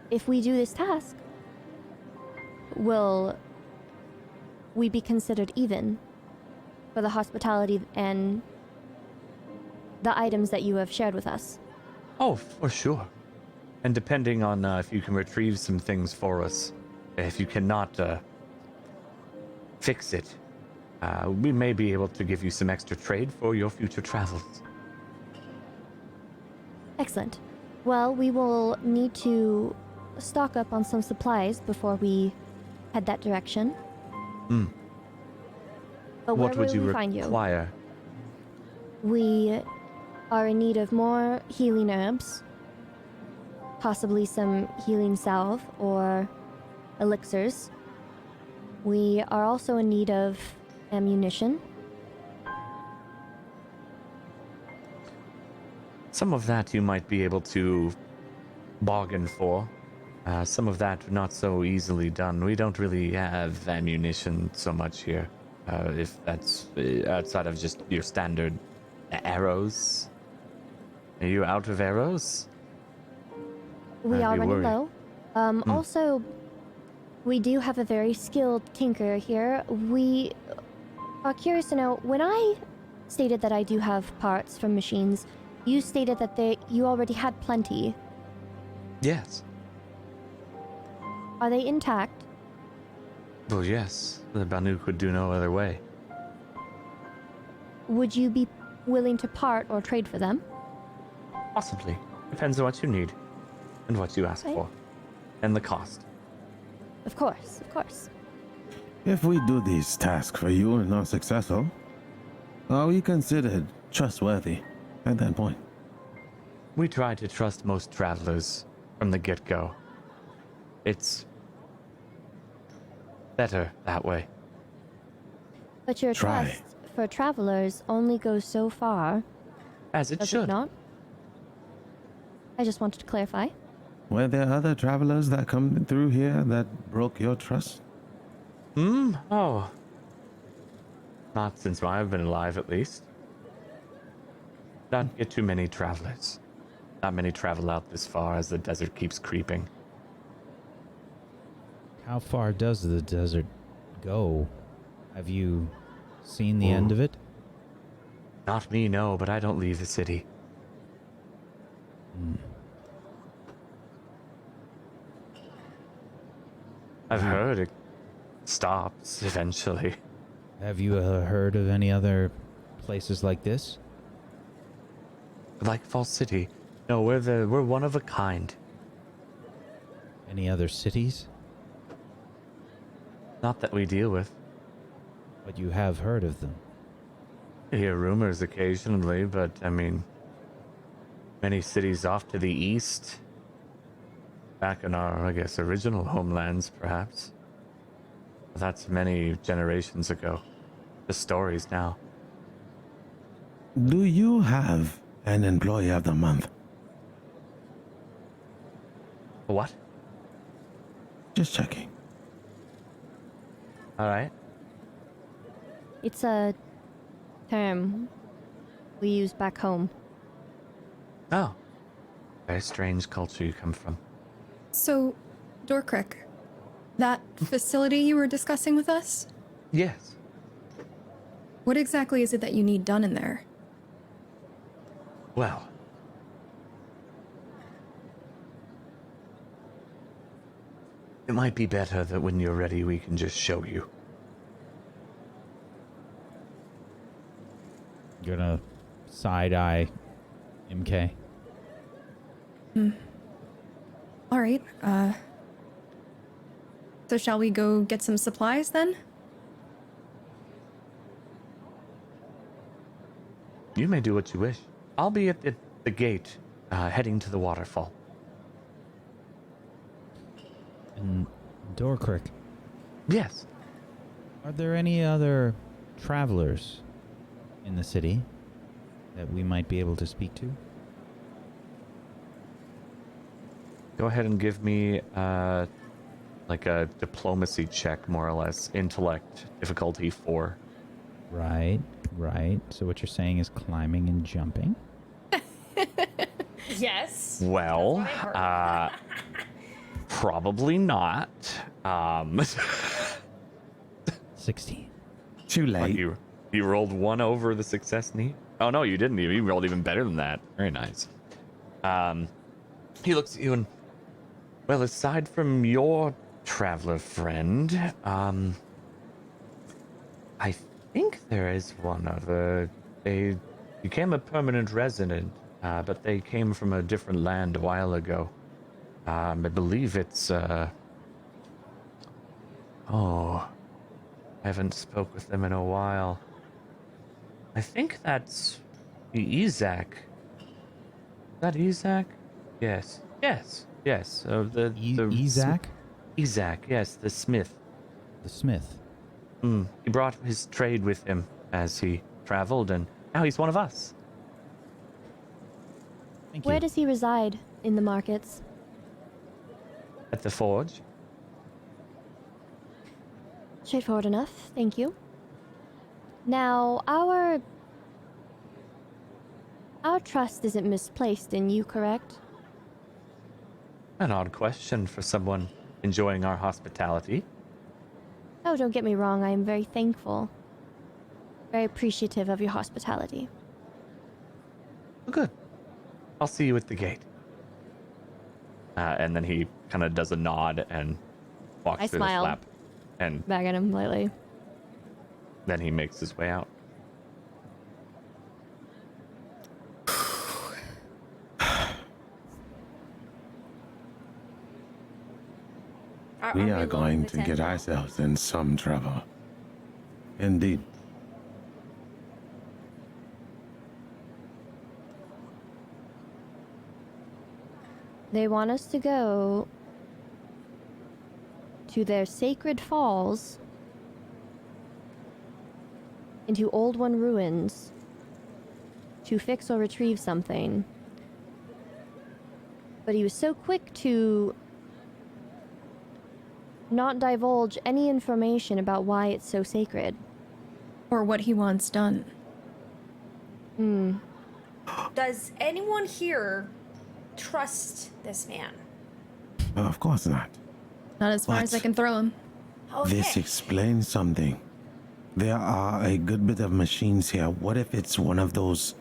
D: if we do this task, will we be considered even for the hospitality and the items that you have shared with us?
B: Oh, for sure. And depending on if you can retrieve some things for us, if you cannot fix it, we may be able to give you some extra trade for your future travels.
D: Excellent. Well, we will need to stock up on some supplies before we head that direction.
B: Hmm.
D: But where
B: What would
D: will
B: you
D: we find you?
B: require?
D: We are in need of more healing herbs, possibly some healing salve or elixirs. We are also in need of ammunition.
B: Some of that you might be able to bargain for. Some of that not so easily done. We don't really have ammunition so much here. If that's outside of just your standard arrows. Are you out of arrows?
D: We
B: I'd
D: are
B: be
D: running
B: worried.
D: low. Also, we do have a very skilled tinker here. We are curious to know, when I stated that I do have parts from machines, you stated that you already had plenty.
B: Yes.
D: Are they intact?
B: Well, yes. The Banuk would do no other way.
D: Would you be willing to part or trade for them?
B: Possibly. Depends on what you need and what you ask
D: Right.
B: for and the cost.
D: Of course, of course.
H: If we do this task for you and are successful, are we considered trustworthy at that point?
B: We try to trust most travelers from the get-go. It's better that way.
D: But your
H: Try.
D: trust for travelers only goes so far,
B: As it
D: does
B: should.
D: it not? I just wanted to clarify.
H: Were there other travelers that come through here that broke your trust?
B: Oh. Not since I've been alive, at least. Not get too many travelers. Not many travel out this far as the desert keeps creeping.
C: How far does the desert go? Have you seen the end of it?
B: Not me, no, but I don't leave the city. I've heard it stops eventually.
C: Have you heard of any other places like this?
B: Like False City. No, we're one of a kind.
C: Any other cities?
B: Not that we deal with.
C: But you have heard of them.
B: I hear rumors occasionally, but I mean, many cities off to the east. Back in our, I guess, original homelands, perhaps. That's many generations ago. The stories now.
H: Do you have an employee of the month?
B: What?
H: Just checking.
B: All right.
D: It's a term we use back home.
B: Oh. Very strange culture you come from.
F: So, Dorkrick, that facility you were discussing with us,
B: Yes.
F: what exactly is it that you need done in there?
B: Well. It might be better that when you're ready, we can just show you.
C: You're gonna side-eye MK.
F: All right, so shall we go get some supplies then?
B: You may do what you wish. I'll be at the gate, heading to the waterfall.
C: And Dorkrick,
B: Yes.
C: are there any other travelers in the city that we might be able to speak to?
B: Go ahead and give me like a diplomacy check, more or less. Intellect difficulty 4.
C: Right. So what you're saying is climbing and jumping.
A: Yes.
B: Well,
A: That's what I heard.
B: probably not.
C: 16.
H: Too
B: Like
H: late.
B: you rolled 1 over the success need. Oh no, you didn't. You rolled even better than that. Very nice. He looks at you and, well, aside from your traveler friend, I think there is one other. They became a permanent resident, but they came from a different land a while ago. I believe it's, I haven't spoke with them in a while. I think that's Isaac. Is that Isaac? Yes. The
C: Isaac?
B: Isaac, yes, the smith.
C: The smith.
B: He brought his trade with him as he traveled, and now he's one of us.
C: Thank
D: Where
C: you.
D: does he reside in the markets?
B: At the forge.
D: Straightforward enough, thank you. Now, our trust isn't misplaced in you, correct?
B: An odd question for someone enjoying our hospitality.
D: Oh, don't get me wrong, I am very thankful. Very appreciative of your hospitality.
B: Well, good. I'll see you at the gate. And then he kind of does a nod and walks
D: I
B: through
D: smile.
B: the flap. And
D: Back at him lightly.
B: then he makes his way out.
H: We are
A: loading
H: going
A: the
H: to
A: tent
H: get
A: now?
H: ourselves in some trouble. Indeed.
D: They want us to go to their sacred falls into Old One ruins to fix or retrieve something. But he was so quick to not divulge any information about why it's so sacred.
F: Or what he wants done.
A: Does anyone here trust this man?
H: Of course not.
F: Not as far
H: What?
F: as I can throw him.
A: Okay.
H: This explains something. There are a good bit of machines here. What if it's one of those...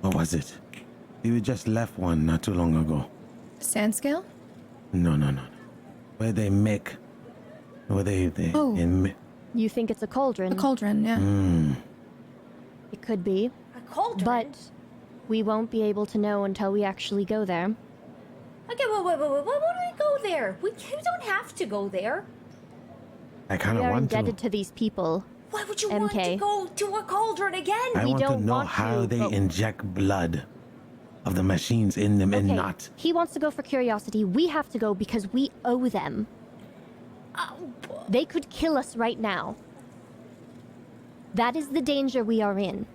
H: What was it? You just left one not too long ago.
F: Sand scale?
H: No. Where they make... Where they
F: Oh.
D: You think it's a cauldron?
F: A cauldron, yeah.
D: It could be,
A: A cauldron?
D: but we won't be able to know until we actually go there.
A: Okay, wait. Why would we go there? We don't have to go there.
H: I kind
D: We
H: of
D: are
H: want
D: indebted
H: to.
D: to these people.
A: Why would you want to
D: MK.
A: go to a cauldron again?
H: I
D: we
H: want to
D: don't
H: know
D: want
H: how
D: to,
H: they
D: but-
H: inject blood of the machines in them and
D: Okay,
H: not.
D: he wants to go for curiosity. We have to go because we owe them. They could kill us right now. That is the danger we are in.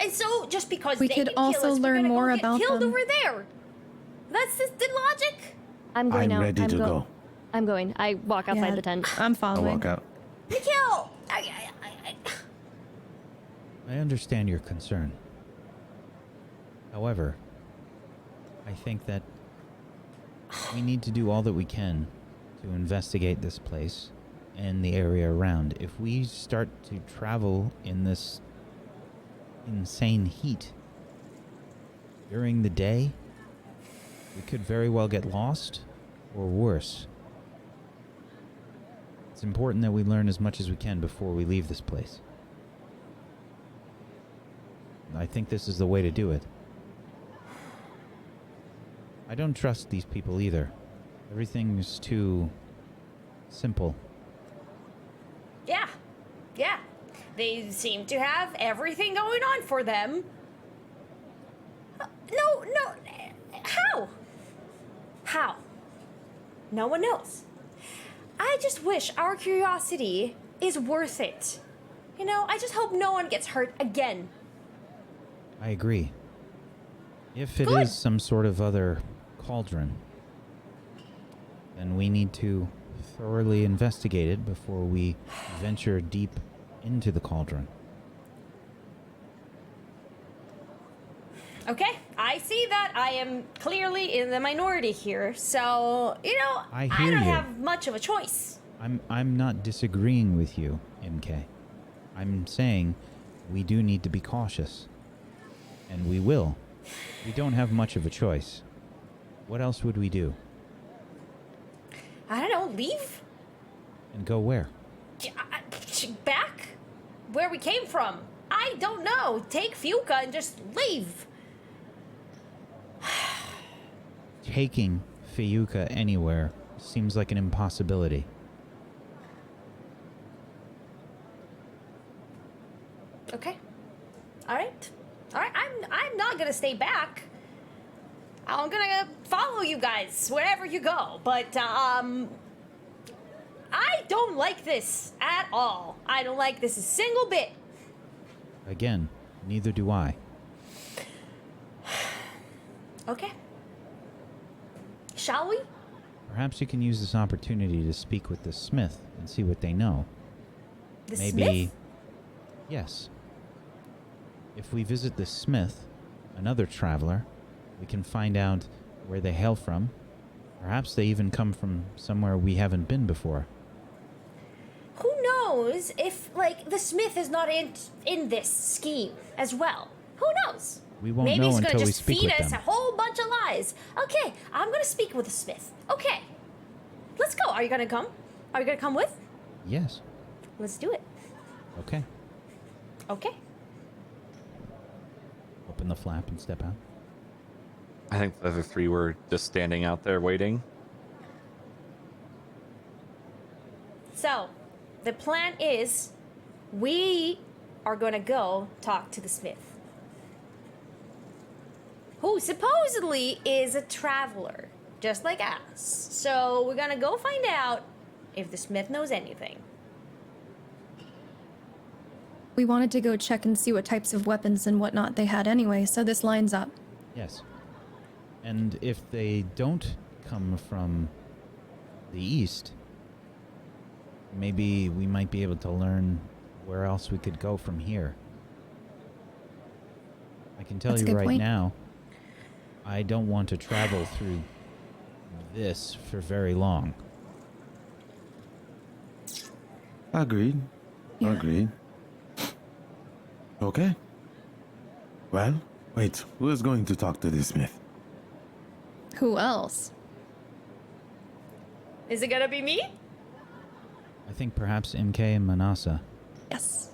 A: And so, just because
F: We
A: they
F: could
A: can kill
F: also
A: us, we're
F: learn
A: gonna
F: more
A: go get
F: about
A: killed
F: them.
A: over there. That's just the logic.
D: I'm going
H: I'm
D: out.
H: ready to go.
D: I'm going. I walk outside
F: Yeah,
D: the tent.
F: I'm
H: I'll
F: following.
H: walk out.
A: Nikhel!
C: I understand your concern. However, I think that we need to do all that we can to investigate this place and the area around. If we start to travel in this insane heat during the day, we could very well get lost or worse. It's important that we learn as much as we can before we leave this place. I think this is the way to do it. I don't trust these people either. Everything is too simple.
A: Yeah. They seem to have everything going on for them. No. How? No one knows. I just wish our curiosity is worth it. You know, I just hope no one gets hurt again.
C: I agree. If it
A: Good.
C: is some sort of other cauldron, then we need to thoroughly investigate it before we venture deep into the cauldron.
A: Okay, I see that I am clearly in the minority here, so,
C: I
A: I
C: hear
A: don't
C: you.
A: have much of a choice.
C: I'm not disagreeing with you, MK. I'm saying we do need to be cautious. And we will. We don't have much of a choice. What else would we do?
A: I don't know, leave?
C: And go where?
A: Back? Where we came from? I don't know. Take Fuka and just leave.
C: Taking Fayuka anywhere seems like an impossibility.
A: Okay. All right. I'm not gonna stay back. I'm gonna follow you guys wherever you go. But I don't like this at all. I don't like this a single bit.
C: Again, neither do I.
A: Okay. Shall we?
C: Perhaps you can use this opportunity to speak with the smith and see what they know.
A: The
C: Maybe.
A: Smith?
C: Yes. If we visit the smith, another traveler, we can find out where they hail from. Perhaps they even come from somewhere we haven't been before.
A: Who knows if, the Smith is not in this scheme as well? Who knows?
C: We won't
A: Maybe
C: know
A: he's
C: until
A: gonna
C: we
A: just
C: speak
A: feed
C: with
A: us
C: them.
A: a whole bunch of lies. Okay, I'm gonna speak with the Smith. Okay. Let's go. Are you gonna come? Are you gonna come with?
C: Yes.
A: Let's do it.
C: Okay.
A: Okay.
C: Open the flap and step out.
B: I think the other three were just standing out there waiting.
A: So, the plan is we are gonna go talk to the Smith, who supposedly is a traveler, just like us. So, we're gonna go find out if the Smith knows anything.
F: We wanted to go check and see what types of weapons and whatnot they had anyway, so this lines up.
C: Yes. And if they don't come from the east, maybe we might be able to learn where else we could go from here. I can tell
F: That's a
C: you
F: good
C: right
F: point.
C: now, I don't want to travel through this for very long.
H: Agreed.
F: Yeah.
H: Agreed. Okay. Well, wait. Who is going to talk to the smith?
F: Who else?
A: Is it gonna be me?
C: I think perhaps MK and Manasa.
F: Yes.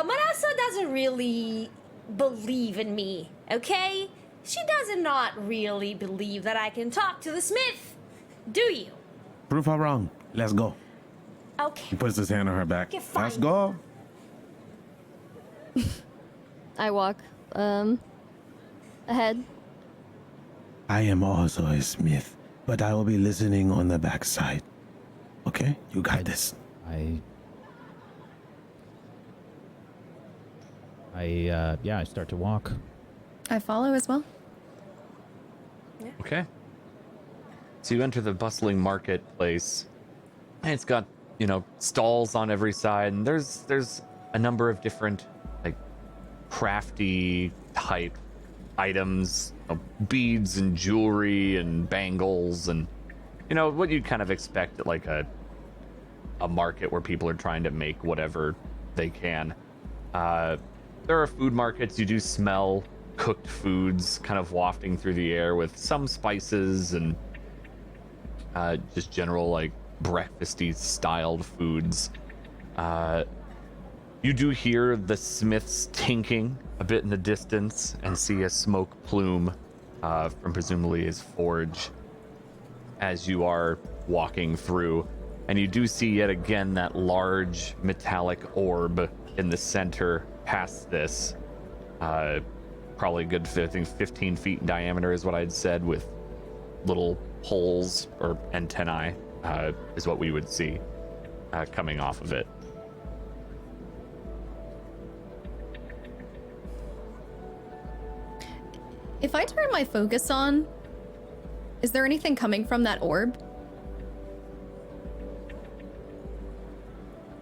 A: Manasa doesn't really believe in me, okay? She does not really believe that I can talk to the Smith. Do you?
H: Prove her wrong. Let's go.
A: Okay.
H: He puts his hand on her back.
A: Okay, fine.
H: Let's go.
D: I walk ahead.
H: I am also a smith, but I will be listening on the backside. Okay? You got this.
C: I start to walk.
F: I follow as well.
B: Okay. So you enter the bustling marketplace, and it's got, stalls on every side, and there's a number of different, crafty type items, beads and jewelry and bangles and, what you'd kind of expect at a market where people are trying to make whatever they can. There are food markets. You do smell cooked foods kind of wafting through the air with some spices and just general breakfasty styled foods. You do hear the smiths tinking a bit in the distance and see a smoke plume from presumably his forge as you are walking through. And you do see yet again that large metallic orb in the center past this. Probably a good 15 feet in diameter is what I'd said, with little holes or antennae is what we would see coming off of it.
F: If I turn my focus on, is there anything coming from that orb?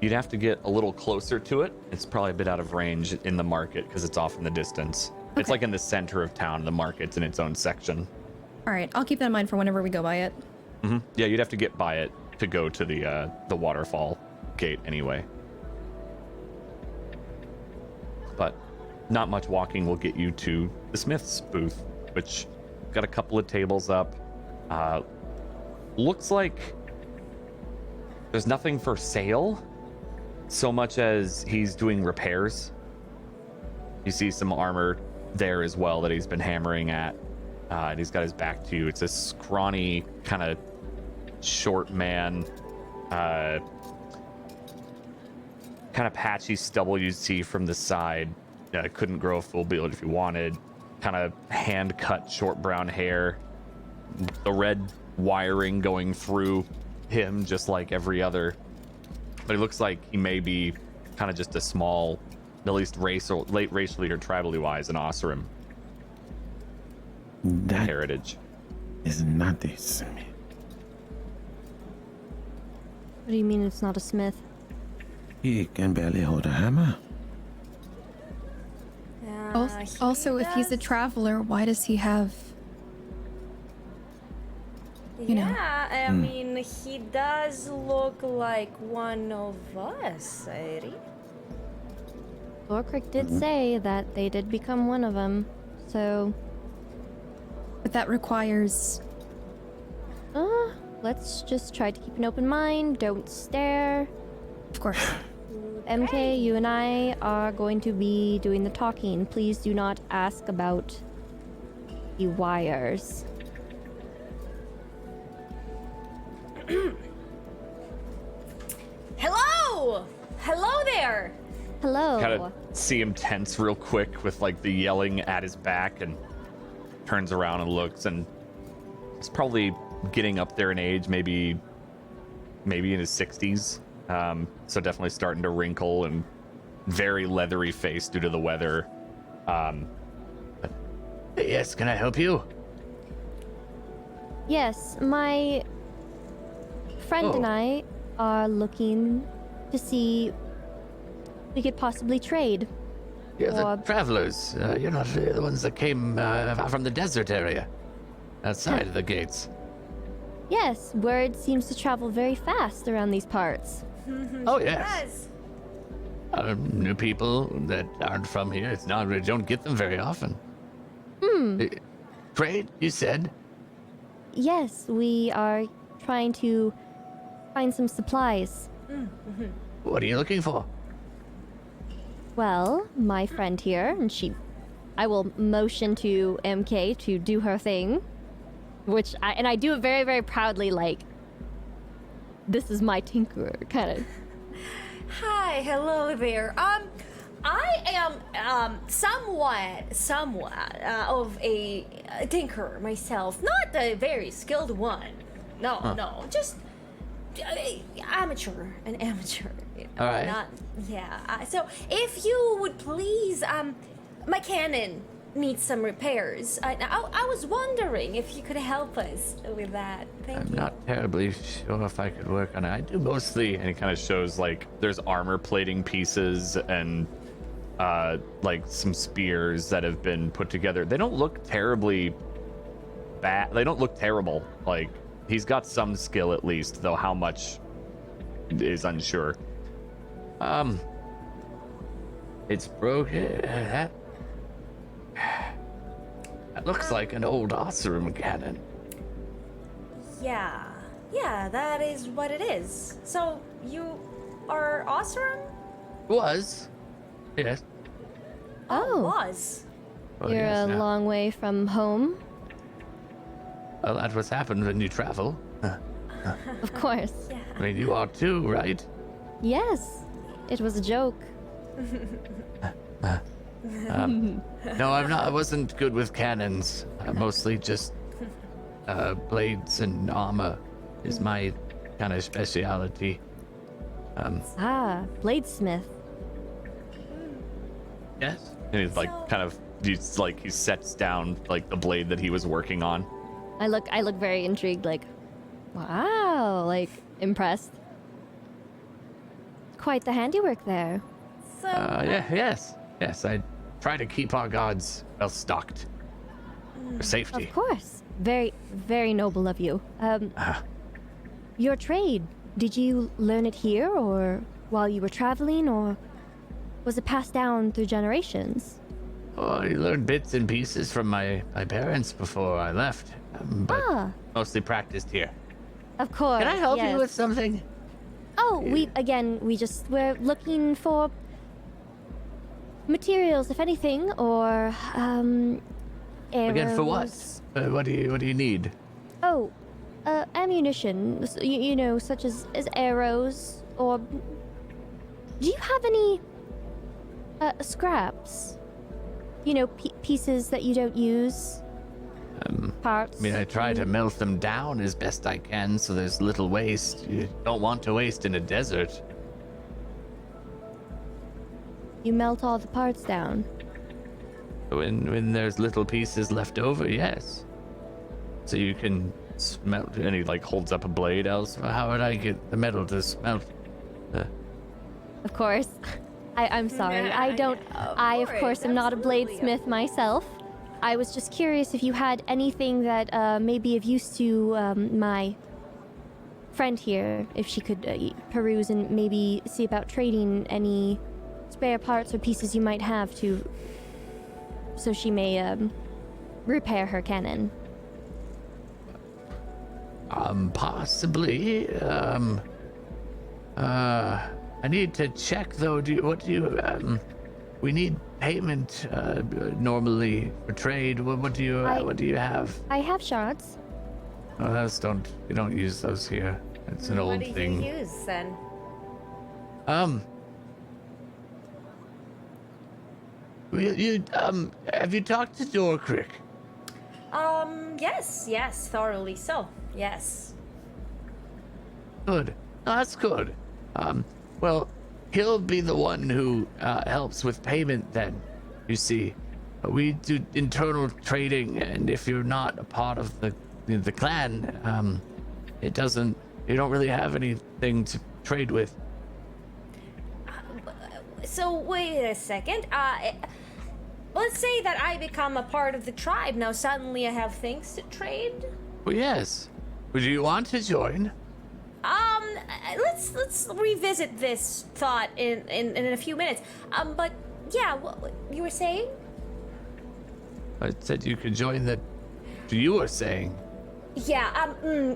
B: You'd have to get a little closer to it. It's probably a bit out of range in the market because it's off in the distance. It's
F: Okay.
B: like in the center of town. The market's in its own section.
F: All right, I'll keep that in mind for whenever we go by it.
B: Yeah, you'd have to get by it to go to the waterfall gate anyway. But not much walking will get you to the smith's booth, which got a couple of tables up. Looks like there's nothing for sale so much as he's doing repairs. You see some armor there as well that he's been hammering at, and he's got his back to you. It's a scrawny, kind of short man, kind of patchy stubble you'd see from the side. Couldn't grow a full beard if you wanted. Kind of hand cut short brown hair, the red wiring going through him just like every other. But it looks like he may be kind of just a small, at least late racially or tribally wise, an Osram
H: That
B: heritage.
H: is not a smith.
D: What do you mean it's not a smith?
H: He can barely hold a hammer.
F: Also, if he's a traveler, why does he have... you know.
A: Yeah, I mean, he does look like one of us, Airi.
D: Lorcrick did say that they did become one of them, so...
F: But that requires...
D: let's just try to keep an open mind, don't stare.
F: Of course.
D: MK, you and I are going to be doing the talking. Please do not ask about the wires.
A: Hello! Hello there!
D: Hello.
B: Kind of see him tense real quick with like the yelling at his back, and turns around and looks, and he's probably getting up there in age, maybe in his 60s. So definitely starting to wrinkle and very leathery face due to the weather.
G: Yes, can I help you?
D: Yes, my friend and I are looking to see if we could possibly trade.
G: You're the
D: Or-
G: travelers. You're not the ones that came from the desert area, outside of the gates.
D: Yes, word seems to travel very fast around these parts.
G: Oh yes.
A: Yes.
G: New people that aren't from here. It's not. We don't get them very often. Trade, you said.
D: Yes, we are trying to find some supplies.
G: What are you looking for?
D: Well, my friend here, and I will motion to MK to do her thing, which I do it very, very proudly, like, this is my tinkerer, kind of.
A: Hi, hello there. I am somewhat of a tinkerer myself. Not a very skilled one. No, just amateur, an amateur. You know,
G: All right.
A: So if you would please, my cannon needs some repairs. I was wondering if you could help us with that. Thank
G: I'm
A: you.
G: not terribly sure if I could work on it. I do mostly.
B: And it kind of shows like there's armor plating pieces and like some spears that have been put together. They don't look terribly bad. They don't look terrible. Like he's got some skill at least, though how much is unsure.
G: It's broken. That looks like an old Osram cannon.
A: Yeah, that is what it is. So you are Osram?
G: Was. Yes.
D: Oh,
A: Was.
G: Well,
D: you're
G: yes,
D: a
G: now.
D: long way from home,
G: Well, that's what's happened when you travel.
D: of course.
G: I mean, you are too, right?
D: Yes, it was a joke.
G: No, I'm not. I wasn't good with cannons. Mostly just blades and armor is my kind of speciality.
D: Ah, bladesmith.
G: Yes.
B: And he's like
A: So-
B: kind of he sets down like the blade that he was working on.
D: I look very intrigued, like, wow, like impressed. Quite the handiwork there.
A: So,
G: Yes. I try to keep our guards well stocked for safety.
D: Of course. Very, very noble of you. Your trade, did you learn it here or while you were traveling, or was it passed down through generations?
G: Oh, I learned bits and pieces from my parents before I left, but mostly practiced here.
D: Of course.
G: Can I help
D: yes.
G: you with something?
D: Oh, we're looking for materials, if anything, or arrows.
G: Again, for what? What do you need?
D: Oh, ammunition. You know, such as arrows, or do you have any scraps? You know, pieces that you don't use. Parts.
G: I mean, I try to melt them down as best I can, so there's little waste. You don't want to waste in a desert.
D: You melt all the parts down.
G: When there's little pieces left over, yes. So you can smelt, and he like holds up a blade. Else, how would I get the metal to smelt?
D: Of course. I'm sorry.
A: Nah,
D: I don't.
A: yeah,
D: I, of course, am not a bladesmith myself. I was just curious if you had anything that may be of use to my friend here, if she could peruse and maybe see about trading any spare parts or pieces you might have to, so she may repair her cannon.
G: Possibly. I need to check though. We need payment normally for trade. What do you have?
D: I have shards.
G: Oh, we don't use those here. It's an old
A: what do
G: thing.
A: you use then?
G: Have you talked to Dorkrick?
A: Yes, thoroughly so. Yes.
G: Good. Oh, that's good. Well, he'll be the one who helps with payment then. You see, we do internal trading, and if you're not a part of the clan, you don't really have anything to trade with.
A: So wait a second. Let's say that I become a part of the tribe. Now suddenly I have things to trade.
G: Well, yes. Would you want to join?
A: Let's revisit this thought in a few minutes. But yeah, what you were saying?
G: I said you could join the. You were saying.
A: Yeah.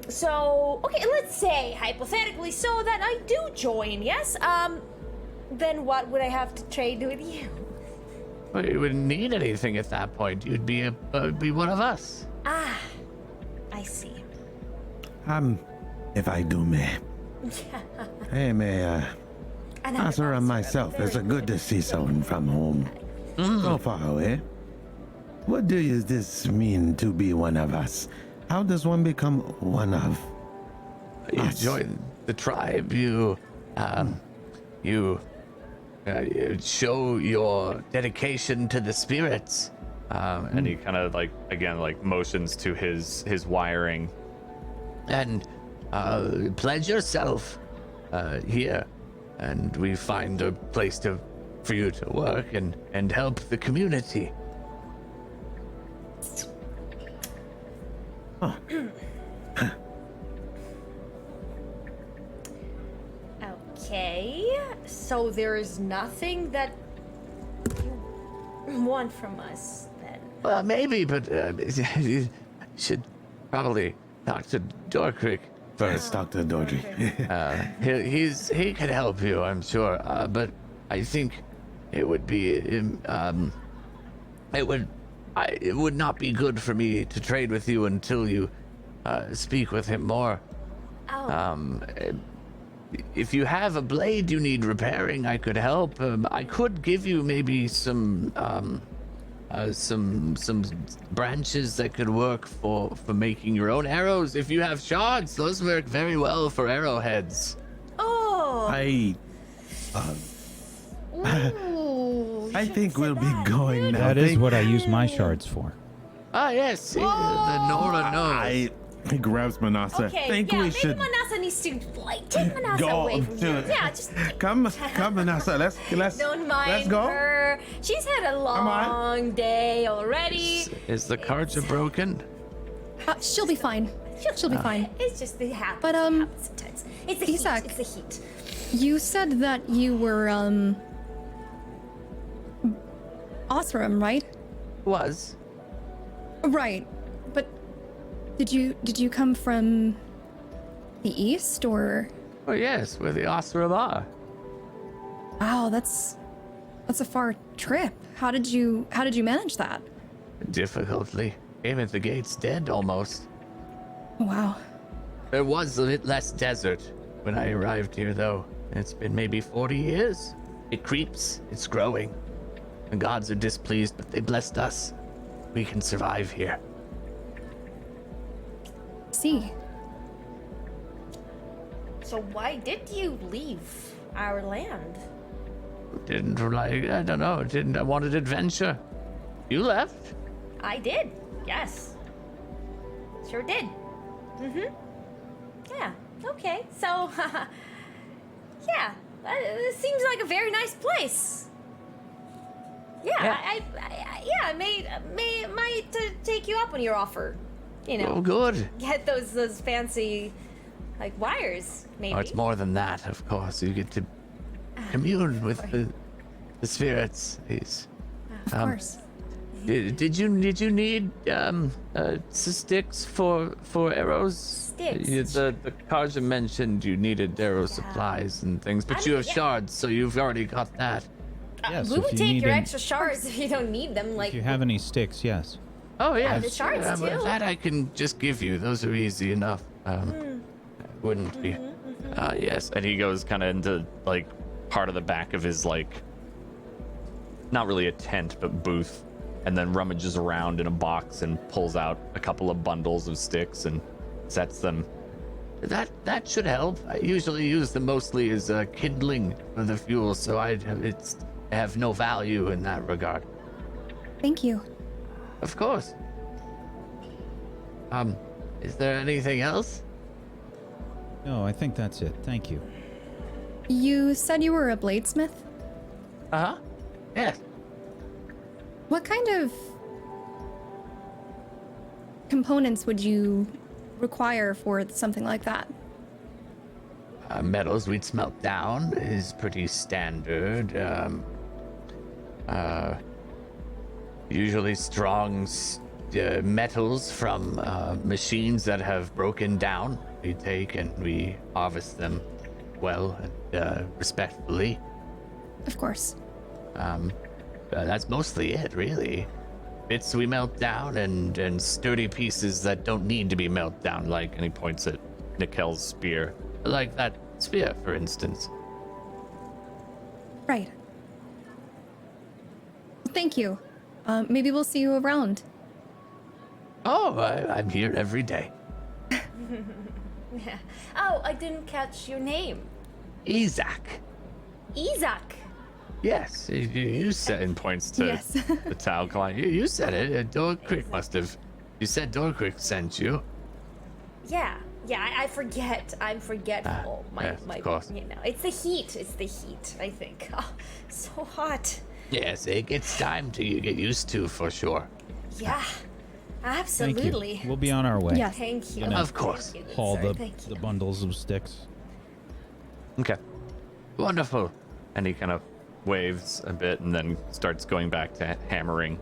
A: So okay, let's say hypothetically, so that I do join. Yes. Then what would I have to trade with you?
G: Well, you wouldn't need anything at that point. You'd be one of us.
A: Ah, I see.
H: If I do may. I may answer on myself. It's good to see someone from home. So far away. What does this mean to be one of us? How does one become one of us?
G: Join the tribe. You show your dedication to the spirits.
B: And he kind of motions to his wiring.
G: And pledge yourself here, and we find a place for you to work and help the community.
A: Okay, so there's nothing that you want from us then?
G: Well, maybe, but you should probably talk to Dorkrick first.
H: Talk to Dordry.
G: He could help you, I'm sure. But I think it would be it would not be good for me to trade with you until you speak with him more.
A: Oh.
G: If you have a blade you need repairing, I could help. I could give you maybe some branches that could work for making your own arrows. If you have shards, those work very well for arrowheads.
A: Oh.
H: I
A: Ooh,
H: I think we'll be going now.
C: That is what I use my shards for.
G: Ah, yes. See, the Nora knows.
E: He grabs Manasa.
A: Okay,
E: think
A: yeah,
E: we
A: maybe
E: should
A: Manasa needs to like take Manasa
E: go
A: away from
E: to
A: here. Yeah, just
E: come, Manasa. Let's
A: don't mind
E: let's go.
A: her. She's had a
E: on.
A: long day already.
G: Is the cards broken?
F: She'll be fine. She'll be fine.
A: It's just the happens.
F: But,
A: It happens sometimes. It's the
F: Isak.
A: heat. It's the heat.
F: You said that you were, Osram, right?
G: Was.
F: Right. But did you come from the east or?
G: Oh, yes, where the Osram are.
F: Wow, that's a far trip. How did you manage that?
G: Difficultly. Came at the gates dead almost.
F: Wow.
G: There was a bit less desert when I arrived here, though. It's been maybe 40 years. It creeps. It's growing. The gods are displeased, but they blessed us. We can survive here.
F: See.
A: So why did you leave our land?
G: Didn't like, I don't know, didn't I wanted adventure? You left?
A: I did. Yes. Sure did. Yeah. Okay. So, yeah. It seems like a very nice place. Yeah.
G: Yeah.
A: I might take you up on your offer. You know.
G: Oh, good.
A: Get those fancy, like wires. Maybe.
G: Oh, it's more than that, of course. You get to commune with the spirits. These.
F: Of course.
G: Did you need sticks for arrows?
A: Sticks?
G: The Karja mentioned you needed arrow supplies and things, but you have shards, so you've already got that.
C: Yes,
A: we
C: if
A: would
C: you
A: take
C: need
A: your
C: an-
A: extra shards if you don't need them. Like
C: If you have any sticks, yes.
G: Oh yeah,
A: the shards,
G: but
A: too.
G: that I can just give you. Those are easy enough. Wouldn't be.
B: Yes, and he goes kind of into like part of the back of his like, not really a tent but booth, and then rummages around in a box and pulls out a couple of bundles of sticks and sets them.
G: That should help. I usually use them mostly as kindling for the fuel, so I have no value in that regard.
F: Thank you.
G: Of course. Is there anything else?
C: No, I think that's it. Thank you.
F: You said you were a bladesmith?
G: Uh-huh. Yes.
F: What kind of components would you require for something like that?
G: Metals we'd smelt down is pretty standard. Usually strong metals from machines that have broken down. We take and we harvest them well and respectfully.
F: Of course.
G: That's mostly it, really. Bits we melt down and sturdy pieces that don't need to be melted down, like,
B: And he points at Nikhel's spear.
G: like that spear, for instance.
F: Right. Thank you. Maybe we'll see you around.
G: Oh, I'm here every day.
A: Oh, I didn't catch your name.
G: Isaac.
A: Isak.
G: Yes, you said.
B: And points to
F: Yes.
B: the Tau client.
G: You said it. Dorkrick must have. You said Dorkrick sent you.
A: Yeah. I forget. I'm forgetful.
G: yes, of course.
A: You know, it's the heat. I think. Oh, so hot.
G: Yes, it gets time to get used to for sure.
A: Yeah.
C: Thank
A: Absolutely.
C: you. We'll be on our way.
F: Yes.
A: Thank you.
C: Gonna
G: Of course.
A: Thank you,
C: Haul
A: sir. Thank
C: the
A: you.
C: bundles of sticks.
B: Okay.
G: Wonderful.
B: And he kind of waves a bit and then starts going back to hammering.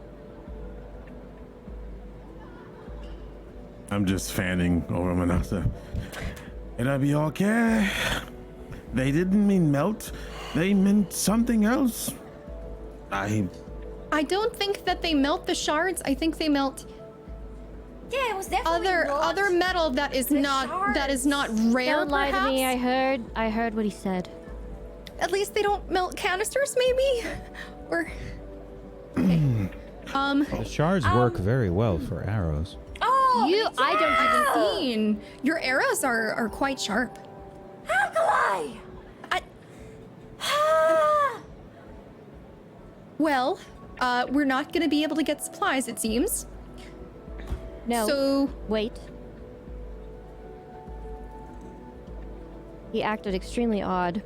E: I'm just fanning over Manasa. It'll be okay. They didn't mean melt. They meant something else.
F: I don't think that they melt the shards. I think they melt
A: Yeah, it was definitely
F: other
A: not
F: metal that is
A: the
F: not rare.
D: Don't lie to
F: perhaps.
D: me. I heard what he said.
F: At least they don't melt canisters, maybe? Or okay.
C: The shards work very well for arrows.
A: Oh,
D: I don't even
F: Dean, your arrows are quite sharp.
A: Alkali.
F: I- Well, we're not gonna be able to get supplies, it seems.
D: No.
F: So,
D: Wait. He acted extremely odd.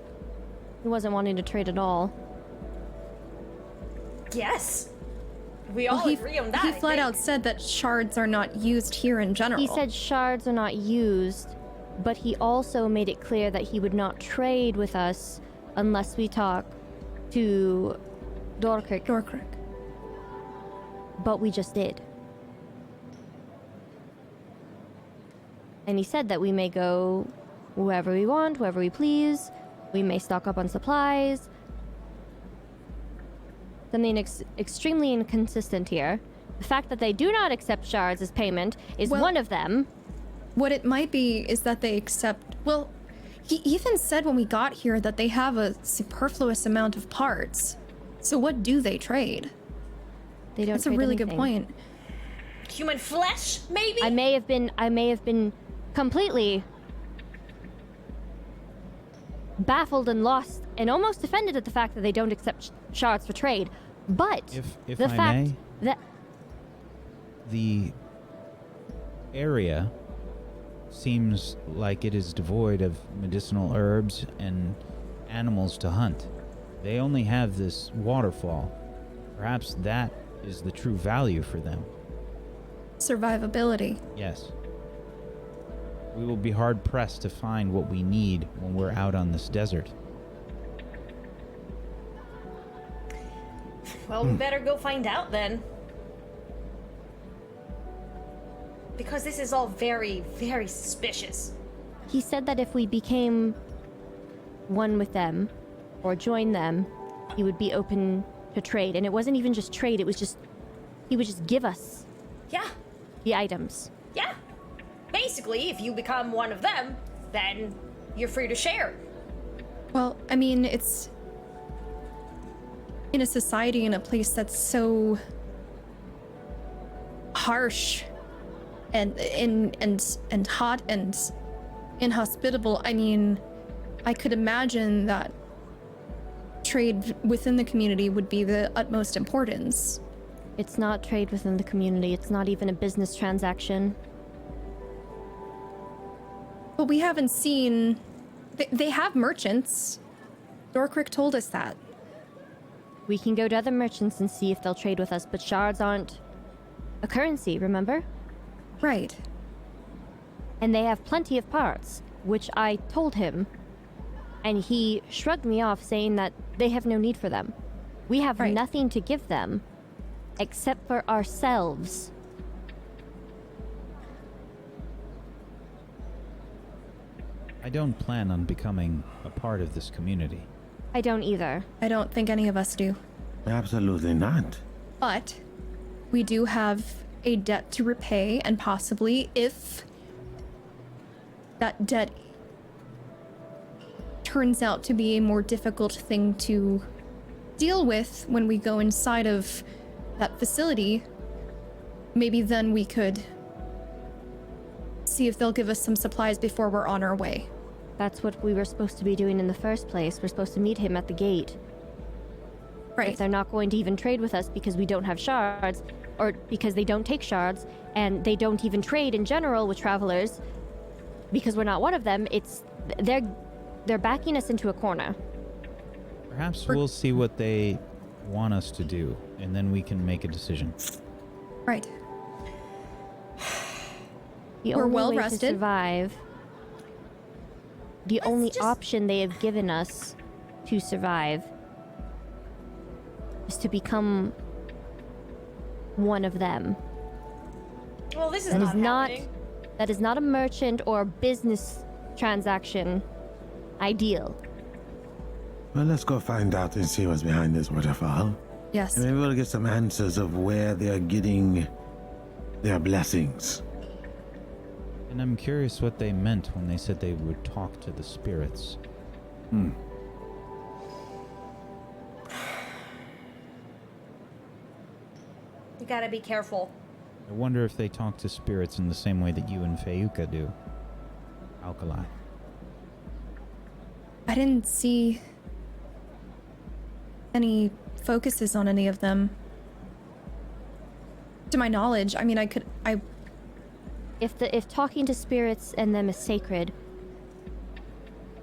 D: He wasn't wanting to trade at all.
A: Yes. We all agree on that.
F: he
A: I
F: flat
A: think.
F: out said that shards are not used here in general.
D: He said shards are not used, but he also made it clear that he would not trade with us unless we talk to Dorkrick. But we just did. And he said that we may go wherever we want, wherever we please. We may stock up on supplies. Something extremely inconsistent here. The fact that they do not accept shards as payment is
F: Well-
D: one of them.
F: What it might be is that they accept. Well, he even said when we got here that they have a superfluous amount of parts. So what do they trade?
D: They don't.
F: That's a
D: trade
F: really good
D: anything.
F: point.
A: Human flesh, maybe?
D: I may have been completely baffled and lost and almost offended at the fact that they don't accept shards for trade. But
C: If
D: the
C: I
D: fact
C: may,
D: that
C: the area seems like it is devoid of medicinal herbs and animals to hunt. They only have this waterfall. Perhaps that is the true value for them.
F: Survivability.
C: Yes. We will be hard pressed to find what we need when we're out on this desert.
A: Well, we better go find out then. Because this is all very, very suspicious.
D: he said that if we became one with them or joined them, he would be open to trade. And it wasn't even just trade, it was just he would just give us
A: Yeah,
D: the items.
A: yeah. Basically, if you become one of them, then you're free to share.
F: Well, I mean, it's in a society, in a place that's so harsh and hot and inhospitable. I mean, I could imagine that trade within the community would be the utmost importance.
D: It's not trade within the community. It's not even a business transaction.
F: But we haven't seen... They have merchants. Dorkrick told us that.
D: We can go to other merchants and see if they'll trade with us, but shards aren't a currency, remember?
F: Right.
D: And they have plenty of parts, which I told him. And he shrugged me off, saying that they have no need for them. We have
F: Right.
D: nothing to give them except for ourselves.
C: I don't plan on becoming a part of this community.
D: I don't either.
F: I don't think any of us do.
H: Absolutely not.
F: But we do have a debt to repay, and possibly if that debt turns out to be a more difficult thing to deal with when we go inside of that facility, maybe then we could see if they'll give us some supplies before we're on our way.
D: That's what we were supposed to be doing in the first place. We're supposed to meet him at the gate.
F: Right.
D: If they're not going to even trade with us because we don't have shards, or because they don't take shards, and they don't even trade in general with travelers, because we're not one of them, they're backing us into a corner.
C: Perhaps we'll see what they want us to do, and then we can make a decision.
F: Right.
D: The
F: We're
D: only
F: well
D: way
F: rested.
D: to survive, the
A: Let's
D: only
A: just-
D: option they have given us to survive is to become one of them.
A: Well, this is
D: That
A: not
D: is not
A: happening.
D: that is not a merchant or business transaction ideal.
H: Well, let's go find out and see what's behind this waterfall.
F: Yes.
H: And maybe we'll get some answers of where they're getting their blessings.
C: And I'm curious what they meant when they said they would talk to the spirits.
A: You gotta be careful.
C: I wonder if they talk to spirits in the same way that you and Fayuka do. Alkali.
F: any focuses on any of them. To my knowledge, I mean,
D: If talking to spirits and them is sacred,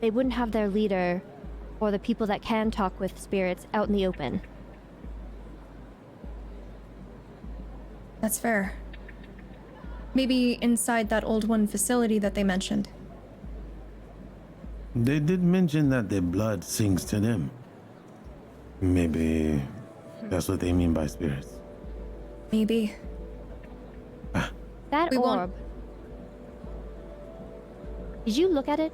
D: they wouldn't have their leader or the people that can talk with spirits out in the open.
F: That's fair. Maybe inside that old one facility that they mentioned.
H: They did mention that their blood sings to them. Maybe that's what they mean by spirits.
F: Maybe.
D: That
F: We
D: orb.
F: won't-
D: Did you look at it?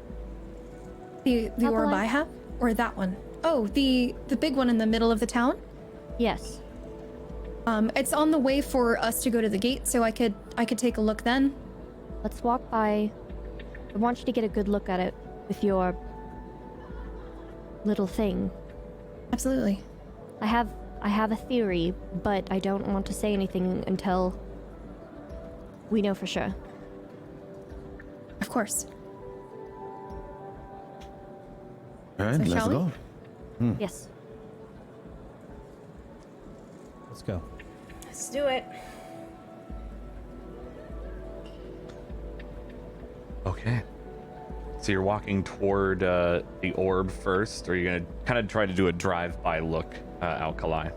F: The orb
D: Alkaline?
F: I have? Or that one? Oh, the big one in the middle of the town?
D: Yes.
F: It's on the way for us to go to the gate, so I could take a look then.
D: Let's walk by. I want you to get a good look at it with your little thing.
F: Absolutely.
D: I have a theory, but I don't want to say anything until we know for sure.
F: Of course.
H: All right,
F: So
H: let's
F: shall we?
H: go.
D: Yes.
C: Let's go.
A: Let's do it.
B: Okay. So you're walking toward the orb first, or you're gonna kind of try to do a drive-by look, Alkali?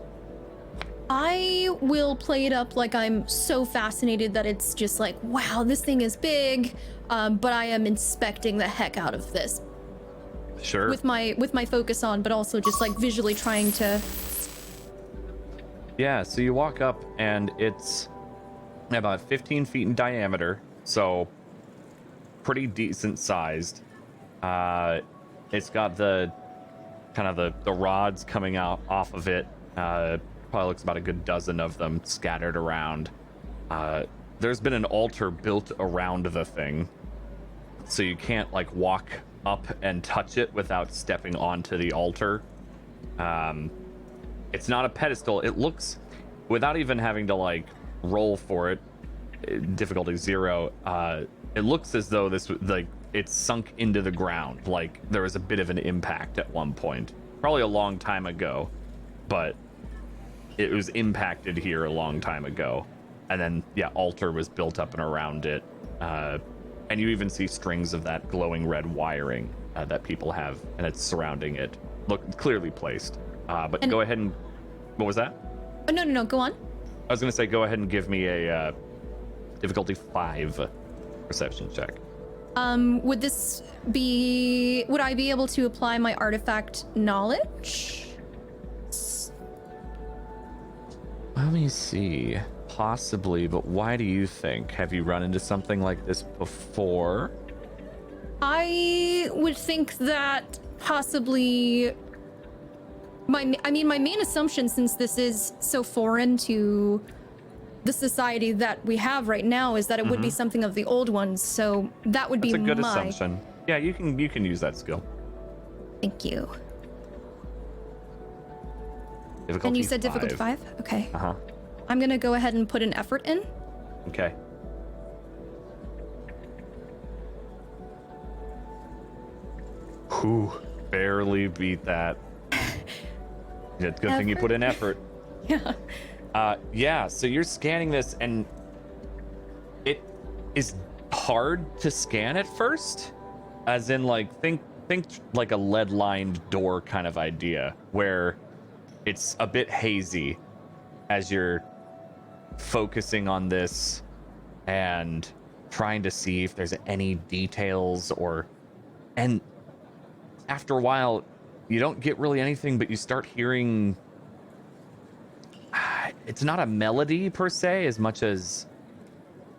F: I will play it up like I'm so fascinated that it's just like, wow, this thing is big. But I am inspecting the heck out of this
B: Sure.
F: with my focus on, but also just like visually trying to.
B: Yeah, so you walk up and it's about 15 feet in diameter, so pretty decent sized. It's got the kind of the rods coming out off of it. Probably looks about a good dozen of them scattered around. There's been an altar built around the thing, so you can't like walk up and touch it without stepping onto the altar. It's not a pedestal. It looks, without even having to like roll for it, difficulty 0, it looks as though this like it's sunk into the ground. Like there was a bit of an impact at one point, probably a long time ago, but it was impacted here a long time ago. And then yeah, altar was built up and around it. And you even see strings of that glowing red wiring that people have, and it's surrounding it. Look, clearly placed. But go ahead and... What was that?
F: Oh, no, go on.
B: I was going to say, go ahead and give me a difficulty 5 perception check.
F: Would I be able to apply my artifact knowledge?
B: Let me see. Possibly, but why do you think? Have you run into something like this before?
F: I would think that possibly my main assumption, since this is so foreign to the society that we have right now, is that it would be something of the old ones. So that would
B: That's
F: be
B: a good
F: my
B: assumption. Yeah, you can use that skill.
F: Thank you.
B: Difficulty
F: And you said
B: 5.
F: difficulty 5? Okay.
B: Uh-huh.
F: I'm gonna go ahead and put an effort in.
B: Okay. Whew, barely beat that. It's a good thing you put in effort.
F: Yeah.
B: Yeah, so you're scanning this and it is hard to scan at first. As in like think like a lead-lined door kind of idea where it's a bit hazy as you're focusing on this and trying to see if there's any details and after a while you don't get really anything, but you start hearing, it's not a melody per se as much as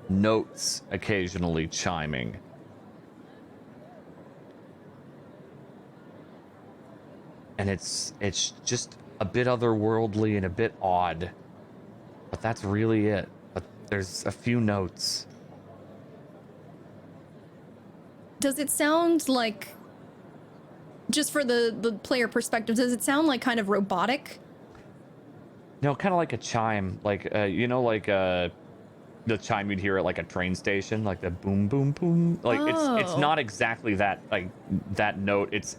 B: notes occasionally chiming. And it's just a bit otherworldly and a bit odd. But that's really it. But there's a few notes.
F: Does it sound like, just for the player perspective, does it sound like kind of robotic?
B: No, kind of like a chime. Like, like the chime you'd hear at like a train station, like the boom, boom, boom. Like it's
F: Oh.
B: not exactly that, like that note. It's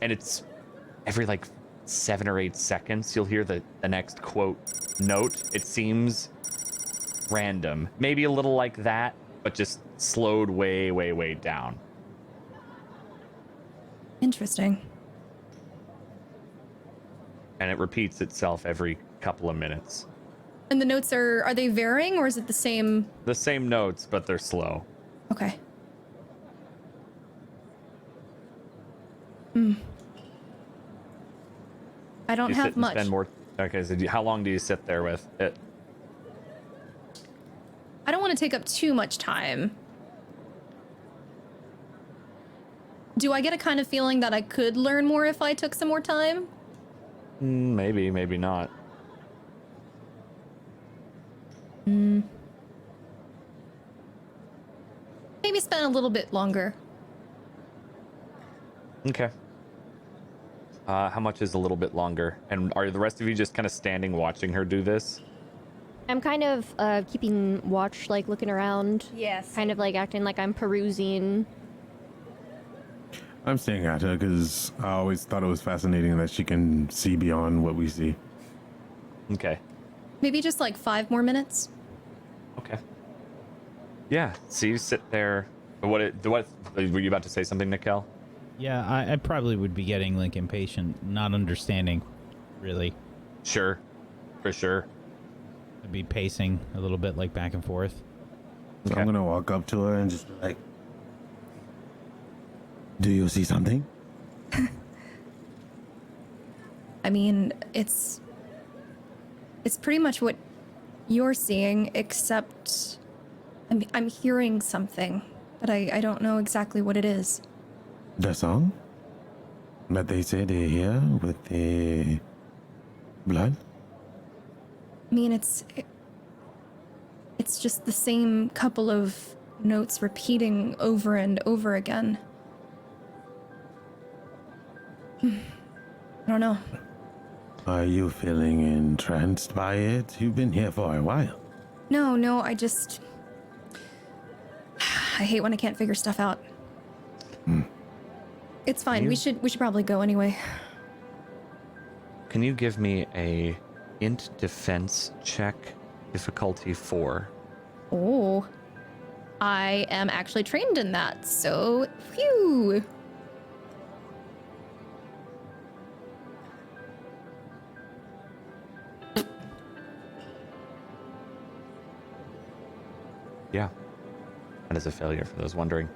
B: every like 7 or 8 seconds, you'll hear the next quote note. It seems random, maybe a little like that, but just slowed way, way, way down.
F: Interesting.
B: And it repeats itself every couple of minutes.
F: And the notes are they varying or is it the same?
B: The same notes, but they're slow.
F: Okay. I don't
B: You
F: have
B: sit and
F: much.
B: spend more. Okay, so how long do you sit there with it?
F: I don't want to take up too much time. Do I get a kind of feeling that I could learn more if I took some more time?
B: Maybe, maybe not.
F: Maybe spend a little bit longer.
B: Okay. How much is a little bit longer? And are the rest of you just kind of standing watching her do this?
D: I'm kind of keeping watch, like looking around.
A: Yes.
D: Kind of like acting like I'm perusing.
E: I'm staying at her because I always thought it was fascinating that she can see beyond what we see.
B: Okay.
F: Maybe just like 5 more minutes.
B: Okay. Yeah. So you sit there. What were you about to say something, Nikhel?
C: Yeah, I probably would be getting like impatient, not understanding, really.
B: Sure. For sure.
C: I'd be pacing a little bit, like back and forth.
H: So
B: Okay.
H: I'm gonna walk up to her and just be like, "Do you see something?"
F: I mean, it's pretty much what you're seeing, except I'm hearing something, but I don't know exactly what it is.
H: The song that they say they hear with the blood.
F: I mean, it's just the same couple of notes repeating over and over again. I don't know.
H: Are you feeling entranced by it? You've been here for a while.
F: No, I hate when I can't figure stuff out. It's fine. We should probably go anyway.
B: Can you give me a int defense check, difficulty 4?
F: Oh. I am actually trained in that, so phew.
B: Yeah. That is a failure for those wondering.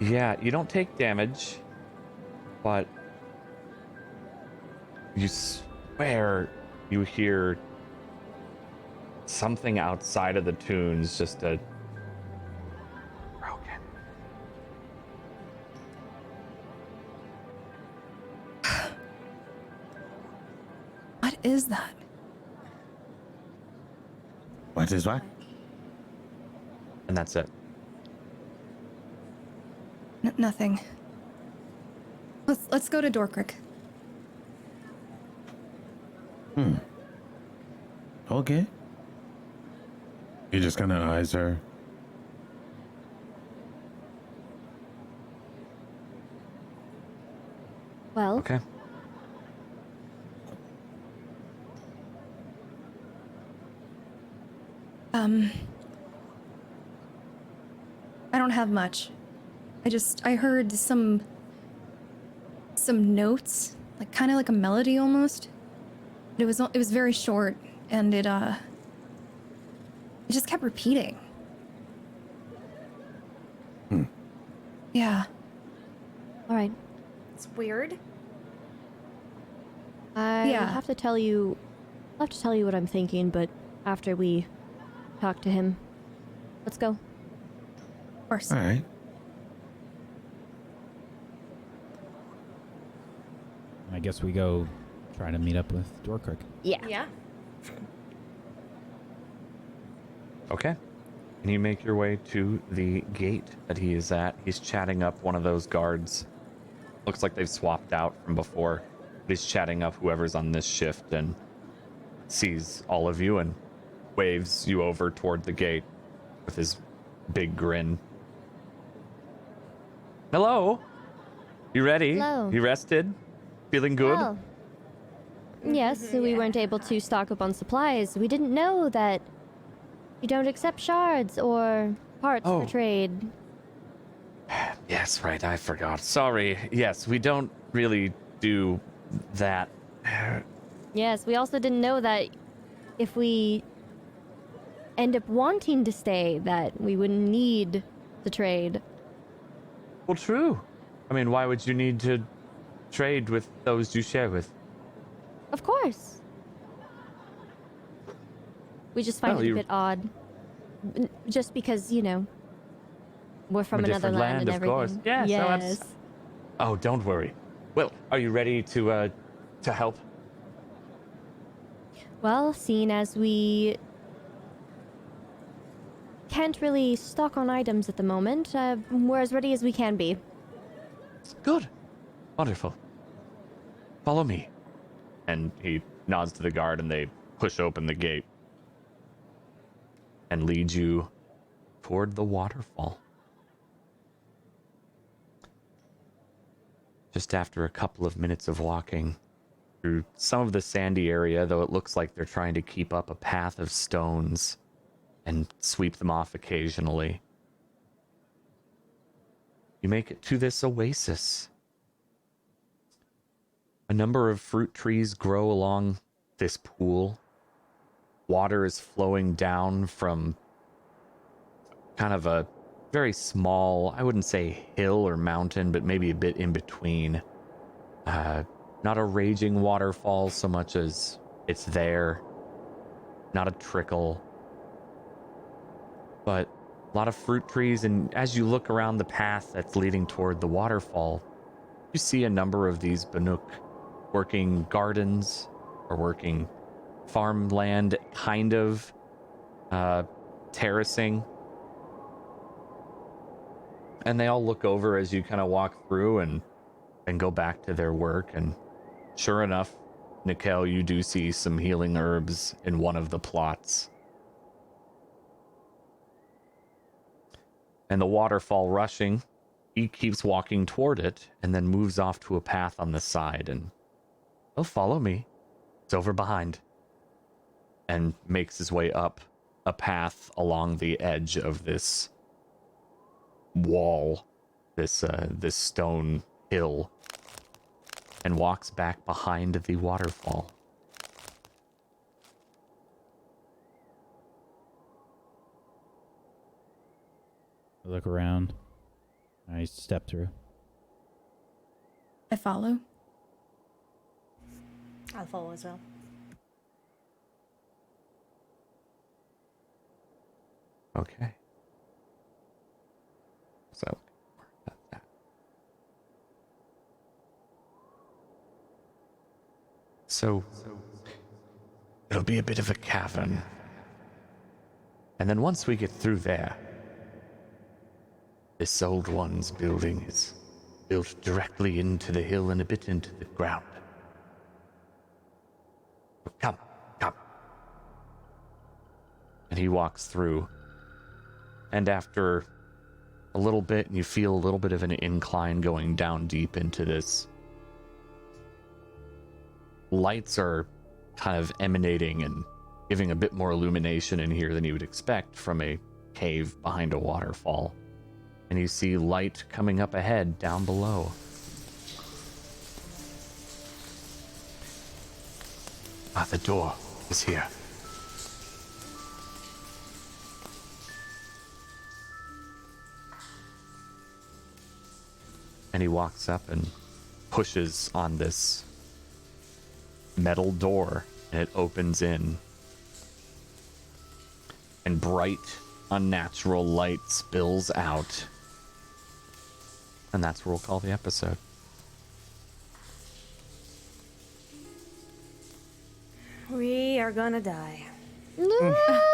B: Yeah, you don't take damage, but you swear you hear something outside of the tunes, just a broken.
F: What is that?
H: What is what?
B: And that's it.
F: Nothing. Let's go to Dorkrick.
H: Okay.
E: He just kind of eyes her.
D: Well,
B: Okay.
F: I don't have much. I heard some notes, like kind of like a melody almost. But it was very short, and it just kept repeating. Yeah.
D: all right.
A: It's weird.
D: I
F: Yeah.
D: have to tell you. I'll have to tell you what I'm thinking, but after we talk to him, let's go.
F: Of course.
H: All right.
C: I guess we go try to meet up with Dorkrick.
D: Yeah.
A: Yeah.
B: Okay. And you make your way to the gate that he is at. He's chatting up one of those guards. Looks like they've swapped out from before. He's chatting up whoever's on this shift and sees all of you and waves you over toward the gate with his big grin. Hello? You ready?
D: Hello.
B: You rested? Feeling good?
D: Well, yes, we weren't able to stock up on supplies. We didn't know that you don't accept shards or parts for trade.
B: Yes, right. I forgot. Sorry. Yes, we don't really do that.
D: Yes, we also didn't know that if we end up wanting to stay, that we would need to trade.
B: Well, true. I mean, why would you need to trade with those you share with?
D: Of course. We just find
B: Well,
D: it a
B: you-
D: bit odd. Just because, you know, we're from
B: a
D: another
B: different
D: land
B: land,
D: and
B: of
D: everything.
B: course. Yes, no,
D: Yes.
B: Oh, don't worry. Well, are you ready to help?
D: Well, seeing as we can't really stock on items at the moment, we're as ready as we can be.
B: Good. Wonderful. Follow me. And he nods to the guard and they push open the gate and lead you toward the waterfall. Just after a couple of minutes of walking through some of the sandy area, though it looks like they're trying to keep up a path of stones and sweep them off occasionally, you make it to this oasis. A number of fruit trees grow along this pool. Water is flowing down from kind of a very small, I wouldn't say hill or mountain, but maybe a bit in between. Not a raging waterfall so much as it's there. Not a trickle. But a lot of fruit trees, and as you look around the path that's leading toward the waterfall, you see a number of these Banuk working gardens or working farmland, kind of terracing. And they all look over as you kind of walk through and go back to their work. And sure enough, Nikhel, you do see some healing herbs in one of the plots. And the waterfall rushing, he keeps walking toward it and then moves off to a path on the side. And he'll follow me. It's over behind. And makes his way up a path along the edge of this wall, this stone hill, and walks back behind the waterfall.
C: I look around. I step through.
F: I follow.
A: I'll follow as well.
B: Okay. So, that's that. So, it'll be a bit of a cavern. And then once we get through there, this old one's building is built directly into the hill and a bit into the ground. Come, come. And he walks through. And after a little bit, you feel a little bit of an incline going down deep into this. Lights are kind of emanating and giving a bit more illumination in here than you would expect from a cave behind a waterfall. And you see light coming up ahead down below. Ah, the door is here. And he walks up and pushes on this metal door, and it opens in. And bright, unnatural light spills out. And that's where we'll call the episode.
A: We are gonna die.
D: No!
A: Gonna die.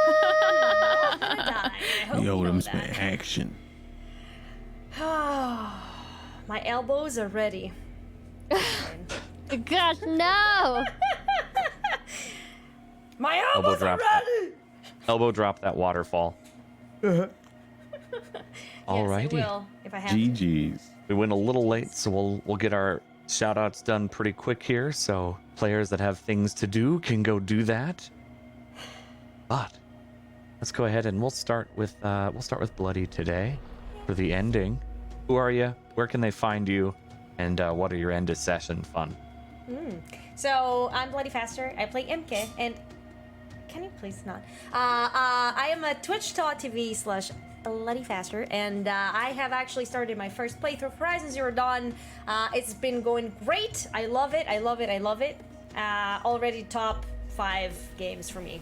A: I hope you know
H: Yoda's
A: that.
H: action.
A: My elbows are ready.
D: Gosh, no!
A: My
B: Elbow
A: elbows are
B: drop.
A: ready!
B: Elbow drop that waterfall. Alrighty.
A: Yes, I will if I have to.
E: GG's.
B: We went a little late, so we'll get our shout outs done pretty quick here. So players that have things to do can go do that. But let's go ahead and we'll start with Bloody today for the ending. Who are you? Where can they find you? And what are your end of session fun?
A: So I'm Bloody Faster. I play MK, and can you please not? I am a Twitch.tv/Bloody Faster, and I have actually started my first playthrough of Horizon Zero Dawn. It's been going great. I love it. I love it. I love it. Already top 5 games for me.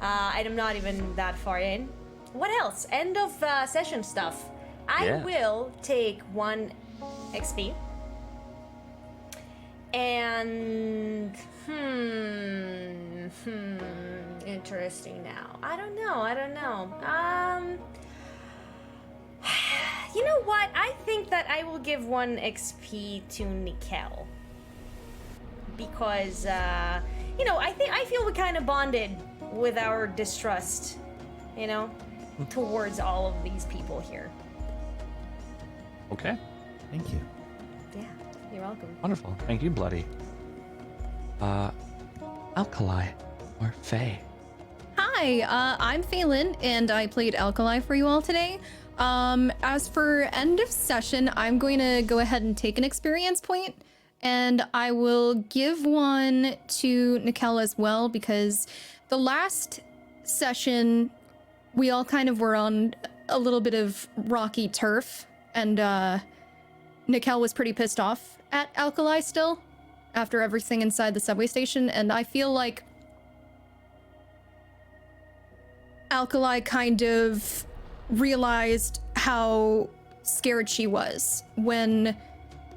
A: And I'm not even that far in. What else? End of session stuff. I will take 1 XP. And interesting now. I don't know. You know what? I think that I will give 1 XP to Nikhel. Because I feel we kind of bonded with our distrust, towards all of these people here.
B: Okay.
C: Thank you.
A: Yeah, you're welcome.
B: Wonderful. Thank you, Bloody. Alkali or Faye.
F: Hi, I'm Phelan, and I played Alkali for you all today. As for end of session, I'm going to go ahead and take an experience point, and I will give 1 to Nikhel as well, because the last session, we all kind of were on a little bit of rocky turf, and Nikhel was pretty pissed off at Alkali still, after everything inside the subway station, and I feel like Alkali kind of realized how scared she was when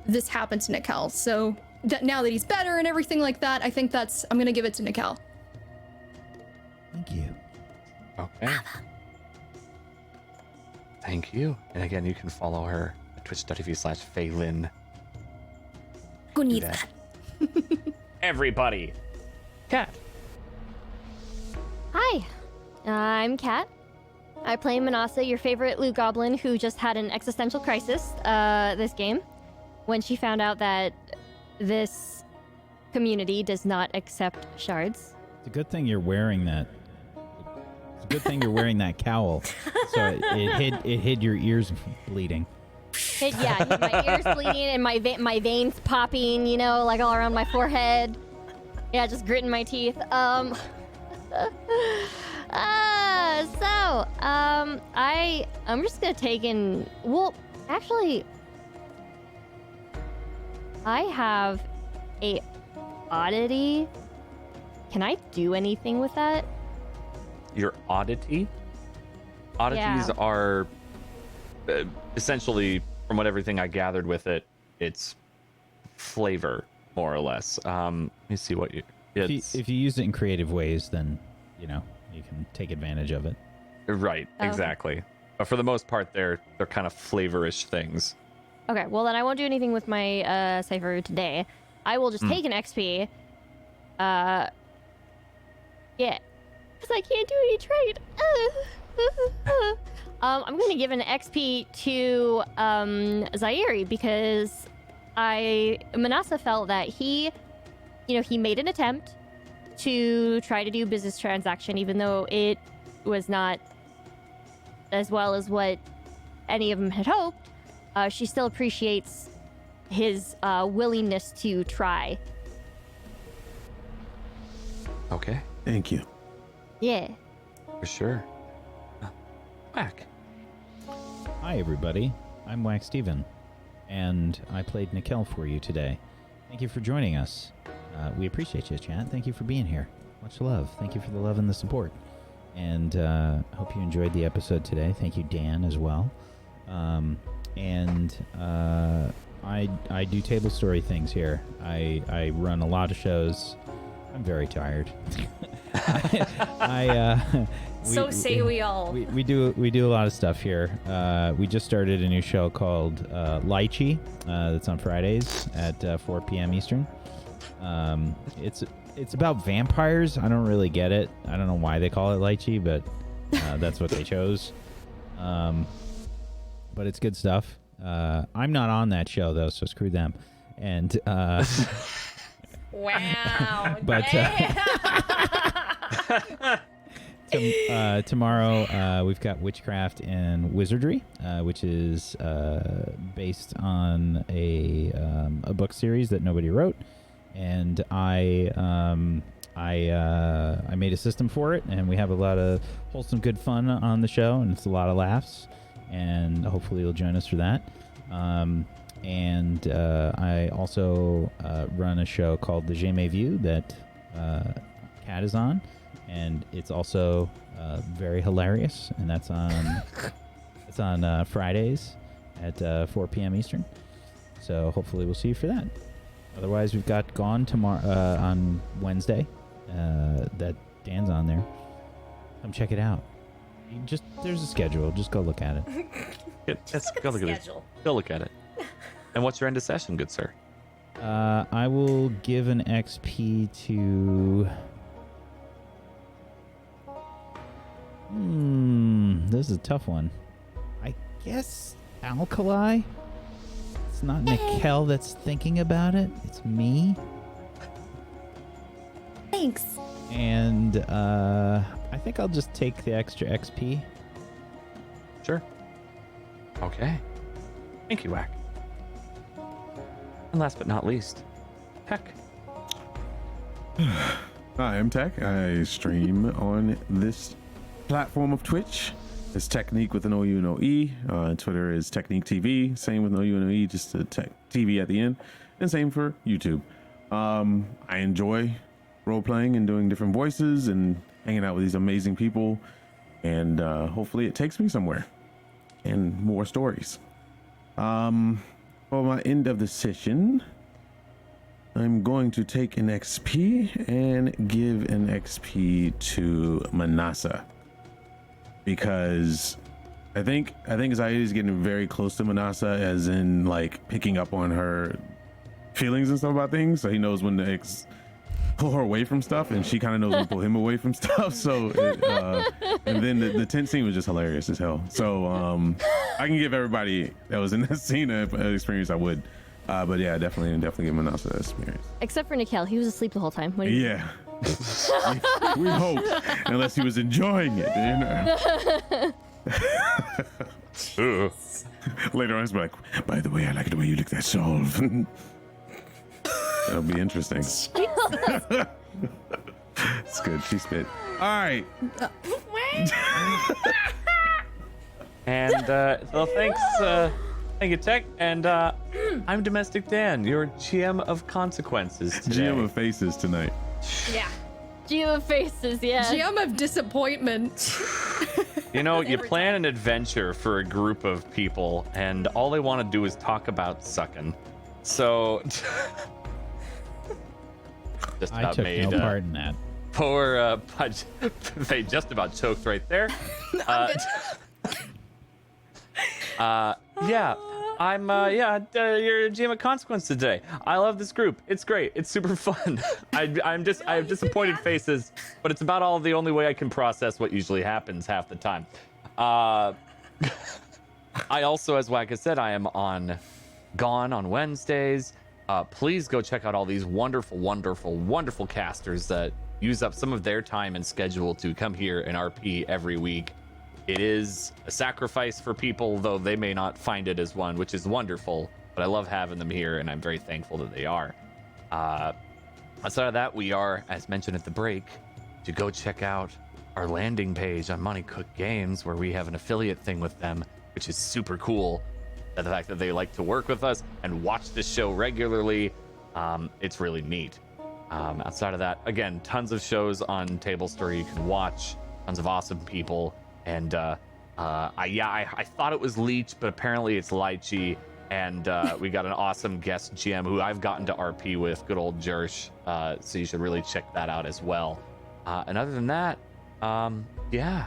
F: this happened to Nikhel. So now that he's better and everything like that, I think I'm gonna give it to Nikhel.
C: Thank you.
B: Okay. Thank you. And again, you can follow her at twitch.tv/Phelan.
F: Who
B: Do
F: needs
B: that.
F: that?
B: Everybody. Cat.
D: Hi, I'm Kat. I play Manasa, your favorite loot goblin who just had an existential crisis this game when she found out that this community does not accept shards.
C: It's a good thing you're wearing that. It's a good thing you're wearing that cowl, so it hid your ears bleeding.
D: Hit my ears bleeding and my veins popping, like all around my forehead. Yeah, just gritting my teeth. I'm just gonna take in. Well, actually, I have a oddity. Can I do anything with that?
B: Your oddity? Oddities are essentially, from what everything I gathered with it, it's flavor, more or less. Let me see what you...
C: If you use it in creative ways, then, you can take advantage of it.
B: Right, exactly. But for the most part, they're kind of flavorish things.
D: Okay, well then I won't do anything with my Cypher today. I will just take an XP. Yeah. Because I can't do any trade. I'm going to give an XP to Zaire because Manasa felt that he made an attempt to try to do business transaction, even though it was not as well as what any of them had hoped. She still appreciates his willingness to try.
B: Okay.
E: Thank you.
D: Yeah.
B: For sure. Whack.
C: Hi, everybody. I'm Whack Steven, and I played Nikhel for you today. Thank you for joining us. We appreciate you, chat. Thank you for being here. Much love. Thank you for the love and the support. And hope you enjoyed the episode today. Thank you, Dan, as well. I do Tablestory things here. I run a lot of shows. I'm very tired.
A: We all.
C: We do a lot of stuff here. We just started a new show called Lychee that's on Fridays at 4 p.m. Eastern. It's about vampires. I don't really get it. I don't know why they call it Lychee, but that's what they chose. but it's good stuff. I'm not on that show though, so screw them. And
A: Wow.
C: But, tomorrow we've got Witchcraft and Wizardry, which is based on a book series that nobody wrote, and I made a system for it, and we have a lot of wholesome, good fun on the show, and it's a lot of laughs, and hopefully you'll join us for that. And I also run a show called The Jamais View that Kat is on, and it's also very hilarious, and that's on it's on Fridays at 4 p.m. Eastern. So hopefully we'll see you for that. Otherwise, we've got Gone tomorrow on Wednesday. That Dan's on there. Come check it out. There's a schedule. Just go look at it.
B: Go look at it. Go look at it. And what's your end of session, good sir?
C: I will give an XP to... this is a tough one. I guess Alkali? It's not Nikhel that's thinking about it. It's me.
A: Thanks.
C: And I think I'll just take the extra XP.
B: Sure. Okay. Thank you, Whack. And last but not least, Tech.
E: Hi, I'm Tech. I stream on this platform of Twitch. It's Technique with an OU and OE. Twitter is Technique TV. Same with an OU and OE, just a Tech TV at the end. And same for YouTube. I enjoy role-playing and doing different voices and hanging out with these amazing people. And hopefully it takes me somewhere. And more stories. For my end of the session, I'm going to take an XP and give an XP to Manasa, because I think Zaid is getting very close to Manasa, as in like picking up on her feelings and stuff about things. So he knows when to pull her away from stuff, and she kind of knows when to pull him away from stuff. So, and then the tent scene was just hilarious as hell. So I can give everybody that was in that scene an experience. I would, but yeah, definitely give Manasa an experience.
D: Except for Nikhel, he was asleep the whole time. What do you
E: Yeah, we hope, unless he was enjoying it. You know? Later on, he's like, "By the way, I like the way you lick that solve." That'll be interesting. It's good. She spit. All right.
B: And so thanks, thank you, Tech. And I'm Domestic Dan, your GM of consequences today.
E: GM of faces tonight.
A: Yeah.
D: GM of faces, yeah.
F: GM of disappointment.
B: You know, you plan an adventure for a group of people, and all they want to do is talk about sucking. So, just
C: I
B: about
C: took
B: made
C: no part in that.
B: poor Pudge. They just about choked right there. Yeah, I'm your GM of consequence today. I love this group. It's great. It's super fun. I have disappointed faces, but it's about the only way I can process what usually happens half the time. I also, as Waka said, I am on Gone on Wednesdays. Please go check out all these wonderful casters that use up some of their time and schedule to come here and RP every week. It is a sacrifice for people, though they may not find it as one, which is wonderful, but I love having them here, and I'm very thankful that they are. Outside of that, we are, as mentioned at the break, to go check out our landing page on Money Cook Games, where we have an affiliate thing with them, which is super cool. The fact that they like to work with us and watch this show regularly, it's really neat. Outside of that, again, tons of shows on Tablestory you can watch, tons of awesome people. And I thought it was Leech, but apparently it's Lychee. And we got an awesome guest GM who I've gotten to RP with, good old Jersh. So you should really check that out as well. And other than that, yeah,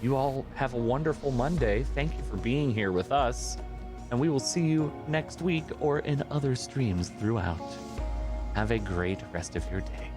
B: you all have a wonderful Monday. Thank you for being here with us. And we will see you next week or in other streams throughout. Have a great rest of your day.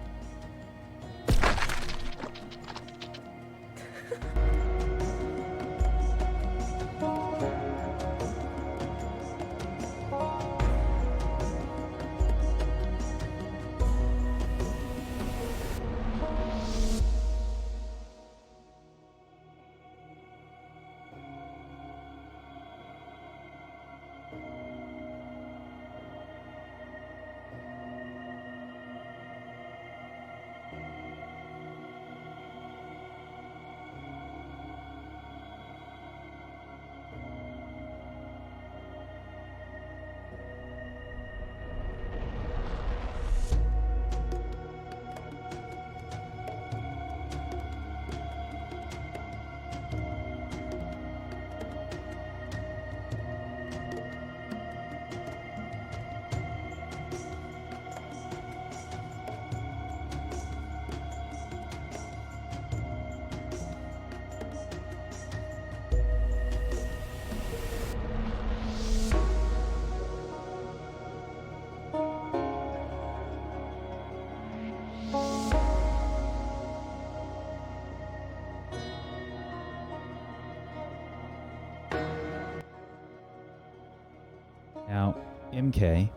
C: Now, MK,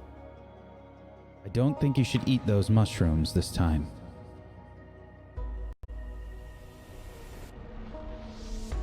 C: I don't think you should eat those mushrooms this time.